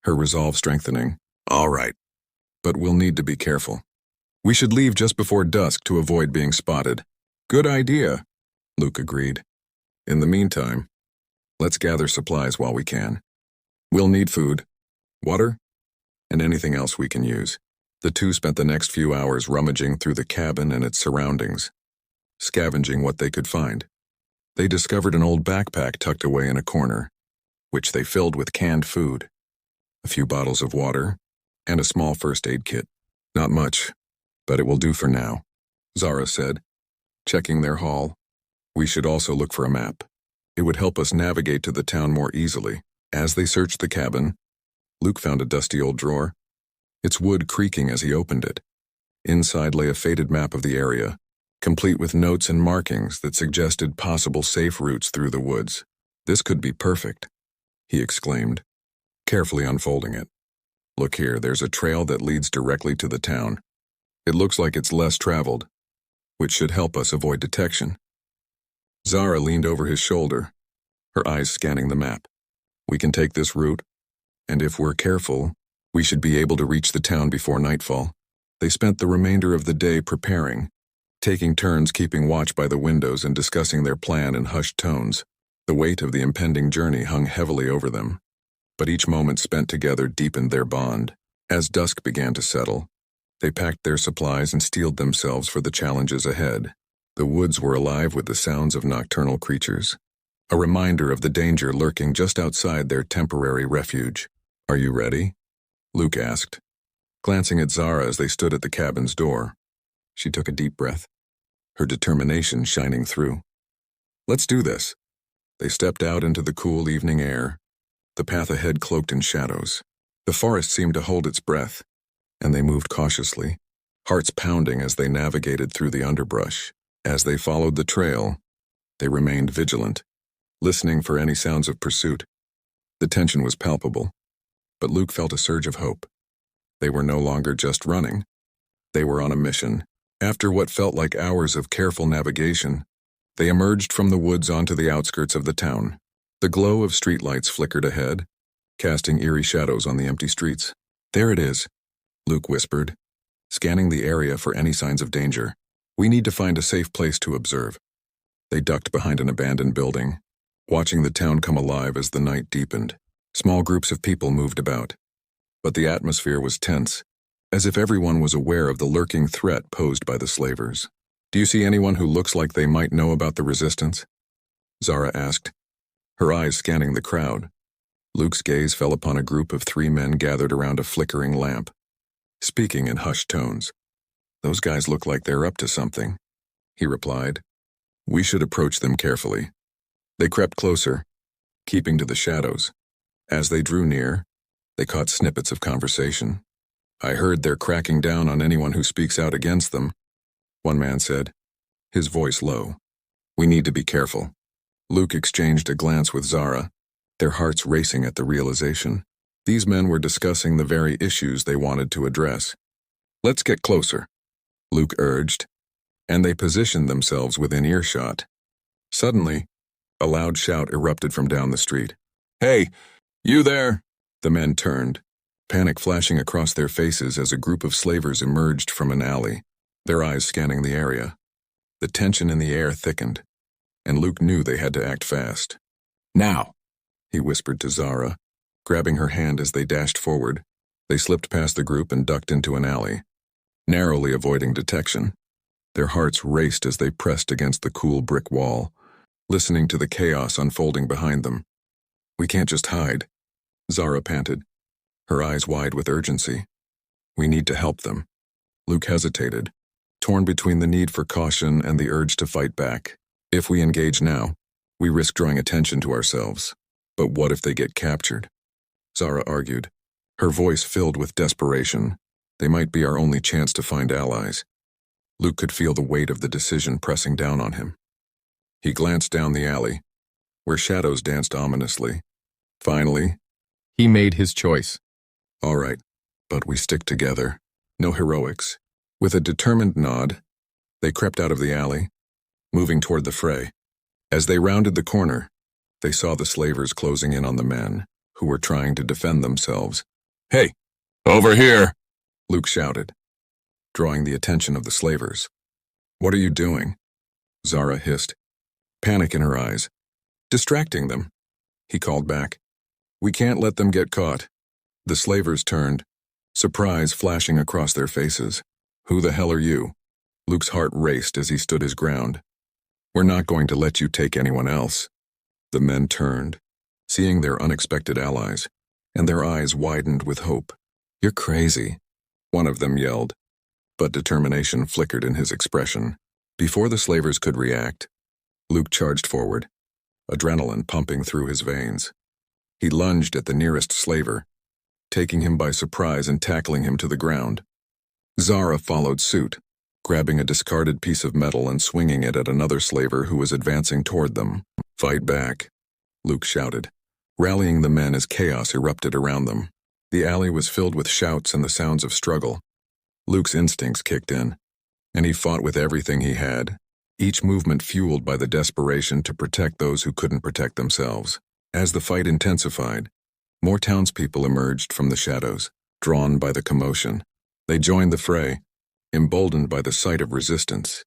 her resolve strengthening. All right, but we'll need to be careful. We should leave just before dusk to avoid being spotted. Good idea, Luke agreed. In the meantime, let's gather supplies while we can. We'll need food, water, and anything else we can use. The two spent the next few hours rummaging through the cabin and its surroundings, scavenging what they could find. They discovered an old backpack tucked away in a corner, which they filled with canned food, a few bottles of water, and a small first aid kit. Not much, but it will do for now, Zara said, checking their haul. We should also look for a map. It would help us navigate to the town more easily. As they searched the cabin, Luke found a dusty old drawer, its wood creaking as he opened it. Inside lay a faded map of the area, complete with notes and markings that suggested possible safe routes through the woods. This could be perfect, he exclaimed, carefully unfolding it. Look here, there's a trail that leads directly to the town. It looks like it's less traveled, which should help us avoid detection. Zara leaned over his shoulder, her eyes scanning the map. We can take this route, and if we're careful, we should be able to reach the town before nightfall. They spent the remainder of the day preparing, taking turns keeping watch by the windows and discussing their plan in hushed tones. The weight of the impending journey hung heavily over them, but each moment spent together deepened their bond. As dusk began to settle, they packed their supplies and steeled themselves for the challenges ahead. The woods were alive with the sounds of nocturnal creatures, a reminder of the danger lurking just outside their temporary refuge. "Are you ready?" Luke asked, glancing at Zara as they stood at the cabin's door. She took a deep breath, her determination shining through. "Let's do this." They stepped out into the cool evening air, the path ahead cloaked in shadows. The forest seemed to hold its breath, and they moved cautiously, hearts pounding as they navigated through the underbrush. As they followed the trail, they remained vigilant, listening for any sounds of pursuit. The tension was palpable, but Luke felt a surge of hope. They were no longer just running. They were on a mission. After what felt like hours of careful navigation, they emerged from the woods onto the outskirts of the town. The glow of streetlights flickered ahead, casting eerie shadows on the empty streets. "There it is," Luke whispered, scanning the area for any signs of danger. "We need to find a safe place to observe." They ducked behind an abandoned building, watching the town come alive as the night deepened. Small groups of people moved about, but the atmosphere was tense, as if everyone was aware of the lurking threat posed by the slavers. "Do you see anyone who looks like they might know about the resistance?" Zara asked, her eyes scanning the crowd. Luke's gaze fell upon a group of 3 men gathered around a flickering lamp, speaking in hushed tones. "Those guys look like they're up to something," he replied. "We should approach them carefully." They crept closer, keeping to the shadows. As they drew near, they caught snippets of conversation. "I heard they're cracking down on anyone who speaks out against them," one man said, his voice low. "We need to be careful." Luke exchanged a glance with Zara, their hearts racing at the realization. These men were discussing the very issues they wanted to address. "Let's get closer," Luke urged, and they positioned themselves within earshot. Suddenly, a loud shout erupted from down the street. "Hey, you there!" The men turned, panic flashing across their faces as a group of slavers emerged from an alley, their eyes scanning the area. The tension in the air thickened, and Luke knew they had to act fast. "Now!" he whispered to Zara, grabbing her hand as they dashed forward. They slipped past the group and ducked into an alley, narrowly avoiding detection. Their hearts raced as they pressed against the cool brick wall, listening to the chaos unfolding behind them. "We can't just hide," Zara panted, her eyes wide with urgency. "We need to help them." Luke hesitated, torn between the need for caution and the urge to fight back. "If we engage now, we risk drawing attention to ourselves. But what if they get captured?" Zara argued, her voice filled with desperation. "They might be our only chance to find allies." Luke could feel the weight of the decision pressing down on him. He glanced down the alley, where shadows danced ominously. Finally, he made his choice. "All right, but we stick together. No heroics." With a determined nod, they crept out of the alley, moving toward the fray. As they rounded the corner, they saw the slavers closing in on the men, who were trying to defend themselves. "Hey, over here!" Luke shouted, drawing the attention of the slavers. "What are you doing?" Zara hissed, panic in her eyes. "Distracting them," he called back. "We can't let them get caught." The slavers turned, surprise flashing across their faces. "Who the hell are you?" Luke's heart raced as he stood his ground. "We're not going to let you take anyone else." The men turned, seeing their unexpected allies, and their eyes widened with hope. "You're crazy," one of them yelled, but determination flickered in his expression. Before the slavers could react, Luke charged forward, adrenaline pumping through his veins. He lunged at the nearest slaver, taking him by surprise and tackling him to the ground. Zara followed suit, grabbing a discarded piece of metal and swinging it at another slaver who was advancing toward them. "Fight back," Luke shouted, rallying the men as chaos erupted around them. The alley was filled with shouts and the sounds of struggle. Luke's instincts kicked in, and he fought with everything he had, each movement fueled by the desperation to protect those who couldn't protect themselves. As the fight intensified, more townspeople emerged from the shadows, drawn by the commotion. They joined the fray, emboldened by the sight of resistance.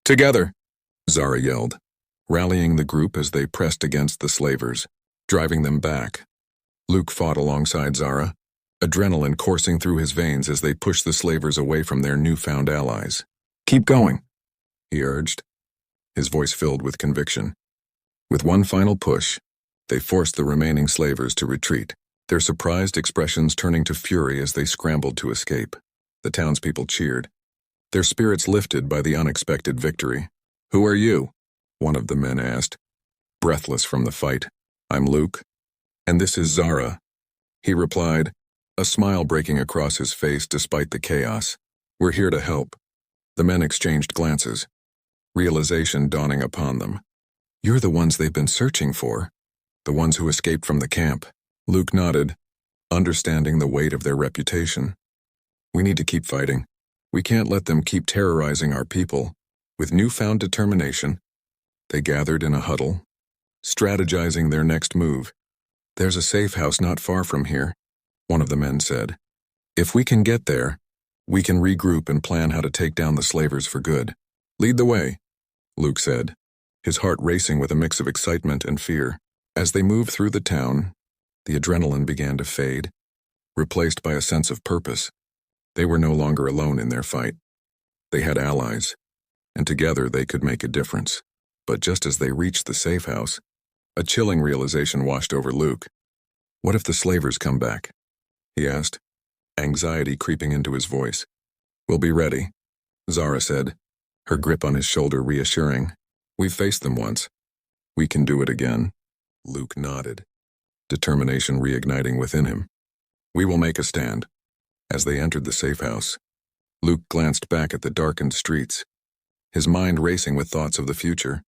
"Together!" Zara yelled, rallying the group as they pressed against the slavers, driving them back. Luke fought alongside Zara, adrenaline coursing through his veins as they pushed the slavers away from their newfound allies. "Keep going," he urged, his voice filled with conviction. With one final push, they forced the remaining slavers to retreat, their surprised expressions turning to fury as they scrambled to escape. The townspeople cheered, their spirits lifted by the unexpected victory. "Who are you?" one of the men asked, breathless from the fight. "I'm Luke, and this is Zara," he replied, a smile breaking across his face despite the chaos. "We're here to help." The men exchanged glances, realization dawning upon them. "You're the ones they've been searching for, the ones who escaped from the camp." Luke nodded, understanding the weight of their reputation. "We need to keep fighting. We can't let them keep terrorizing our people." With newfound determination, they gathered in a huddle, strategizing their next move. "There's a safe house not far from here," one of the men said. "If we can get there, we can regroup and plan how to take down the slavers for good." "Lead the way," Luke said, his heart racing with a mix of excitement and fear. As they moved through the town, the adrenaline began to fade, replaced by a sense of purpose. They were no longer alone in their fight. They had allies, and together they could make a difference. But just as they reached the safe house, a chilling realization washed over Luke. "What if the slavers come back?" he asked, anxiety creeping into his voice. "We'll be ready," Zara said, her grip on his shoulder reassuring. "We've faced them once. We can do it again." Luke nodded, determination reigniting within him. "We will make a stand." As they entered the safe house, Luke glanced back at the darkened streets, his mind racing with thoughts of the future.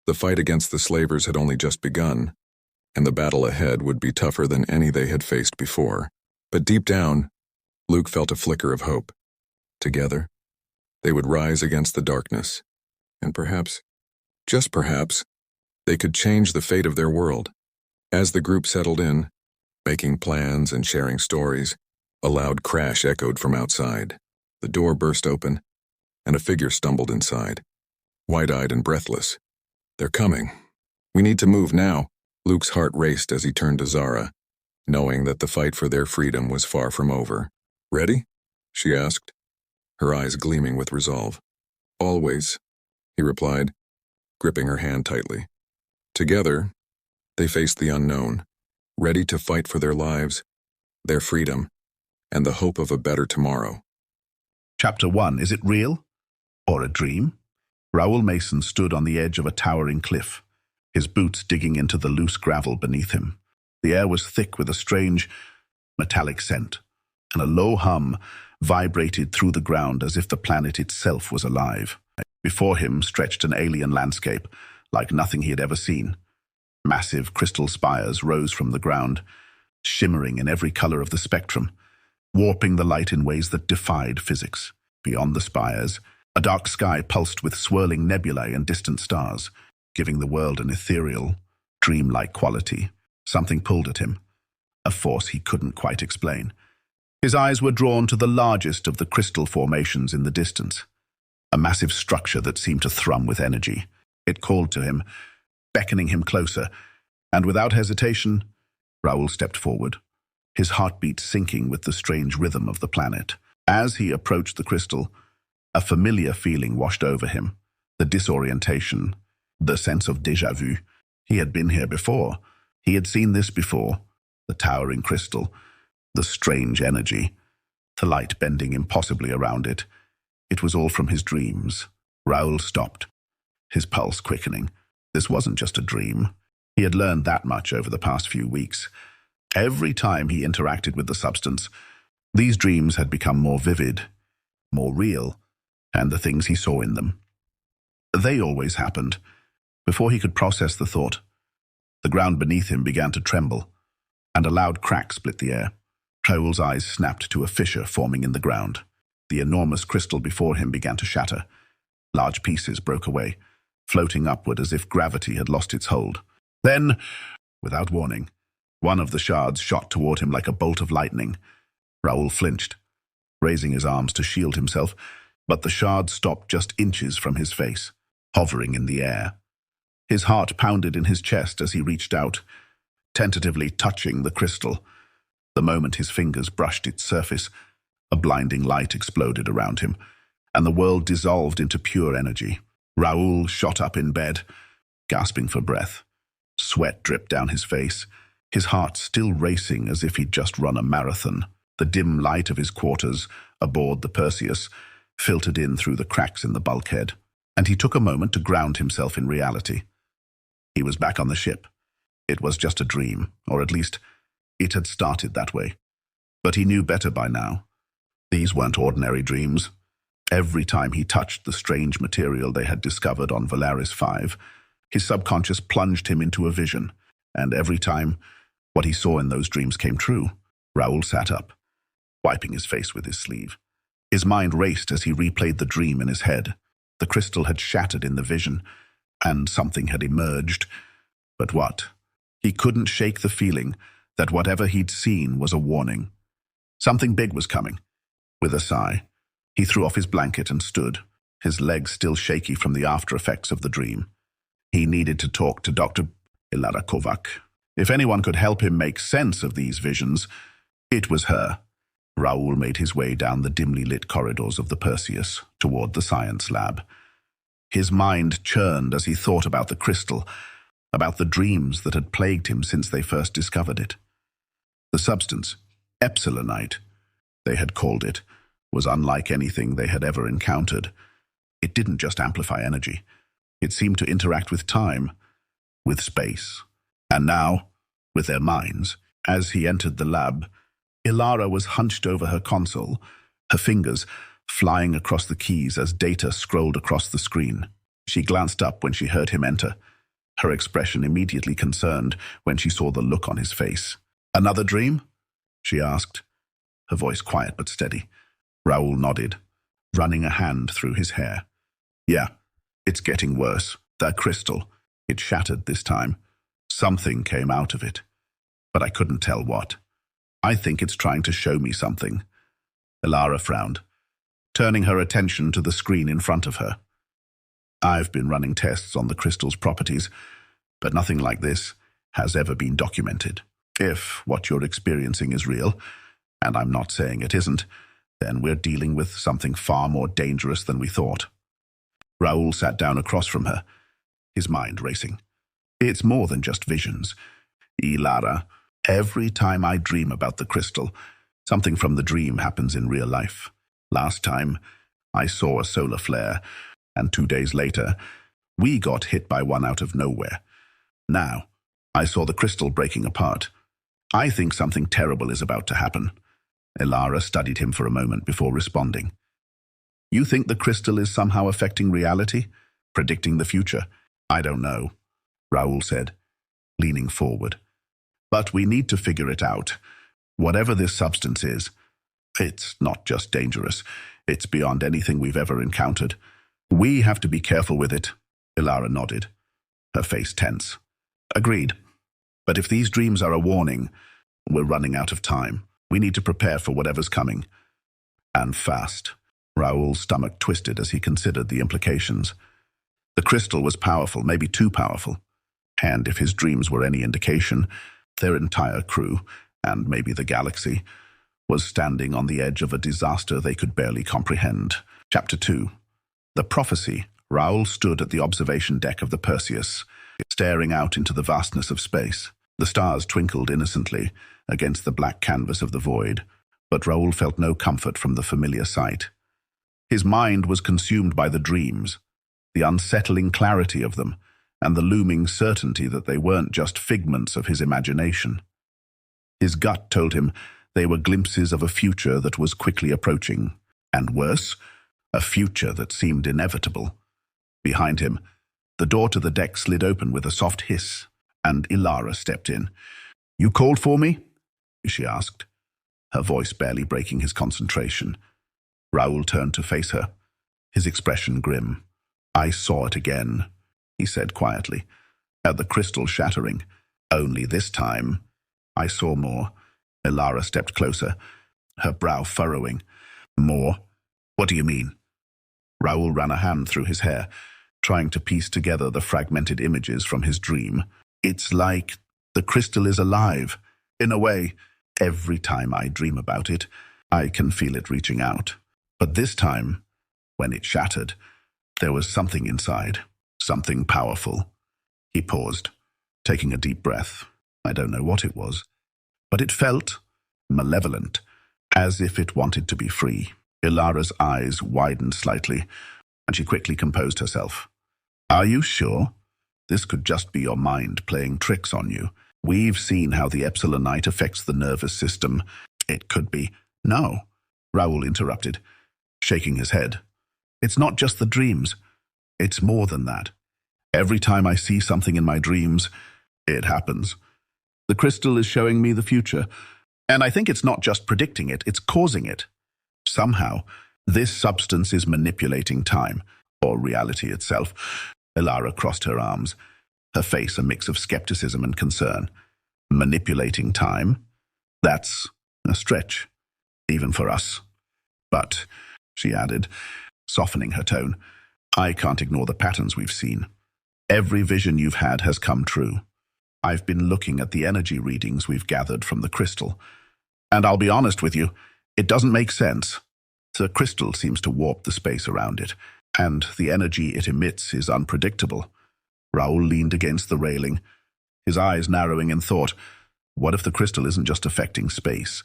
The fight against the slavers had only just begun, and the battle ahead would be tougher than any they had faced before. But deep down, Luke felt a flicker of hope. Together, they would rise against the darkness, and perhaps, just perhaps, they could change the fate of their world. As the group settled in, making plans and sharing stories, a loud crash echoed from outside. The door burst open, and a figure stumbled inside, wide-eyed and breathless. "They're coming. We need to move now." Luke's heart raced as he turned to Zara, knowing that the fight for their freedom was far from over. "Ready?" she asked, her eyes gleaming with resolve. "Always," he replied, gripping her hand tightly. Together, they faced the unknown, ready to fight for their lives, their freedom, and the hope of a better tomorrow. Chapter 1. Is it real? Or a dream? Raoul Mason stood on the edge of a towering cliff, his boots digging into the loose gravel beneath him. The air was thick with a strange, metallic scent, and a low hum vibrated through the ground as if the planet itself was alive. Before him stretched an alien landscape, like nothing he had ever seen. Massive crystal spires rose from the ground, shimmering in every color of the spectrum, warping the light in ways that defied physics. Beyond the spires, a dark sky pulsed with swirling nebulae and distant stars, giving the world an ethereal, dreamlike quality. Something pulled at him, a force he couldn't quite explain. His eyes were drawn to the largest of the crystal formations in the distance, a massive structure that seemed to thrum with energy. It called to him, beckoning him closer, and without hesitation, Raoul stepped forward, his heartbeat syncing with the strange rhythm of the planet. As he approached the crystal, a familiar feeling washed over him, the disorientation, the sense of déjà vu. He had been here before. He had seen this before, the towering crystal, the strange energy, the light bending impossibly around it. It was all from his dreams. Raoul stopped, his pulse quickening. This wasn't just a dream. He had learned that much over the past few weeks. Every time he interacted with the substance, these dreams had become more vivid, more real, and the things he saw in them. They always happened. Before he could process the thought, the ground beneath him began to tremble, and a loud crack split the air. Raoul's eyes snapped to a fissure forming in the ground. The enormous crystal before him began to shatter. Large pieces broke away, floating upward as if gravity had lost its hold. Then, Without warning, one of the shards shot toward him like a bolt of lightning. Raoul flinched, raising his arms to shield himself, but the shard stopped just inches from his face, hovering in the air. His heart pounded in his chest as he reached out, tentatively touching the crystal. The moment his fingers brushed its surface, a blinding light exploded around him, and the world dissolved into pure energy. Raoul shot up in bed, gasping for breath. Sweat dripped down his face, his heart still racing as if he'd just run a marathon. The dim light of his quarters, aboard the Perseus, filtered in through the cracks in the bulkhead, and he took a moment to ground himself in reality. He was back on the ship. It was just a dream, or at least, it had started that way. But he knew better by now. These weren't ordinary dreams. Every time he touched the strange material they had discovered on Valaris 5, his subconscious plunged him into a vision, and every time what he saw in those dreams came true. Raoul sat up, wiping his face with his sleeve. His mind raced as he replayed the dream in his head. The crystal had shattered in the vision, and something had emerged. But what? He couldn't shake the feeling that whatever he'd seen was a warning. Something big was coming. With a sigh, he threw off his blanket and stood, his legs still shaky from the after effects of the dream. He needed to talk to Dr. Ilara Kovac. If anyone could help him make sense of these visions, it was her. Raoul made his way down the dimly lit corridors of the Perseus toward the science lab. His mind churned as he thought about the crystal, about the dreams that had plagued him since they first discovered it. The substance, epsilonite, they had called it, was unlike anything they had ever encountered. It didn't just amplify energy. It seemed to interact with time, with space, and now, with their minds. As he entered the lab, Ilara was hunched over her console, her fingers flying across the keys as data scrolled across the screen. She glanced up when she heard him enter, her expression immediately concerned when she saw the look on his face. "Another dream?" she asked, her voice quiet but steady. Raoul nodded, running a hand through his hair. "Yeah, it's getting worse. That crystal, it shattered this time. Something came out of it, but I couldn't tell what. I think it's trying to show me something." Ilara frowned, turning her attention to the screen in front of her. "I've been running tests on the crystal's properties, but nothing like this has ever been documented. If what you're experiencing is real, and I'm not saying it isn't, then we're dealing with something far more dangerous than we thought." Raoul sat down across from her, his mind racing. "It's more than just visions. Ilara, every time I dream about the crystal, something from the dream happens in real life. Last time, I saw a solar flare, and 2 days later, we got hit by one out of nowhere. Now, I saw the crystal breaking apart. I think something terrible is about to happen." Ilara studied him for a moment before responding. "You think the crystal is somehow affecting reality, predicting the future?" "I don't know," Raoul said, leaning forward. "But we need to figure it out. Whatever this substance is, it's not just dangerous. It's beyond anything we've ever encountered. We have to be careful with it." Ilara nodded, her face tense. "Agreed. But if these dreams are a warning, we're running out of time. We need to prepare for whatever's coming. And fast." Raoul's stomach twisted as he considered the implications. The crystal was powerful, maybe too powerful. And if his dreams were any indication, their entire crew, and maybe the galaxy, was standing on the edge of a disaster they could barely comprehend. Chapter 2. The Prophecy. Raoul stood at the observation deck of the Perseus, staring out into the vastness of space. The stars twinkled innocently against the black canvas of the void, but Raoul felt no comfort from the familiar sight. His mind was consumed by the dreams, the unsettling clarity of them, and the looming certainty that they weren't just figments of his imagination. His gut told him they were glimpses of a future that was quickly approaching, and worse, a future that seemed inevitable. Behind him, the door to the deck slid open with a soft hiss, and Ilara stepped in. "You called for me?" she asked, her voice barely breaking his concentration. Raoul turned to face her, his expression grim. "I saw it again," he said quietly, "at the crystal shattering, Only this time, I saw more. Ilara stepped closer, her brow furrowing. More? What do you mean? Raoul ran a hand through his hair, trying to piece together the fragmented images from his dream. It's like the crystal is alive. In a way, every time I dream about it, I can feel it reaching out. But this time, when it shattered, there was something inside, something powerful. He paused, taking a deep breath. I don't know what it was, but it felt malevolent, as if it wanted to be free. Ilara's eyes widened slightly, and she quickly composed herself. Are you sure? This could just be your mind playing tricks on you. We've seen how the Epsilonite affects the nervous system. It could be. No, Raoul interrupted, shaking his head. It's not just the dreams. It's more than that. Every time I see something in my dreams, it happens. The crystal is showing me the future, and I think it's not just predicting it, it's causing it. Somehow, this substance is manipulating time, or reality itself. Ilara crossed her arms, her face a mix of skepticism and concern. Manipulating time? That's a stretch, even for us. But, she added, softening her tone, I can't ignore the patterns we've seen. Every vision you've had has come true. I've been looking at the energy readings we've gathered from the crystal, and I'll be honest with you, it doesn't make sense. The crystal seems to warp the space around it, and the energy it emits is unpredictable. Raoul leaned against the railing, his eyes narrowing in thought. What if the crystal isn't just affecting space?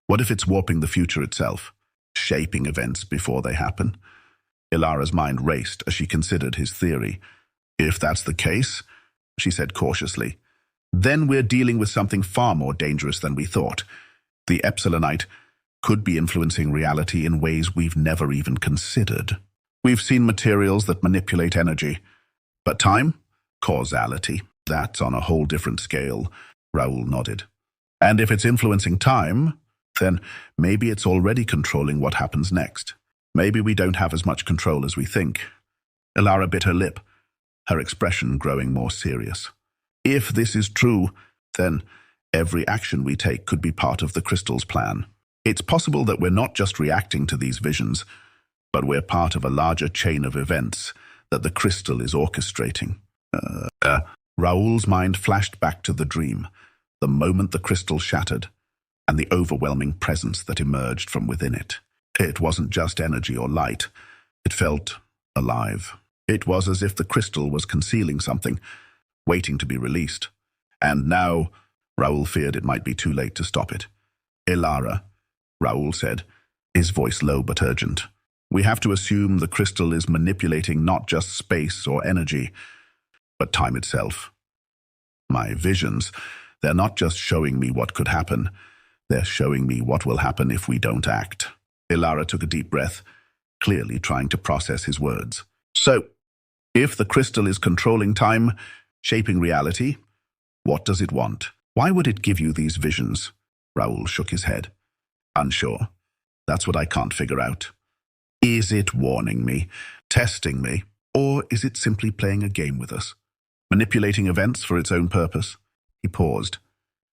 What if it's warping the future itself, shaping events before they happen? Ilara's mind raced as she considered his theory. If that's the case, she said cautiously, then we're dealing with something far more dangerous than we thought. The Epsilonite could be influencing reality in ways we've never even considered. We've seen materials that manipulate energy, but time? Causality. That's on a whole different scale, Raoul nodded. And if it's influencing time, then maybe it's already controlling what happens next. Maybe we don't have as much control as we think. Ilara bit her lip, her expression growing more serious. If this is true, then every action we take could be part of the crystal's plan. It's possible that we're not just reacting to these visions, but we're part of a larger chain of events that the crystal is orchestrating. Raoul's mind flashed back to the dream, the moment the crystal shattered, and the overwhelming presence that emerged from within it. It wasn't just energy or light. It felt alive. It was as if the crystal was concealing something, waiting to be released. And now, Raoul feared it might be too late to stop it. Ilara, Raoul said, his voice low but urgent. We have to assume the crystal is manipulating not just space or energy, but time itself. My visions, they're not just showing me what could happen, they're showing me what will happen if we don't act. Ilara took a deep breath, clearly trying to process his words. So, if the crystal is controlling time, shaping reality, what does it want? Why would it give you these visions? Raoul shook his head. Unsure. That's what I can't figure out. Is it warning me, testing me, or is it simply playing a game with us, manipulating events for its own purpose? He paused,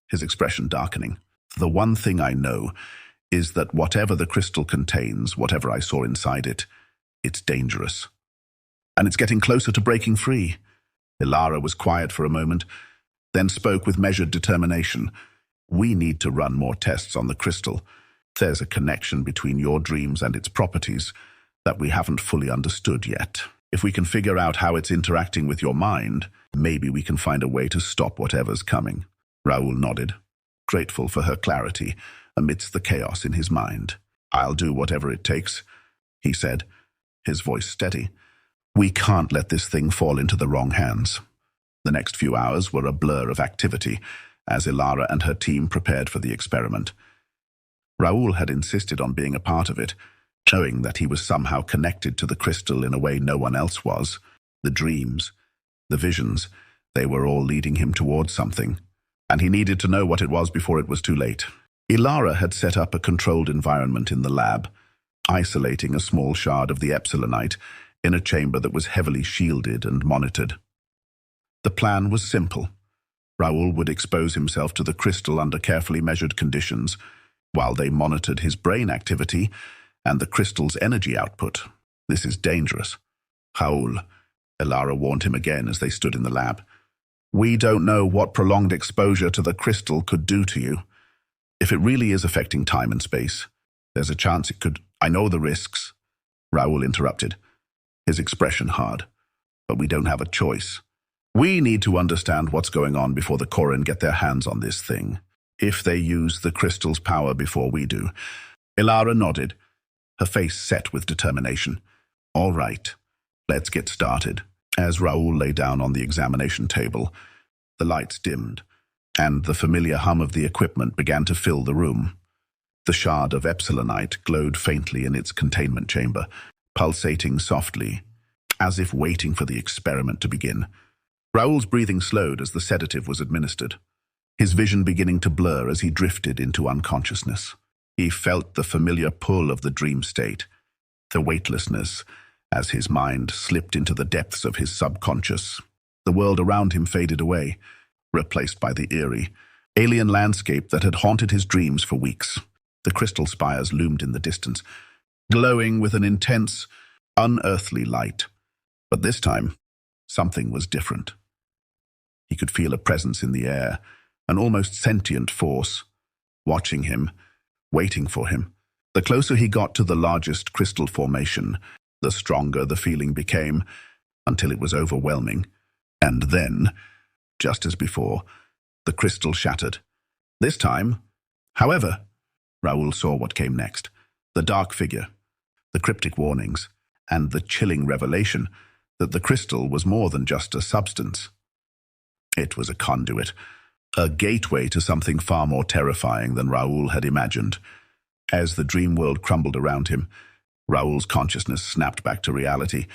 his expression darkening. The one thing I know is that whatever the crystal contains, whatever I saw inside it, it's dangerous. And it's getting closer to breaking free. Ilara was quiet for a moment, then spoke with measured determination. We need to run more tests on the crystal. There's a connection between your dreams and its properties that we haven't fully understood yet. If we can figure out how it's interacting with your mind, maybe we can find a way to stop whatever's coming. Raoul nodded, grateful for her clarity amidst the chaos in his mind. I'll do whatever it takes, he said, his voice steady. We can't let this thing fall into the wrong hands. The next few hours were a blur of activity as Ilara and her team prepared for the experiment. Raoul had insisted on being a part of it, knowing that he was somehow connected to the crystal in a way no one else was. The dreams, the visions, they were all leading him towards something, and he needed to know what it was before it was too late. Ilara had set up a controlled environment in the lab, isolating a small shard of the Epsilonite in a chamber that was heavily shielded and monitored. The plan was simple. Raoul would expose himself to the crystal under carefully measured conditions, while they monitored his brain activity and the crystal's energy output. This is dangerous. Raoul, Elara warned him again as they stood in the lab. We don't know what prolonged exposure to the crystal could do to you. If it really is affecting time and space, there's a chance it could— I know the risks, Raoul interrupted, his expression hard. But we don't have a choice. We need to understand what's going on before the Corrin get their hands on this thing. If they use the crystal's power before we do. Elara nodded, her face set with determination. All right, let's get started. As Raoul lay down on the examination table, the lights dimmed, and the familiar hum of the equipment began to fill the room. The shard of epsilonite glowed faintly in its containment chamber, pulsating softly, as if waiting for the experiment to begin. Raoul's breathing slowed as the sedative was administered, his vision beginning to blur as he drifted into unconsciousness. He felt the familiar pull of the dream state, the weightlessness, as his mind slipped into the depths of his subconscious. The world around him faded away, replaced by the eerie, alien landscape that had haunted his dreams for weeks. The crystal spires loomed in the distance, glowing with an intense, unearthly light. But this time, something was different. He could feel a presence in the air, an almost sentient force, watching him, waiting for him. The closer he got to the largest crystal formation, the stronger the feeling became, until it was overwhelming. And then, just as before, the crystal shattered. This time, however, Raoul saw what came next. The dark figure, the cryptic warnings, and the chilling revelation that the crystal was more than just a substance. It was a conduit, a gateway to something far more terrifying than Raoul had imagined. As the dream world crumbled around him, Raoul's consciousness snapped back to reality,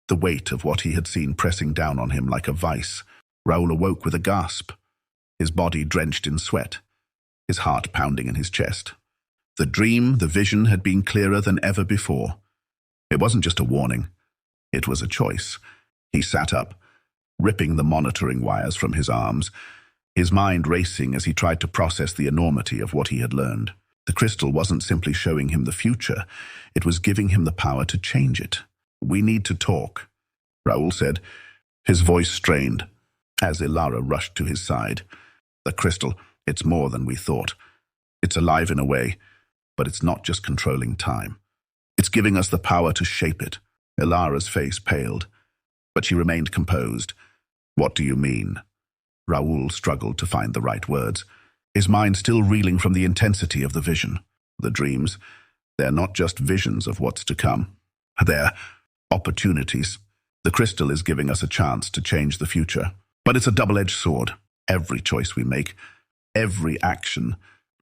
the weight of what he had seen pressing down on him like a vice. Raoul awoke with a gasp, his body drenched in sweat, his heart pounding in his chest. The dream, the vision, had been clearer than ever before. It wasn't just a warning. It was a choice. He sat up, ripping the monitoring wires from his arms, his mind racing as he tried to process the enormity of what he had learned. The crystal wasn't simply showing him the future, it was giving him the power to change it. We need to talk, Raoul said, his voice strained, as Elara rushed to his side. The crystal, it's more than we thought. It's alive in a way, but it's not just controlling time. It's giving us the power to shape it. Elara's face paled, but she remained composed. What do you mean? Raoul struggled to find the right words, his mind still reeling from the intensity of the vision. The dreams, they're not just visions of what's to come. They're opportunities. The crystal is giving us a chance to change the future. But it's a double-edged sword. Every choice we make, every action,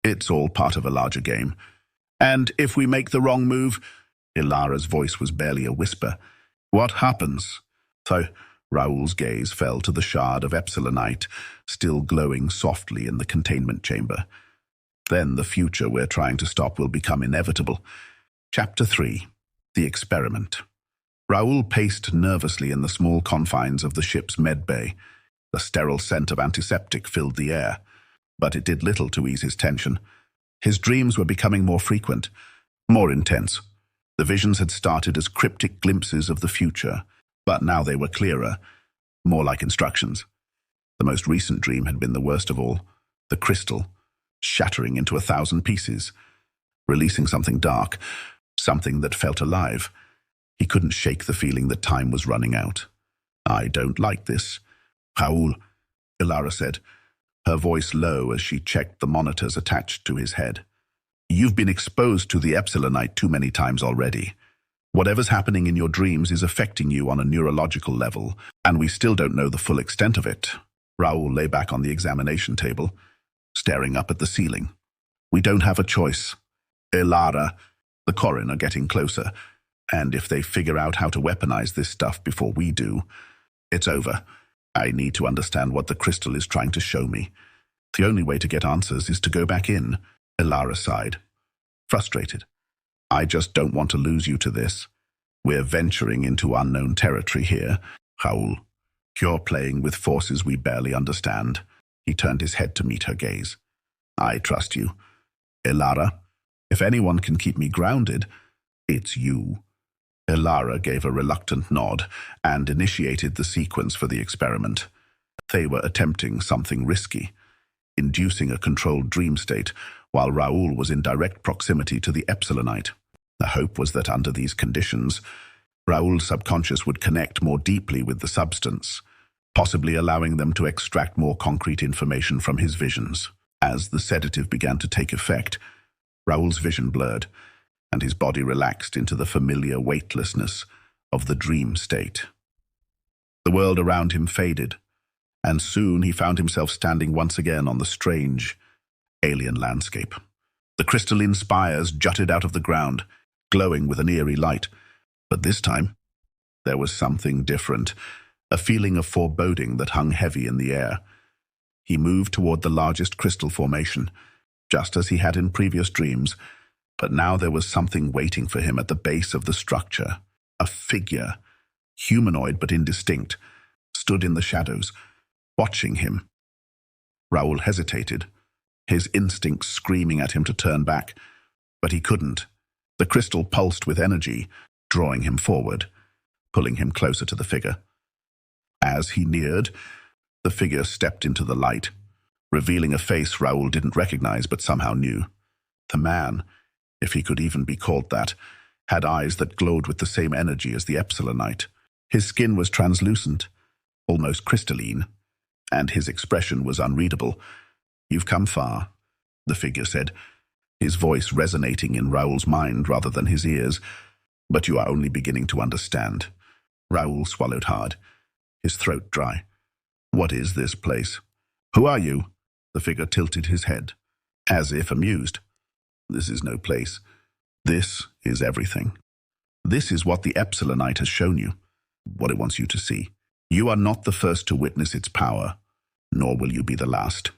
it's all part of a larger game. And if we make the wrong move, Elara's voice was barely a whisper. What happens? So Raoul's gaze fell to the shard of epsilonite, still glowing softly in the containment chamber. Then the future we're trying to stop will become inevitable. Chapter 3. The Experiment. Raoul paced nervously in the small confines of the ship's med bay. The sterile scent of antiseptic filled the air, but it did little to ease his tension. His dreams were becoming more frequent, more intense. The visions had started as cryptic glimpses of the future, but now they were clearer, more like instructions. The most recent dream had been the worst of all, the crystal, shattering into 1,000 pieces, releasing something dark, something that felt alive. He couldn't shake the feeling that time was running out. I don't like this, Raoul, Elara said, her voice low as she checked the monitors attached to his head. You've been exposed to the epsilonite too many times already. Whatever's happening in your dreams is affecting you on a neurological level, and we still don't know the full extent of it. Raoul lay back on the examination table, staring up at the ceiling. We don't have a choice. Elara, the Corrin are getting closer, and if they figure out how to weaponize this stuff before we do, it's over. I need to understand what the crystal is trying to show me. The only way to get answers is to go back in. Elara sighed, frustrated. I just don't want to lose you to this. We're venturing into unknown territory here, Raoul. You're playing with forces we barely understand. He turned his head to meet her gaze. I trust you. Elara, if anyone can keep me grounded, it's you. Elara gave a reluctant nod and initiated the sequence for the experiment. They were attempting something risky, inducing a controlled dream state, while Raoul was in direct proximity to the Epsilonite. The hope was that under these conditions, Raoul's subconscious would connect more deeply with the substance, possibly allowing them to extract more concrete information from his visions. As the sedative began to take effect, Raoul's vision blurred, and his body relaxed into the familiar weightlessness of the dream state. The world around him faded, and soon he found himself standing once again on the strange, alien landscape. The crystalline spires jutted out of the ground, glowing with an eerie light. But this time, there was something different, a feeling of foreboding that hung heavy in the air. He moved toward the largest crystal formation, just as he had in previous dreams, but now there was something waiting for him at the base of the structure. A figure, humanoid but indistinct, stood in the shadows, watching him. Raoul hesitated, his instincts screaming at him to turn back, but he couldn't. The crystal pulsed with energy, drawing him forward, pulling him closer to the figure. As he neared, the figure stepped into the light, revealing a face Raoul didn't recognize but somehow knew. The man, if he could even be called that, had eyes that glowed with the same energy as the Epsilonite. His skin was translucent, almost crystalline, and his expression was unreadable. "You've come far," the figure said, his voice resonating in Raoul's mind rather than his ears. "But you are only beginning to understand." Raoul swallowed hard, his throat dry. "What is this place? Who are you?" The figure tilted his head, as if amused. "This is no place. This is everything. This is what the Epsilonite has shown you, what it wants you to see. You are not the first to witness its power, nor will you be the last."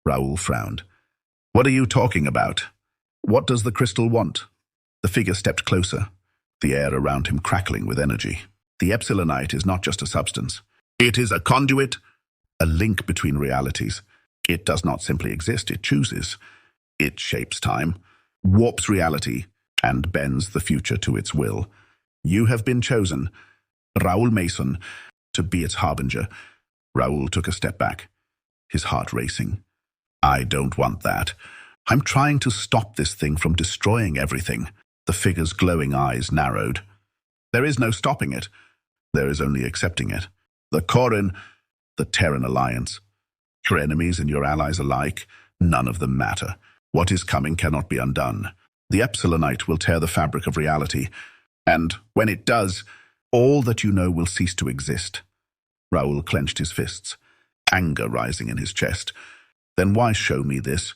Raoul frowned. "What are you talking about? What does the crystal want?" The figure stepped closer, the air around him crackling with energy. "The Epsilonite is not just a substance. It is a conduit, a link between realities. It does not simply exist, it chooses. It shapes time, warps reality, and bends the future to its will. You have been chosen, Raoul Mason, to be its harbinger." Raoul took a step back, his heart racing. "I don't want that. I'm trying to stop this thing from destroying everything." The figure's glowing eyes narrowed. "There is no stopping it. There is only accepting it. The Korin, the Terran Alliance, your enemies and your allies alike, none of them matter. What is coming cannot be undone. The Epsilonite will tear the fabric of reality, and when it does, all that you know will cease to exist." Raoul clenched his fists, anger rising in his chest. "Then why show me this?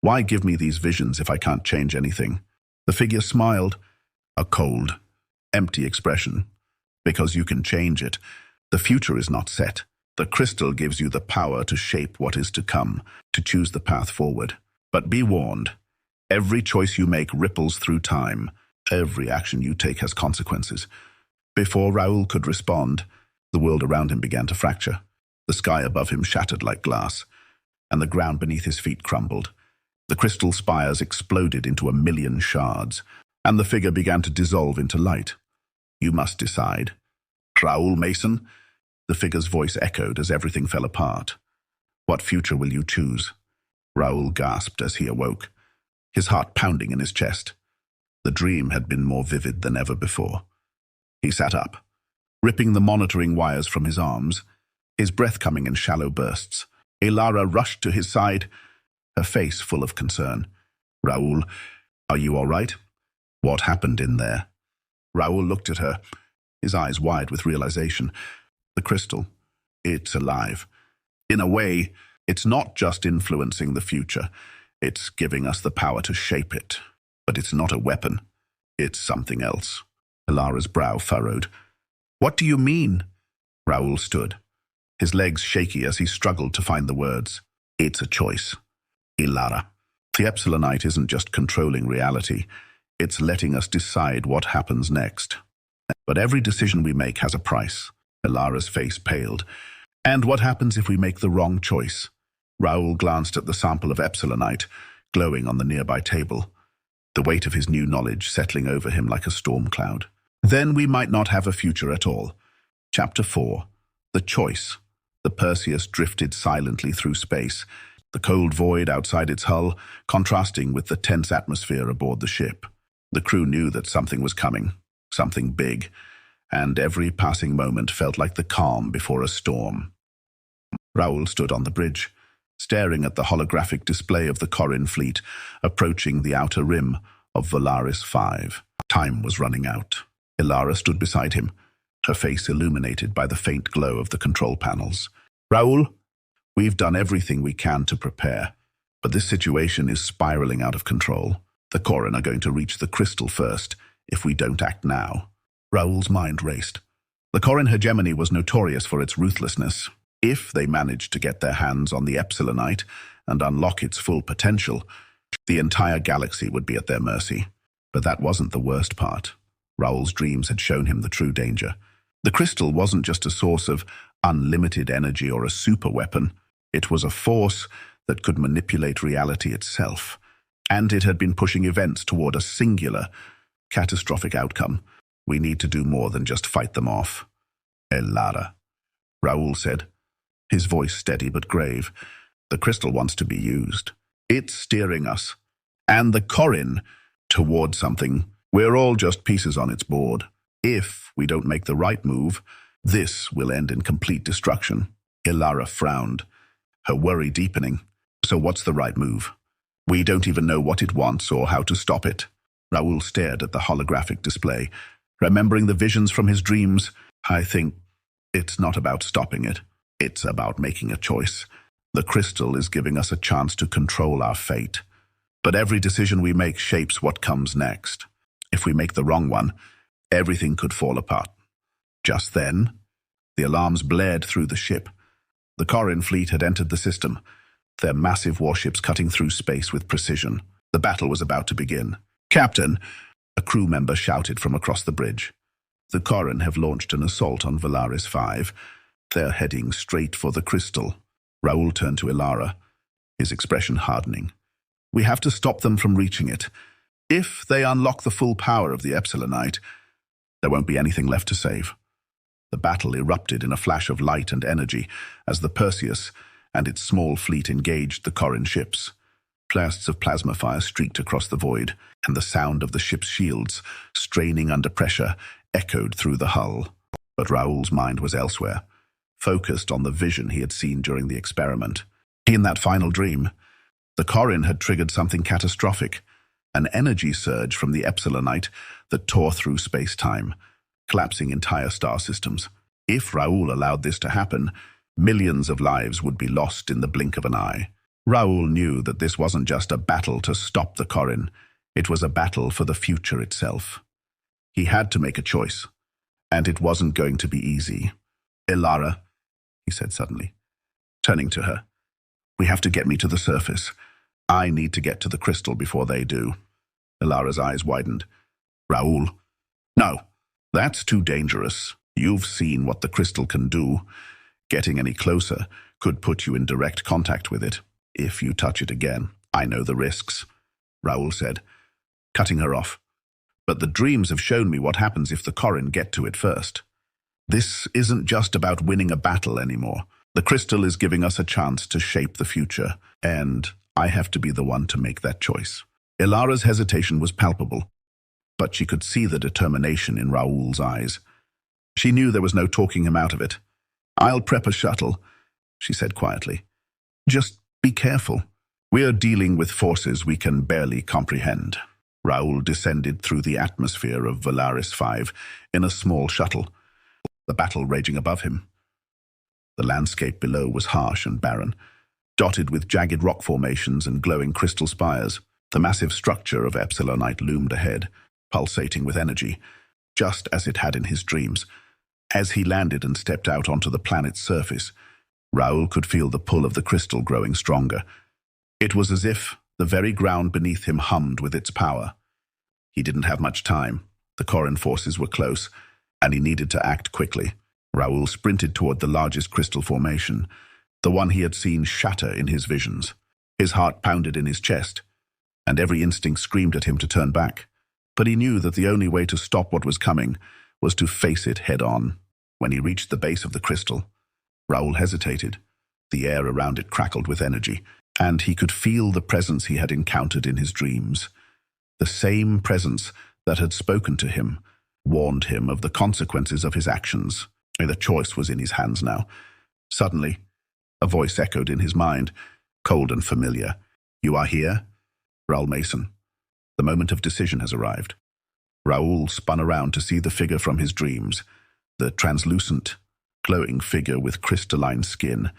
Why give me these visions if I can't change anything?" The figure smiled, a cold, empty expression. "Because you can change it. The future is not set. The crystal gives you the power to shape what is to come, to choose the path forward. But be warned, every choice you make ripples through time. Every action you take has consequences." Before Raoul could respond, the world around him began to fracture. The sky above him shattered like glass, and the ground beneath his feet crumbled. The crystal spires exploded into 1,000,000 shards, and the figure began to dissolve into light. "You must decide. Raoul Mason?" The figure's voice echoed as everything fell apart. "What future will you choose?" Raoul gasped as he awoke, his heart pounding in his chest. The dream had been more vivid than ever before. He sat up, ripping the monitoring wires from his arms, his breath coming in shallow bursts. Elara rushed to his side, her face full of concern. "Raoul, are you all right? What happened in there?" Raoul looked at her, his eyes wide with realization. "The crystal, it's alive. In a way, it's not just influencing the future. It's giving us the power to shape it. But it's not a weapon. It's something else." Elara's brow furrowed. "What do you mean?" Raoul stood, his legs shaky as he struggled to find the words. "It's a choice, Elara. The Epsilonite isn't just controlling reality. It's letting us decide what happens next. But every decision we make has a price." Elara's face paled. "And what happens if we make the wrong choice? Raoul glanced at the sample of epsilonite glowing on the nearby table, the weight of his new knowledge settling over him like a storm cloud. Then we might not have a future at all. Chapter 4. The Choice. The Perseus drifted silently through space, the cold void outside its hull contrasting with the tense atmosphere aboard the ship. The crew knew that something was coming, something big, and every passing moment felt like the calm before a storm. Raoul stood on the bridge, staring at the holographic display of the Corin fleet approaching the outer rim of Valaris 5. Time was running out. Ilara stood beside him, her face illuminated by the faint glow of the control panels. Raoul, we've done everything we can to prepare, but this situation is spiraling out of control. The Corin are going to reach the crystal first if we don't act now. Raoul's mind raced. The Corin hegemony was notorious for its ruthlessness. If they managed to get their hands on the epsilonite and unlock its full potential, the entire galaxy would be at their mercy. But that wasn't the worst part. Raoul's dreams had shown him the true danger. The crystal wasn't just a source of unlimited energy or a super weapon. It was a force that could manipulate reality itself. And it had been pushing events toward a singular, catastrophic outcome. We need to do more than just fight them off. Ilara, Raoul said, his voice steady but grave. The crystal wants to be used. It's steering us, and the Corin, toward something. We're all just pieces on its board. If we don't make the right move, this will end in complete destruction. Ilara frowned, her worry deepening. So what's the right move? We don't even know what it wants or how to stop it. Raoul stared at the holographic display, remembering the visions from his dreams. I think it's not about stopping it. It's about making a choice. The crystal is giving us a chance to control our fate. But every decision we make shapes what comes next. If we make the wrong one, everything could fall apart. Just then, the alarms blared through the ship. The Corin fleet had entered the system, their massive warships cutting through space with precision. The battle was about to begin. "Captain," a crew member shouted from across the bridge. "The Corin have launched an assault on Valaris 5. They're heading straight for the crystal." Raoul turned to Ilara, his expression hardening. "We have to stop them from reaching it. If they unlock the full power of the epsilonite, there won't be anything left to save." The battle erupted in a flash of light and energy as the Perseus and its small fleet engaged the Corin ships. Blasts of plasma fire streaked across the void, and the sound of the ship's shields, straining under pressure, echoed through the hull. But Raoul's mind was elsewhere, focused on the vision he had seen during the experiment. In that final dream, the Corin had triggered something catastrophic, an energy surge from the epsilonite that tore through space-time, collapsing entire star systems. If Raoul allowed this to happen, millions of lives would be lost in the blink of an eye. Raoul knew that this wasn't just a battle to stop the Corin, it was a battle for the future itself. He had to make a choice, and it wasn't going to be easy. "Ilara," he said suddenly, turning to her, "we have to get me to the surface. I need to get to the crystal before they do." Ilara's eyes widened. "Raoul, no, that's too dangerous. You've seen what the crystal can do. Getting any closer could put you in direct contact with it. If you touch it again, I know the risks," Raoul said, cutting her off. "But the dreams have shown me what happens if the Corin get to it first. This isn't just about winning a battle anymore. The crystal is giving us a chance to shape the future, and I have to be the one to make that choice." Ilara's hesitation was palpable, but she could see the determination in Raoul's eyes. She knew there was no talking him out of it. "I'll prep a shuttle," she said quietly. "Just be careful. We're dealing with forces we can barely comprehend." Raoul descended through the atmosphere of Valaris 5 in a small shuttle, the battle raging above him. The landscape below was harsh and barren, dotted with jagged rock formations and glowing crystal spires. The massive structure of epsilonite loomed ahead, pulsating with energy, just as it had in his dreams. As he landed and stepped out onto the planet's surface, Raoul could feel the pull of the crystal growing stronger. It was as if the very ground beneath him hummed with its power. He didn't have much time. The Corin forces were close, and he needed to act quickly. Raoul sprinted toward the largest crystal formation, the one he had seen shatter in his visions. His heart pounded in his chest, and every instinct screamed at him to turn back. But he knew that the only way to stop what was coming was to face it head-on. When he reached the base of the crystal, Raoul hesitated. The air around it crackled with energy, and he could feel the presence he had encountered in his dreams. The same presence that had spoken to him, warned him of the consequences of his actions. The choice was in his hands now. Suddenly, a voice echoed in his mind, cold and familiar. "You are here? Raoul Mason. The moment of decision has arrived." Raoul spun around to see the figure from his dreams, the translucent, glowing figure with crystalline skin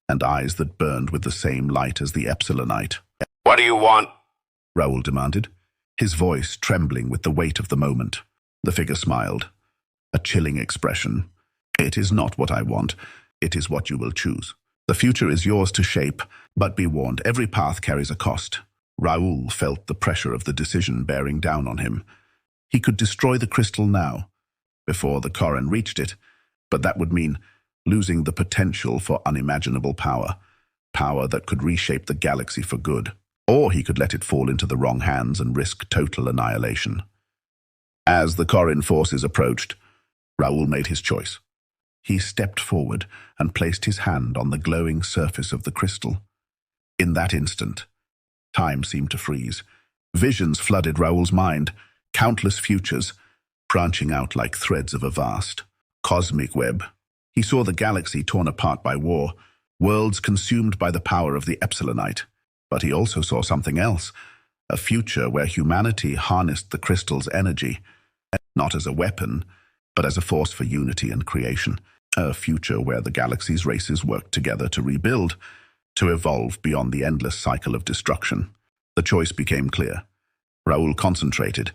and eyes that burned with the same light as the Epsilonite. "What do you want?" Raoul demanded, his voice trembling with the weight of the moment. The figure smiled, a chilling expression. "It is not what I want. It is what you will choose. The future is yours to shape, but be warned, every path carries a cost." Raoul felt the pressure of the decision bearing down on him. He could destroy the crystal now, before the Corrin reached it, but that would mean losing the potential for unimaginable power, power that could reshape the galaxy for good. Or he could let it fall into the wrong hands and risk total annihilation. As the Corrin forces approached, Raoul made his choice. He stepped forward and placed his hand on the glowing surface of the crystal. In that instant, time seemed to freeze. Visions flooded Raoul's mind, countless futures, branching out like threads of a vast, cosmic web. He saw the galaxy torn apart by war, worlds consumed by the power of the Epsilonite. But he also saw something else, a future where humanity harnessed the crystal's energy, not as a weapon, but as a force for unity and creation. A future where the galaxy's races worked together to rebuild, to evolve beyond the endless cycle of destruction. The choice became clear. Raoul concentrated,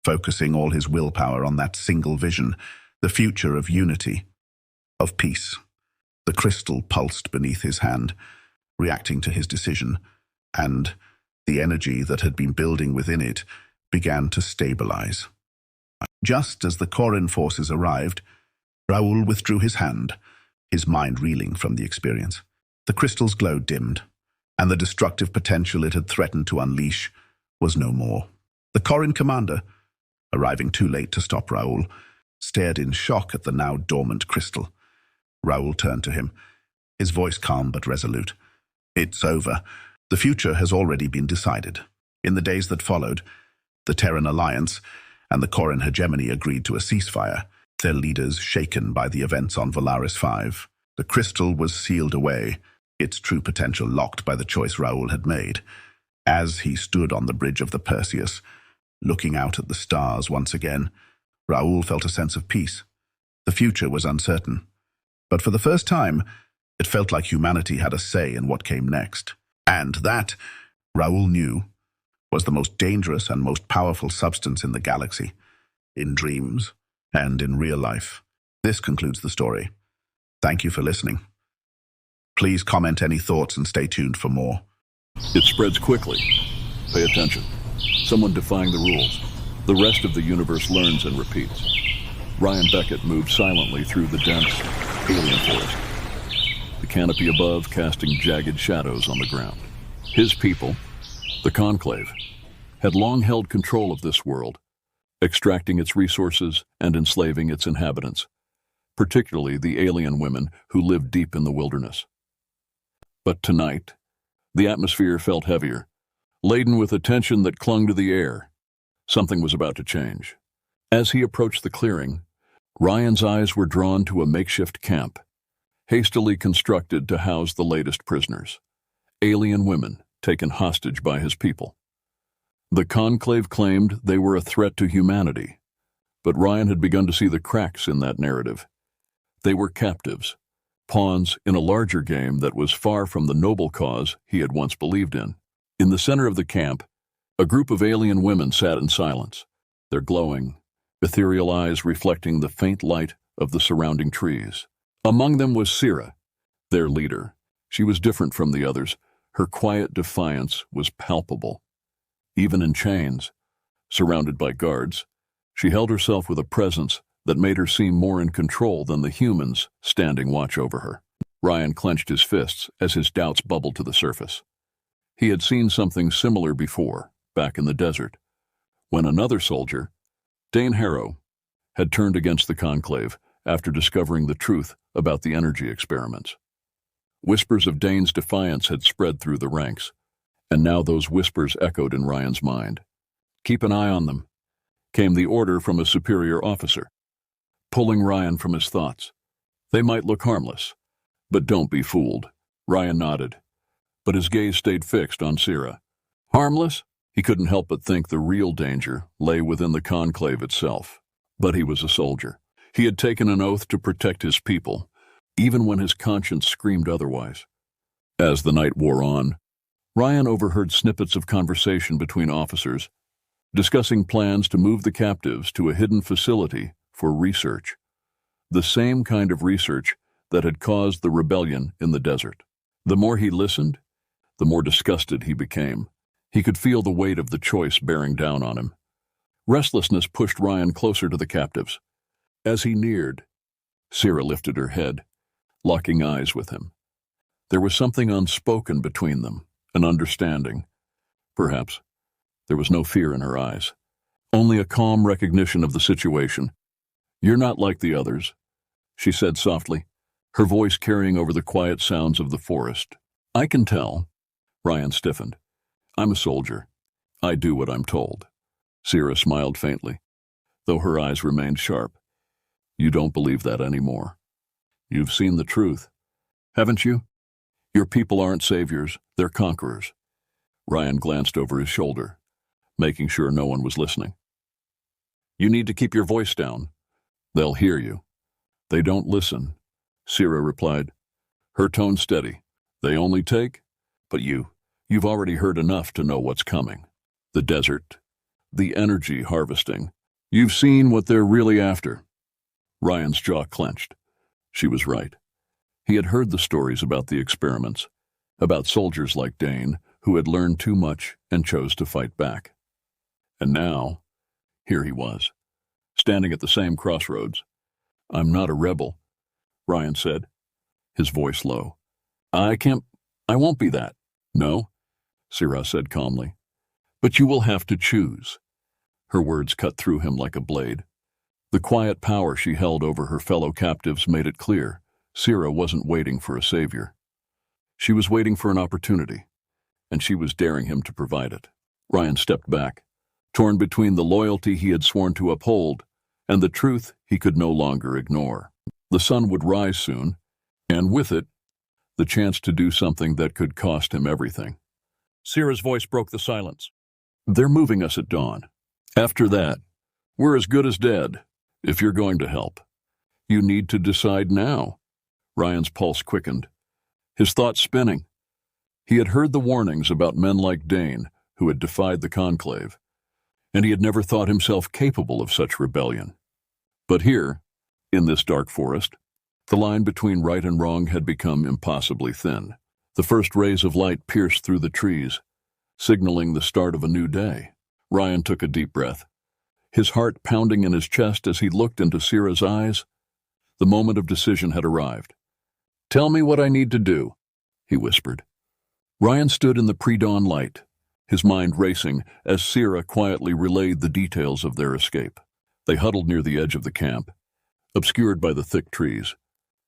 focusing all his willpower on that single vision, the future of unity, of peace. The crystal pulsed beneath his hand, reacting to his decision, and the energy that had been building within it began to stabilize. Just as the Corrin forces arrived, Raoul withdrew his hand, his mind reeling from the experience. The crystal's glow dimmed, and the destructive potential it had threatened to unleash was no more. The Corrin commander, arriving too late to stop Raoul, stared in shock at the now dormant crystal. Raoul turned to him, his voice calm but resolute. "It's over. The future has already been decided." In the days that followed, the Terran Alliance and the Corrin hegemony agreed to a ceasefire, their leaders shaken by the events on Valaris 5. The crystal was sealed away, its true potential locked by the choice Raoul had made. As he stood on the bridge of the Perseus, looking out at the stars once again, Raoul felt a sense of peace. The future was uncertain, but for the first time, it felt like humanity had a say in what came next. And that, Raoul knew, was the most dangerous and most powerful substance in the galaxy, in dreams and in real life. This concludes the story. Thank you for listening. Please comment any thoughts and stay tuned for more. It spreads quickly. Pay attention. Someone defying the rules. The rest of the universe learns and repeats. Ryan Beckett moved silently through the dense alien forest, the canopy above casting jagged shadows on the ground. His people, the Conclave, had long held control of this world, extracting its resources and enslaving its inhabitants, particularly the alien women who lived deep in the wilderness. But tonight, the atmosphere felt heavier, laden with a tension that clung to the air. Something was about to change. As he approached the clearing, Ryan's eyes were drawn to a makeshift camp, hastily constructed to house the latest prisoners, alien women taken hostage by his people. The Conclave claimed they were a threat to humanity, but Ryan had begun to see the cracks in that narrative. They were captives, pawns in a larger game that was far from the noble cause he had once believed in. In the center of the camp, a group of alien women sat in silence, their glowing, ethereal eyes reflecting the faint light of the surrounding trees. Among them was Sira, their leader. She was different from the others. Her quiet defiance was palpable. Even in chains, surrounded by guards, she held herself with a presence that made her seem more in control than the humans standing watch over her. Ryan clenched his fists as his doubts bubbled to the surface. He had seen something similar before, back in the desert, when another soldier, Dane Harrow, had turned against the Conclave after discovering the truth about the energy experiments. Whispers of Dane's defiance had spread through the ranks, and now those whispers echoed in Ryan's mind. "Keep an eye on them," came the order from a superior officer, pulling Ryan from his thoughts. "They might look harmless, but don't be fooled." Ryan nodded, but his gaze stayed fixed on Sierra. Harmless? He couldn't help but think the real danger lay within the Conclave itself. But he was a soldier. He had taken an oath to protect his people, even when his conscience screamed otherwise. As the night wore on, Ryan overheard snippets of conversation between officers, discussing plans to move the captives to a hidden facility for research. The same kind of research that had caused the rebellion in the desert. The more he listened, the more disgusted he became. He could feel the weight of the choice bearing down on him. Restlessness pushed Ryan closer to the captives. As he neared, Sierra lifted her head, locking eyes with him. There was something unspoken between them, an understanding. Perhaps. There was no fear in her eyes, only a calm recognition of the situation. "You're not like the others," she said softly, her voice carrying over the quiet sounds of the forest. "I can tell." Ryan stiffened. "I'm a soldier. I do what I'm told." Sierra smiled faintly, though her eyes remained sharp. "You don't believe that anymore. You've seen the truth, haven't you? Your people aren't saviors, they're conquerors." Ryan glanced over his shoulder, making sure no one was listening. "You need to keep your voice down. They'll hear you." "They don't listen," Sierra replied, her tone steady. "They only take, but you've already heard enough to know what's coming. The desert, the energy harvesting. You've seen what they're really after." Ryan's jaw clenched. She was right. He had heard the stories about the experiments, about soldiers like Dane who had learned too much and chose to fight back. And now, here he was, standing at the same crossroads. "I'm not a rebel," Ryan said, his voice low. I won't be that." "No," Sierra said calmly. "But you will have to choose." Her words cut through him like a blade. The quiet power she held over her fellow captives made it clear Sierra wasn't waiting for a savior. She was waiting for an opportunity, and she was daring him to provide it. Ryan stepped back, torn between the loyalty he had sworn to uphold and the truth he could no longer ignore. The sun would rise soon, and with it, the chance to do something that could cost him everything. Sierra's voice broke the silence. "They're moving us at dawn. After that, we're as good as dead. If you're going to help, you need to decide now." Ryan's pulse quickened, his thoughts spinning. He had heard the warnings about men like Dane who had defied the Conclave, and he had never thought himself capable of such rebellion. But here, in this dark forest, the line between right and wrong had become impossibly thin. The first rays of light pierced through the trees, signaling the start of a new day. Ryan took a deep breath, his heart pounding in his chest as he looked into Sierra's eyes. The moment of decision had arrived. "Tell me what I need to do," he whispered. Ryan stood in the pre-dawn light, his mind racing as Sierra quietly relayed the details of their escape. They huddled near the edge of the camp, obscured by the thick trees.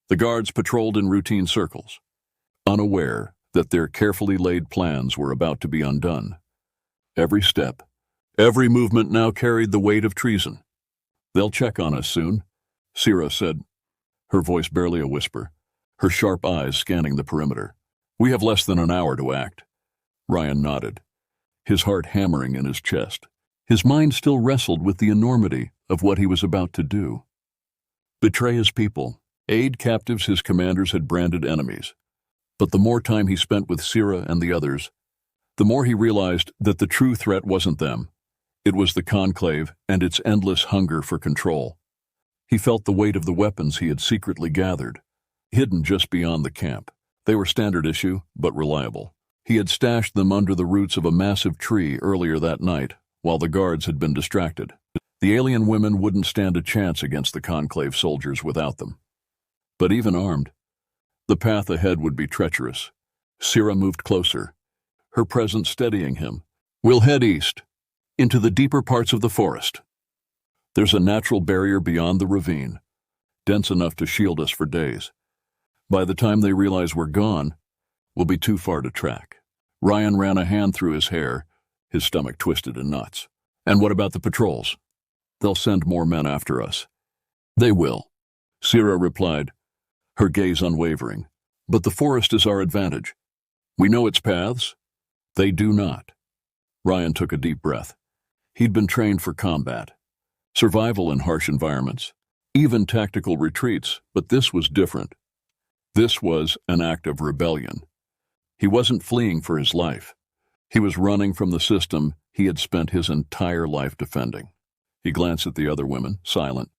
The guards patrolled in routine circles, unaware that their carefully laid plans were about to be undone. Every step, every movement now carried the weight of treason. "They'll check on us soon," Sierra said, her voice barely a whisper, her sharp eyes scanning the perimeter. "We have less than an hour to act." Ryan nodded, his heart hammering in his chest. His mind still wrestled with the enormity of what he was about to do. Betray his people, aid captives his commanders had branded enemies. But the more time he spent with Sierra and the others, the more he realized that the true threat wasn't them. It was the Conclave and its endless hunger for control. He felt the weight of the weapons he had secretly gathered, hidden just beyond the camp. They were standard issue, but reliable. He had stashed them under the roots of a massive tree earlier that night, while the guards had been distracted. The alien women wouldn't stand a chance against the Conclave soldiers without them. But even armed, The path ahead would be treacherous. Sierra moved closer, her presence steadying him. We'll head east, into the deeper parts of the forest. There's a natural barrier beyond the ravine, dense enough to shield us for days. By the time they realize we're gone, we'll be too far to track. Ryan ran a hand through his hair, his stomach twisted in knots. And what about the patrols? They'll send more men after us. They will, Sierra replied, her gaze unwavering. But the forest is our advantage. We know its paths. They do not. Ryan took a deep breath. He'd been trained for combat, survival in harsh environments, even tactical retreats, but this was different. This was an act of rebellion. He wasn't fleeing for his life. He was running from the system he had spent his entire life defending. He glanced at the other women, silent,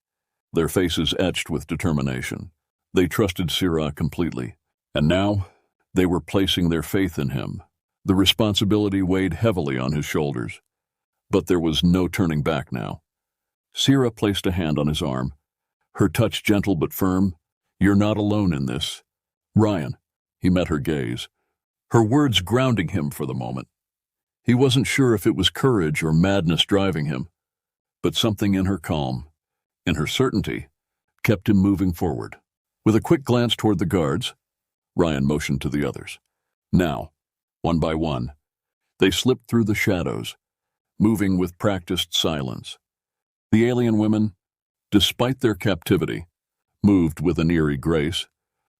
their faces etched with determination. They trusted Sierra completely, and now they were placing their faith in him. The responsibility weighed heavily on his shoulders, but there was no turning back now. Sierra placed a hand on his arm, her touch gentle but firm. You're not alone in this. Ryan, he met her gaze, her words grounding him for the moment. He wasn't sure if it was courage or madness driving him, but something in her calm, in her certainty, kept him moving forward. With a quick glance toward the guards, Ryan motioned to the others. Now, one by one, they slipped through the shadows, moving with practiced silence. The alien women, despite their captivity, moved with an eerie grace,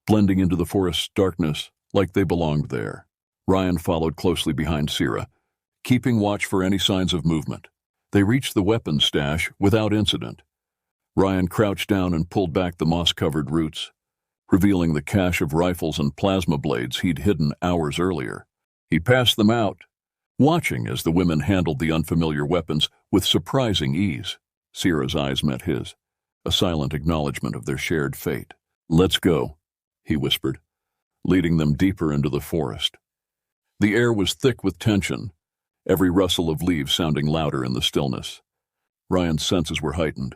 blending into the forest's darkness like they belonged there. Ryan followed closely behind Sierra, keeping watch for any signs of movement. They reached the weapons stash without incident. Ryan crouched down and pulled back the moss-covered roots, revealing the cache of rifles and plasma blades he'd hidden hours earlier. He passed them out, watching as the women handled the unfamiliar weapons with surprising ease. Sierra's eyes met his, a silent acknowledgement of their shared fate. Let's go, he whispered, leading them deeper into the forest. The air was thick with tension, every rustle of leaves sounding louder in the stillness. Ryan's senses were heightened,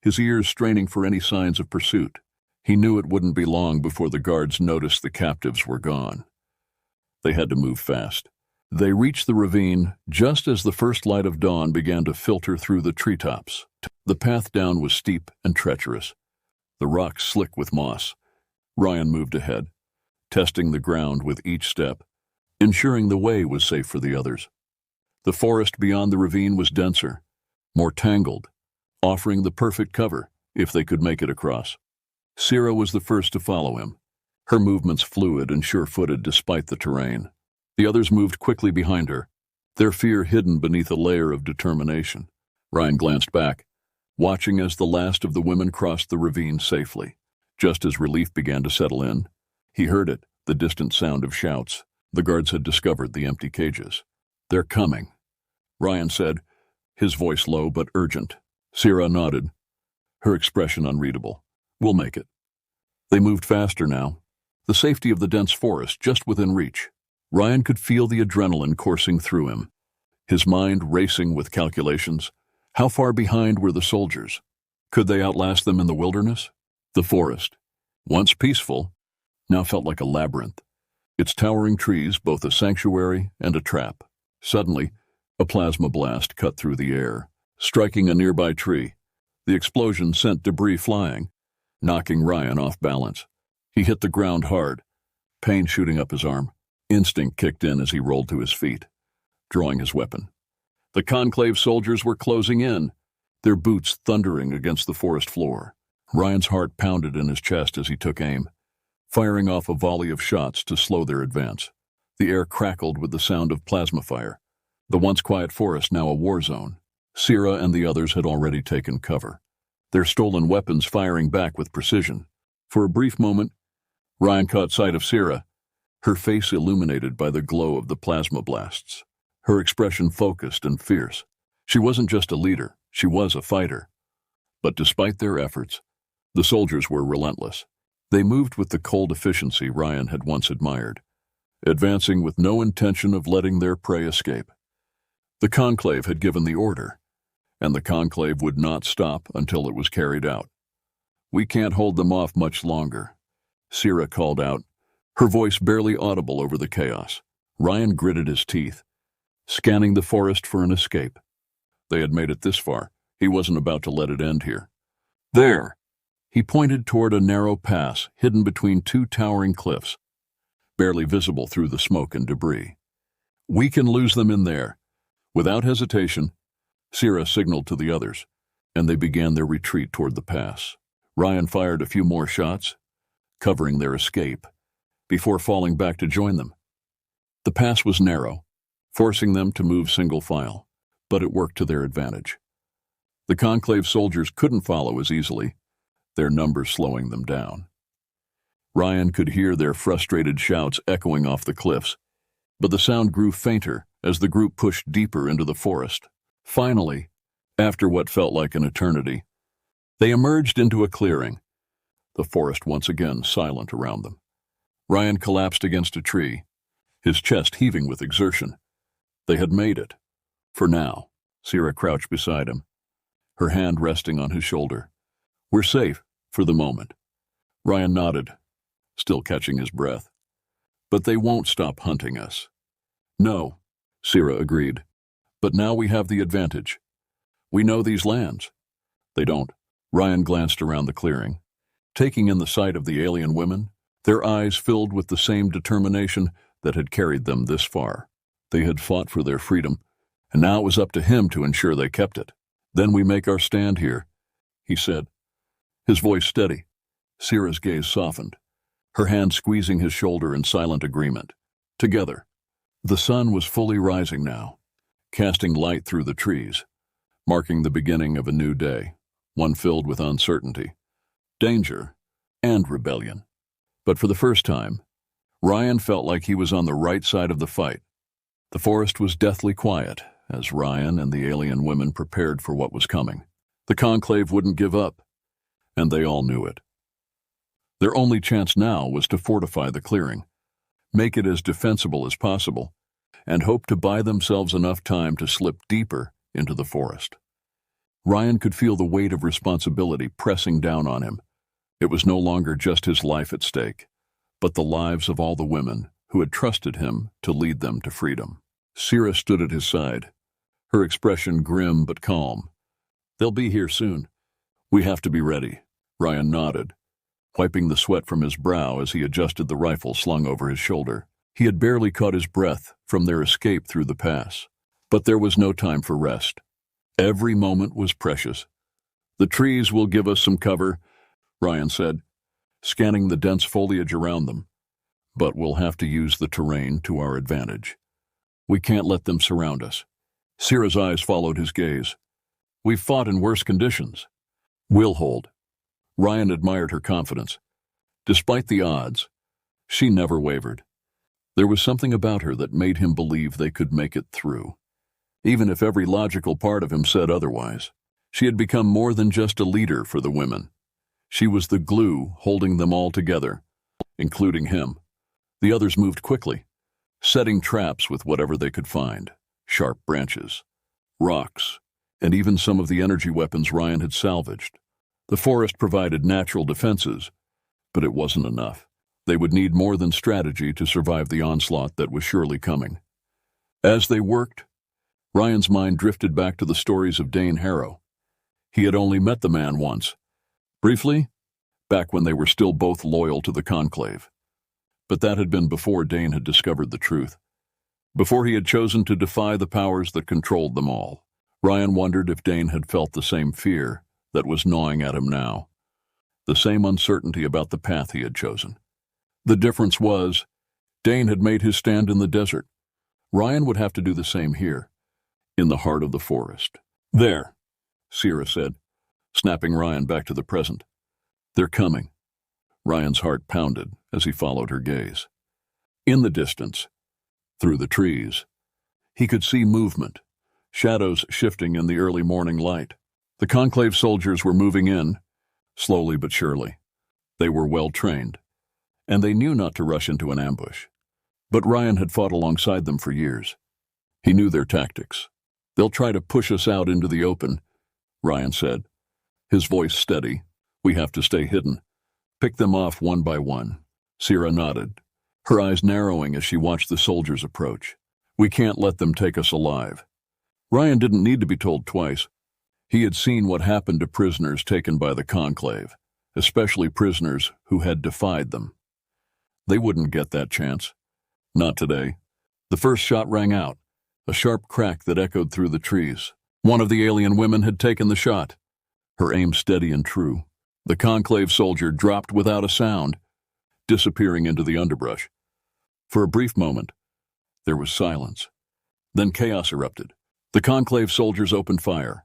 his ears straining for any signs of pursuit. He knew it wouldn't be long before the guards noticed the captives were gone. They had to move fast. They reached the ravine just as the first light of dawn began to filter through the treetops. The path down was steep and treacherous, the rocks slick with moss. Ryan moved ahead, testing the ground with each step, ensuring the way was safe for the others. The forest beyond the ravine was denser, more tangled, offering the perfect cover if they could make it across. Sierra was the first to follow him, her movements fluid and sure-footed despite the terrain. The others moved quickly behind her, their fear hidden beneath a layer of determination. Ryan glanced back, watching as the last of the women crossed the ravine safely. Just as relief began to settle in, he heard it, the distant sound of shouts. The guards had discovered the empty cages. They're coming, Ryan said, his voice low but urgent. Sierra nodded, her expression unreadable. We'll make it. They moved faster now, the safety of the dense forest just within reach. Ryan could feel the adrenaline coursing through him, his mind racing with calculations. How far behind were the soldiers? Could they outlast them in the wilderness? The forest, once peaceful, now felt like a labyrinth, its towering trees both a sanctuary and a trap. Suddenly, a plasma blast cut through the air, striking a nearby tree. The explosion sent debris flying, knocking Ryan off balance. He hit the ground hard, pain shooting up his arm. Instinct kicked in as he rolled to his feet, drawing his weapon. The Conclave soldiers were closing in, their boots thundering against the forest floor. Ryan's heart pounded in his chest as he took aim, firing off a volley of shots to slow their advance. The air crackled with the sound of plasma fire, the once quiet forest now a war zone. Sierra and the others had already taken cover, their stolen weapons firing back with precision. For a brief moment, Ryan caught sight of Sierra, her face illuminated by the glow of the plasma blasts, her expression focused and fierce. She wasn't just a leader, she was a fighter. But despite their efforts, the soldiers were relentless. They moved with the cold efficiency Ryan had once admired, advancing with no intention of letting their prey escape. The Conclave had given the order, and the Conclave would not stop until it was carried out. We can't hold them off much longer, Sierra called out, her voice barely audible over the chaos. Ryan gritted his teeth, scanning the forest for an escape. They had made it this far. He wasn't about to let it end here. There! He pointed toward a narrow pass hidden between two towering cliffs, barely visible through the smoke and debris. We can lose them in there. Without hesitation, Sierra signaled to the others, and they began their retreat toward the pass. Ryan fired a few more shots, covering their escape, before falling back to join them. The pass was narrow, forcing them to move single file, but it worked to their advantage. The Conclave soldiers couldn't follow as easily, their numbers slowing them down. Ryan could hear their frustrated shouts echoing off the cliffs, but the sound grew fainter as the group pushed deeper into the forest. Finally, after what felt like an eternity, they emerged into a clearing, the forest once again silent around them. Ryan collapsed against a tree, his chest heaving with exertion. They had made it. For now. Sierra crouched beside him, her hand resting on his shoulder. We're safe, for the moment. Ryan nodded, still catching his breath. But they won't stop hunting us. No, Sierra agreed. But now we have the advantage. We know these lands. They don't. Ryan glanced around the clearing, taking in the sight of the alien women, their eyes filled with the same determination that had carried them this far. They had fought for their freedom, and now it was up to him to ensure they kept it. Then we make our stand here, he said, his voice steady. Sierra's gaze softened, her hand squeezing his shoulder in silent agreement. Together. The sun was fully rising now, casting light through the trees, marking the beginning of a new day, one filled with uncertainty, danger, and rebellion. But for the first time, Ryan felt like he was on the right side of the fight. The forest was deathly quiet as Ryan and the alien women prepared for what was coming. The Conclave wouldn't give up, and they all knew it. Their only chance now was to fortify the clearing, make it as defensible as possible, and hope to buy themselves enough time to slip deeper into the forest. Ryan could feel the weight of responsibility pressing down on him. It was no longer just his life at stake, but the lives of all the women who had trusted him to lead them to freedom. Sierra stood at his side, her expression grim but calm. They'll be here soon. We have to be ready. Ryan nodded, wiping the sweat from his brow as he adjusted the rifle slung over his shoulder. He had barely caught his breath from their escape through the pass. But there was no time for rest. Every moment was precious. The trees will give us some cover, Ryan said, scanning the dense foliage around them. But we'll have to use the terrain to our advantage. We can't let them surround us. Sierra's eyes followed his gaze. We've fought in worse conditions. We'll hold. Ryan admired her confidence. Despite the odds, she never wavered. There was something about her that made him believe they could make it through, even if every logical part of him said otherwise. She had become more than just a leader for the women. She was the glue holding them all together, including him. The others moved quickly, setting traps with whatever they could find, sharp branches, rocks, and even some of the energy weapons Ryan had salvaged. The forest provided natural defenses, but it wasn't enough. They would need more than strategy to survive the onslaught that was surely coming. As they worked, Ryan's mind drifted back to the stories of Dane Harrow. He had only met the man once, briefly, back when they were still both loyal to the Conclave. But that had been before Dane had discovered the truth, before he had chosen to defy the powers that controlled them all. Ryan wondered if Dane had felt the same fear that was gnawing at him now, the same uncertainty about the path he had chosen. The difference was, Dane had made his stand in the desert. Ryan would have to do the same here, in the heart of the forest. There, Sierra said, snapping Ryan back to the present. They're coming. Ryan's heart pounded as he followed her gaze. In the distance, through the trees, he could see movement, shadows shifting in the early morning light. The Conclave soldiers were moving in, slowly but surely. They were well trained, and they knew not to rush into an ambush. But Ryan had fought alongside them for years. He knew their tactics. They'll try to push us out into the open, Ryan said, his voice steady. We have to stay hidden. Pick them off one by one. Sierra nodded, her eyes narrowing as she watched the soldiers approach. We can't let them take us alive. Ryan didn't need to be told twice. He had seen what happened to prisoners taken by the Conclave, especially prisoners who had defied them. They wouldn't get that chance. Not today. The first shot rang out, a sharp crack that echoed through the trees. One of the alien women had taken the shot, her aim steady and true. The Conclave soldier dropped without a sound, disappearing into the underbrush. For a brief moment, there was silence. Then chaos erupted. The Conclave soldiers opened fire,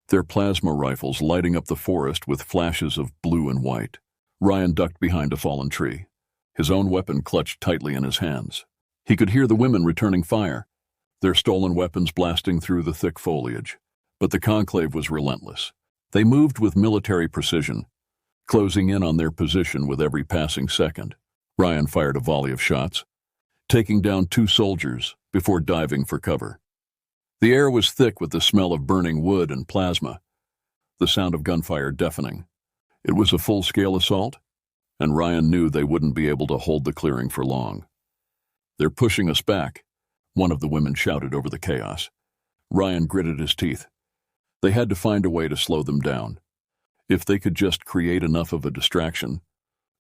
their plasma rifles lighting up the forest with flashes of blue and white. Ryan ducked behind a fallen tree, his own weapon clutched tightly in his hands. He could hear the women returning fire, their stolen weapons blasting through the thick foliage. But the Conclave was relentless. They moved with military precision, closing in on their position with every passing second. Ryan fired a volley of shots, taking down 2 soldiers before diving for cover. The air was thick with the smell of burning wood and plasma, the sound of gunfire deafening. It was a full-scale assault, and Ryan knew they wouldn't be able to hold the clearing for long. "They're pushing us back," one of the women shouted over the chaos. Ryan gritted his teeth. They had to find a way to slow them down. If they could just create enough of a distraction,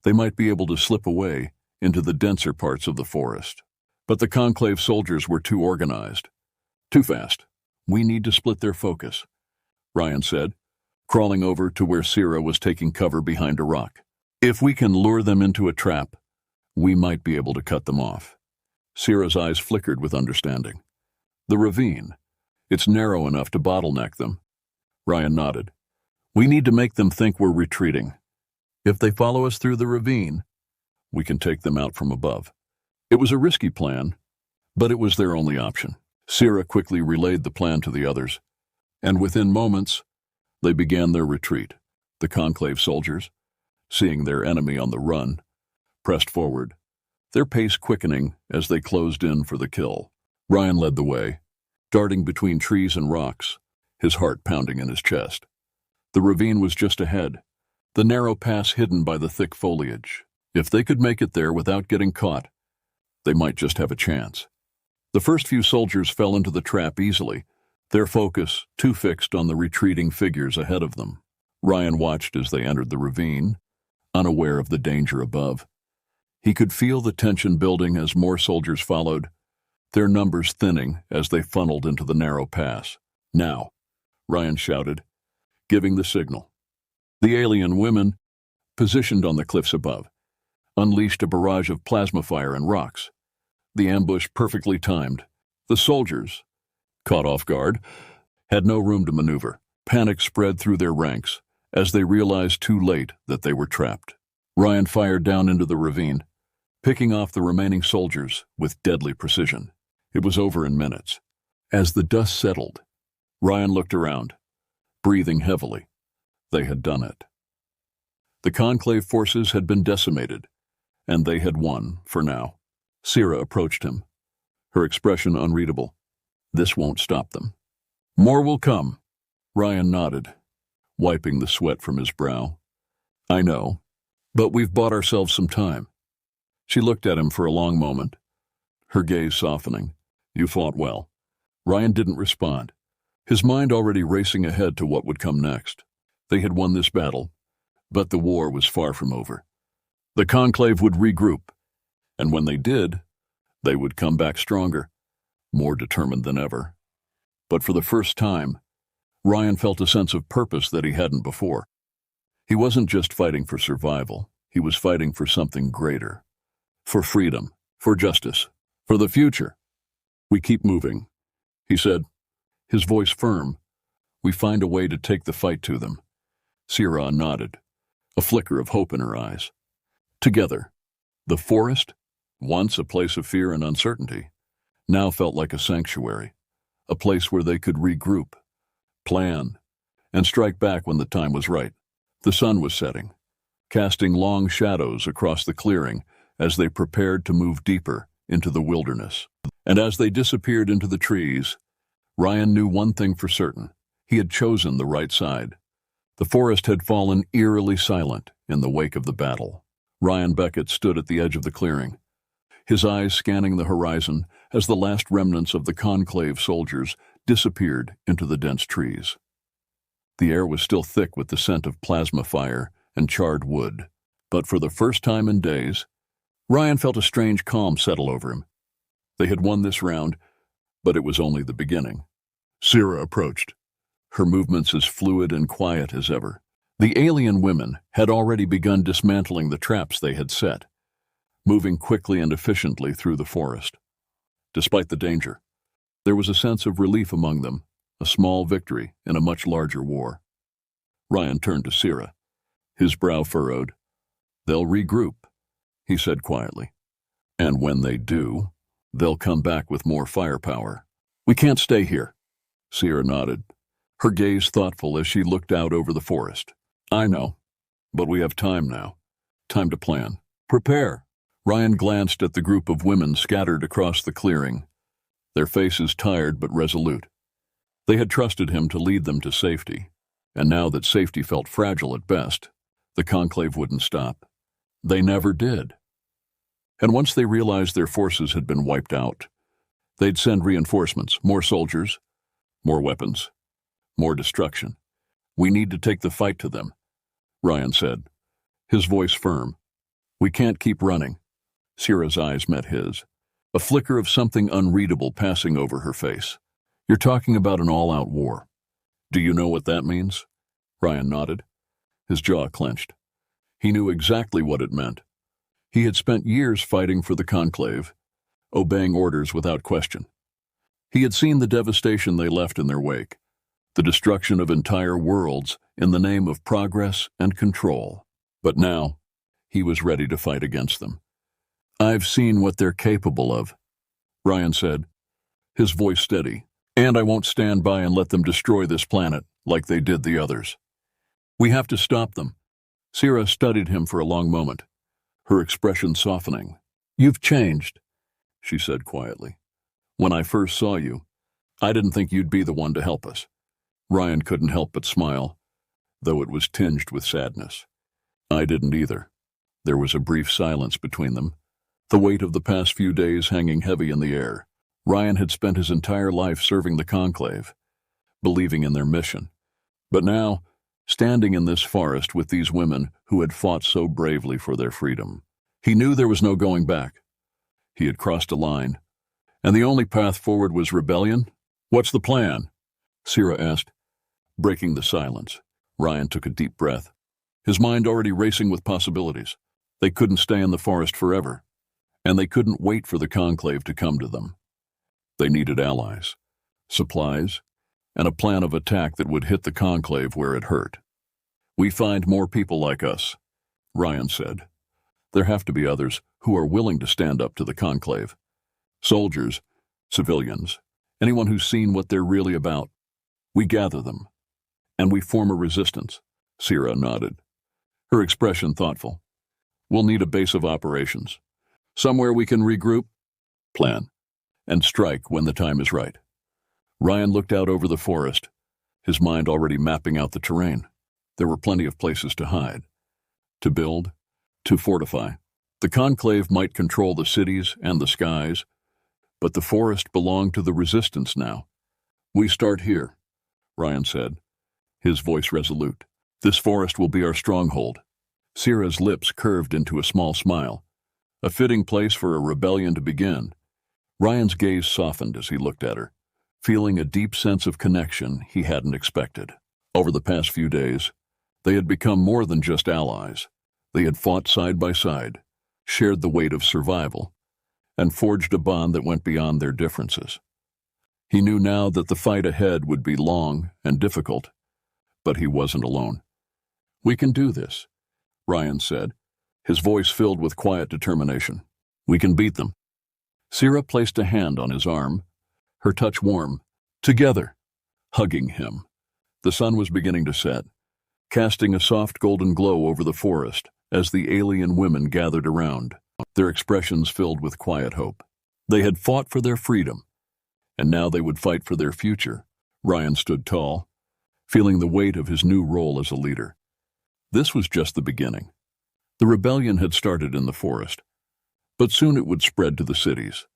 they might be able to slip away into the denser parts of the forest. But the Conclave soldiers were too organized. Too fast. "We need to split their focus," Ryan said, crawling over to where Sierra was taking cover behind a rock. "If we can lure them into a trap, we might be able to cut them off." Sierra's eyes flickered with understanding. "The ravine. It's narrow enough to bottleneck them." Ryan nodded. "We need to make them think we're retreating. If they follow us through the ravine, we can take them out from above." It was a risky plan, but it was their only option. Sierra quickly relayed the plan to the others, and within moments, they began their retreat. The Conclave soldiers, seeing their enemy on the run, pressed forward, their pace quickening as they closed in for the kill. Ryan led the way, darting between trees and rocks, his heart pounding in his chest. The ravine was just ahead, the narrow pass hidden by the thick foliage. If they could make it there without getting caught, they might just have a chance. The first few soldiers fell into the trap easily, their focus too fixed on the retreating figures ahead of them. Ryan watched as they entered the ravine, unaware of the danger above. He could feel the tension building as more soldiers followed, their numbers thinning as they funneled into the narrow pass. "Now," Ryan shouted, giving the signal. The alien women, positioned on the cliffs above, unleashed a barrage of plasma fire and rocks, the ambush perfectly timed. The soldiers, caught off guard, had no room to maneuver. Panic spread through their ranks as they realized too late that they were trapped. Ryan fired down into the ravine, picking off the remaining soldiers with deadly precision. It was over in minutes. As the dust settled, Ryan looked around, breathing heavily. They had done it. The Conclave forces had been decimated, and they had won for now. Sierra approached him, her expression unreadable. "This won't stop them." "More will come," Ryan nodded, wiping the sweat from his brow. "I know, but we've bought ourselves some time." She looked at him for a long moment, her gaze softening. "You fought well." Ryan didn't respond, his mind already racing ahead to what would come next. They had won this battle, but the war was far from over. The Conclave would regroup, and when they did, they would come back stronger, more determined than ever. But for the first time, Ryan felt a sense of purpose that he hadn't before. He wasn't just fighting for survival, he was fighting for something greater. For freedom, for justice, for the future. "We keep moving," he said, his voice firm. "We find a way to take the fight to them." Sierra nodded, a flicker of hope in her eyes. Together, the forest, once a place of fear and uncertainty, now felt like a sanctuary, a place where they could regroup, plan, and strike back when the time was right. The sun was setting, casting long shadows across the clearing as they prepared to move deeper into the wilderness. And as they disappeared into the trees, Ryan knew one thing for certain. He had chosen the right side. The forest had fallen eerily silent in the wake of the battle. Ryan Beckett stood at the edge of the clearing, his eyes scanning the horizon as the last remnants of the conclave soldiers disappeared into the dense trees. The air was still thick with the scent of plasma fire and charred wood, but for the first time in days, Ryan felt a strange calm settle over him. They had won this round, but it was only the beginning. Sierra approached, her movements as fluid and quiet as ever. The alien women had already begun dismantling the traps they had set, moving quickly and efficiently through the forest. Despite the danger, there was a sense of relief among them, a small victory in a much larger war. Ryan turned to Sierra, his brow furrowed. "They'll regroup," he said quietly. "And when they do, they'll come back with more firepower. We can't stay here." Sierra nodded, her gaze thoughtful as she looked out over the forest. "I know, but we have time now. Time to plan. Prepare." Ryan glanced at the group of women scattered across the clearing, their faces tired but resolute. They had trusted him to lead them to safety, and now that safety felt fragile at best, the conclave wouldn't stop. They never did. And once they realized their forces had been wiped out, they'd send reinforcements, more soldiers, more weapons, more destruction. "We need to take the fight to them," Ryan said, his voice firm. "We can't keep running." Sierra's eyes met his, a flicker of something unreadable passing over her face. "You're talking about an all-out war. Do you know what that means?" Ryan nodded, his jaw clenched. He knew exactly what it meant. He had spent years fighting for the conclave, obeying orders without question. He had seen the devastation they left in their wake, the destruction of entire worlds in the name of progress and control. But now, he was ready to fight against them. "I've seen what they're capable of," Ryan said, his voice steady, "and I won't stand by and let them destroy this planet like they did the others. We have to stop them." Sierra studied him for a long moment, her expression softening. "You've changed," she said quietly. "When I first saw you, I didn't think you'd be the one to help us." Ryan couldn't help but smile, though it was tinged with sadness. "I didn't either." There was a brief silence between them, the weight of the past few days hanging heavy in the air. Ryan had spent his entire life serving the conclave, believing in their mission. But now, standing in this forest with these women who had fought so bravely for their freedom, he knew there was no going back. He had crossed a line, and the only path forward was rebellion. "What's the plan?" Sierra asked, breaking the silence. Ryan took a deep breath, his mind already racing with possibilities. They couldn't stay in the forest forever, and they couldn't wait for the conclave to come to them. They needed allies, supplies, and a plan of attack that would hit the conclave where it hurt. "We find more people like us," Ryan said. "There have to be others who are willing to stand up to the conclave. Soldiers, civilians, anyone who's seen what they're really about. We gather them, and we form a resistance." Sierra nodded, her expression thoughtful. "We'll need a base of operations, somewhere we can regroup, plan, and strike when the time is right." Ryan looked out over the forest, his mind already mapping out the terrain. There were plenty of places to hide, to build, to fortify. The conclave might control the cities and the skies, but the forest belonged to the resistance now. "We start here," Ryan said, his voice resolute. "This forest will be our stronghold." Sierra's lips curved into a small smile, a fitting place for a rebellion to begin. Ryan's gaze softened as he looked at her, feeling a deep sense of connection he hadn't expected. Over the past few days, they had become more than just allies. They had fought side by side, shared the weight of survival, and forged a bond that went beyond their differences. He knew now that the fight ahead would be long and difficult, but he wasn't alone. "We can do this," Ryan said, his voice filled with quiet determination. "We can beat them." Sierra placed a hand on his arm, her touch warm. Together, hugging him. The sun was beginning to set, casting a soft golden glow over the forest as the alien women gathered around, their expressions filled with quiet hope. They had fought for their freedom, and now they would fight for their future. Ryan stood tall, feeling the weight of his new role as a leader. This was just the beginning. The rebellion had started in the forest, but soon it would spread to the cities,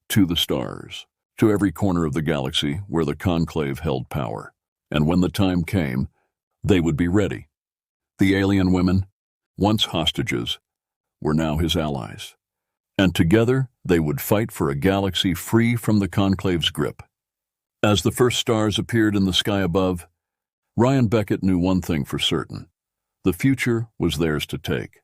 to the stars, to every corner of the galaxy where the Conclave held power. And when the time came, they would be ready. The alien women, once hostages, were now his allies. And together they would fight for a galaxy free from the Conclave's grip. As the first stars appeared in the sky above, Ryan Beckett knew one thing for certain. The future was theirs to take.